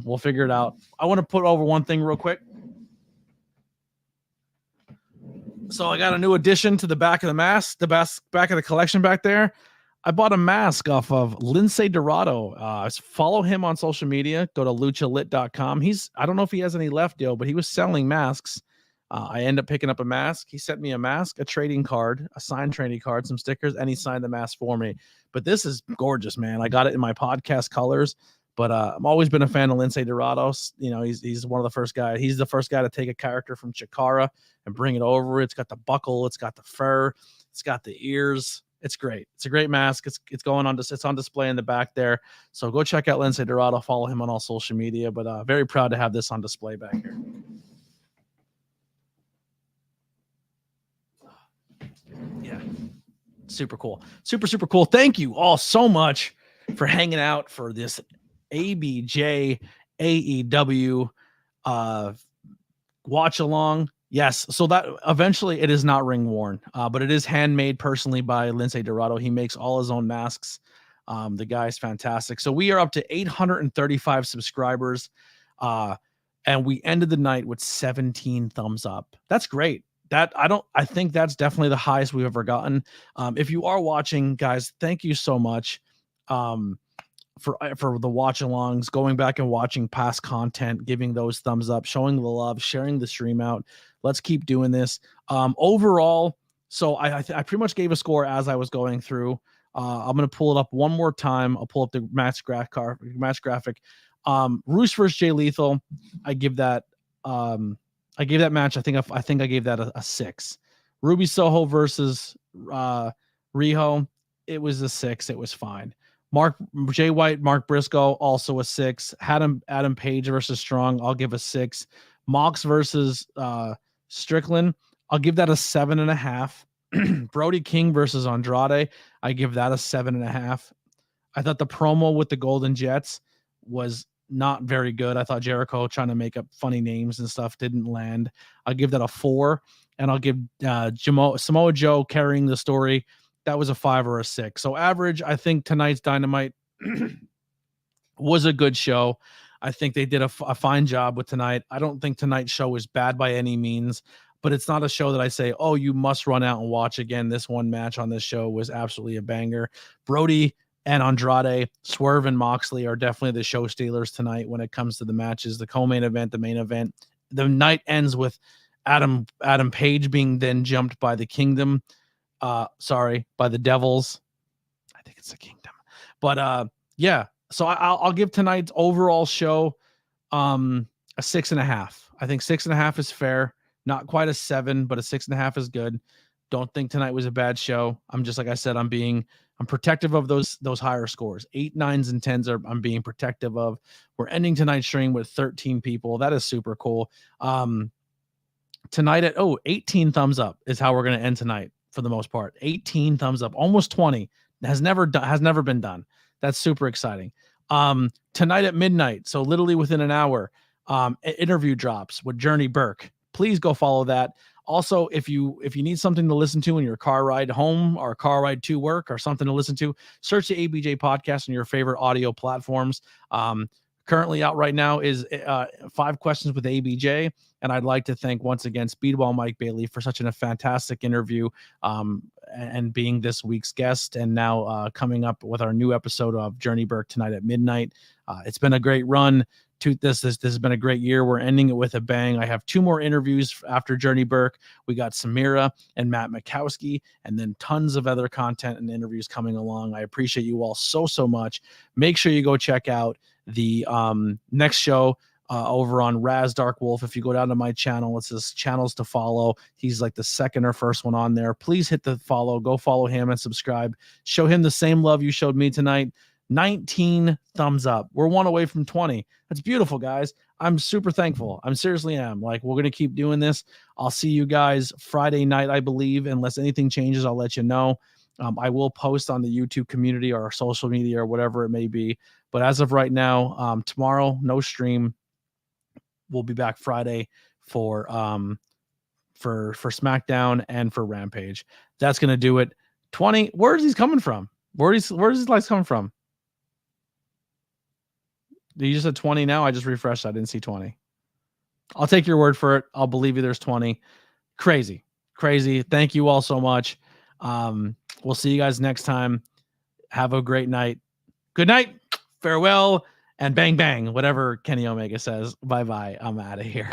We'll figure it out. I want to put over one thing real quick. So I got a new addition to the back of the mask, back of the collection back there. I bought a mask off of Lindsay Dorado. Follow him on social media. Go to luchalit.com. I don't know if he has any left, but he was selling masks. I end up picking up a mask. He sent me a mask, a trading card, a signed trading card, some stickers, and he signed the mask for me. But this is gorgeous, man. I got it in my podcast colors. But I've always been a fan of Lindsay Dorado. You know, he's one of the first guys. He's the first guy to take a character from Chikara and bring it over. It's got the buckle. It's got the fur. It's got the ears. It's great. It's a great mask. It's going on. It's on display in the back there. So go check out Lindsay Dorado. Follow him on all social media. But very proud to have this on display back here. Yeah, super cool. Super cool. Thank you all so much for hanging out for this ABJ AEW watch along. Yes, so that eventually it is not ring worn, but it is handmade personally by Lindsay Dorado. He makes all his own masks. The guy's fantastic. So we are up to 835 subscribers, and we ended the night with 17 thumbs up. That's great. I think that's definitely the highest we've ever gotten. If you are watching, guys, thank you so much. For the watch alongs, going back and watching past content, giving those thumbs up, showing the love, sharing the stream out. Let's keep doing this. Overall, so I pretty much gave a score as I was going through. I'm going to pull it up one more time. I'll pull up the match graphic. Roosh versus Jay Lethal. I gave that match. I think I gave that a 6. Ruby Soho versus Riho. It was a 6. It was fine. Jay White, Mark Briscoe, also a 6. Adam Page versus Strong, I'll give a 6. Mox versus Strickland, I'll give that a 7.5. Brody King versus Andrade, I give that a 7.5. I thought the promo with the Golden Jets was not very good. I thought Jericho trying to make up funny names and stuff didn't land. I'll give that a 4, and I'll give Samoa Joe carrying the story. That was a 5 or a 6. So average, I think tonight's Dynamite was a good show. I think they did a fine job with tonight. I don't think tonight's show is bad by any means, but it's not a show that I say, oh, you must run out and watch again. This one match on this show was absolutely a banger. Brody and Andrade, Swerve and Moxley are definitely the show stealers tonight when it comes to the matches, the co-main event, the main event. The night ends with Adam Page being then jumped by the Kingdom. By the Devils. I think it's the Kingdom. But yeah, so I'll give tonight's overall show a 6.5. I think 6.5 is fair. Not quite a 7, but a 6.5 is good. Don't think tonight was a bad show. I'm just, like I said, I'm being I'm protective of those higher scores. 8, 9s, and 10s I'm being protective of. We're ending tonight's stream with 13 people. That is super cool. Tonight at 18 thumbs up is how we're going to end tonight for the most part. 18 thumbs up, almost 20. Has never been done. That's super exciting. Tonight at midnight, so literally within an hour, interview drops with Journey Burke. Please go follow that. Also, if you need something to listen to in your car ride home or car ride to work or something to listen to, search the ABJ podcast on your favorite audio platforms. Currently out right now is 5 Questions with ABJ. And I'd like to thank once again Speedball Mike Bailey for such a fantastic interview and being this week's guest. And now coming up with our new episode of Journey Burke tonight at midnight. It's been a great run. This has been a great year. We're ending it with a bang. I have 2 more interviews after Journey Burke. We got Samira and Matt Mikowski, and then tons of other content and interviews coming along. I appreciate you all so much. Make sure you go check out the next show over on Raz Dark Wolf. If you go down to my channel, it says channels to follow. He's like the second or first one on there. Please hit the follow. Go follow him and subscribe. Show him the same love you showed me tonight. 19 thumbs up. We're 1 away from 20. That's beautiful, guys. I'm super thankful. I'm seriously am. Like, we're going to keep doing this. I'll see you guys Friday night, I believe. Unless anything changes, I'll let you know. I will post on the YouTube community or our social media or whatever it may be. But as of right now, tomorrow, no stream. We'll be back Friday for SmackDown and for Rampage. That's going to do it. 20. Where's he coming from? Where's his likes coming from? You just said 20 now? I just refreshed. I didn't see 20. I'll take your word for it. I'll believe you there's 20. Crazy. Thank you all so much. We'll see you guys next time. Have a great night. Good night. Farewell. And bang, bang. Whatever Kenny Omega says. Bye-bye. I'm out of here.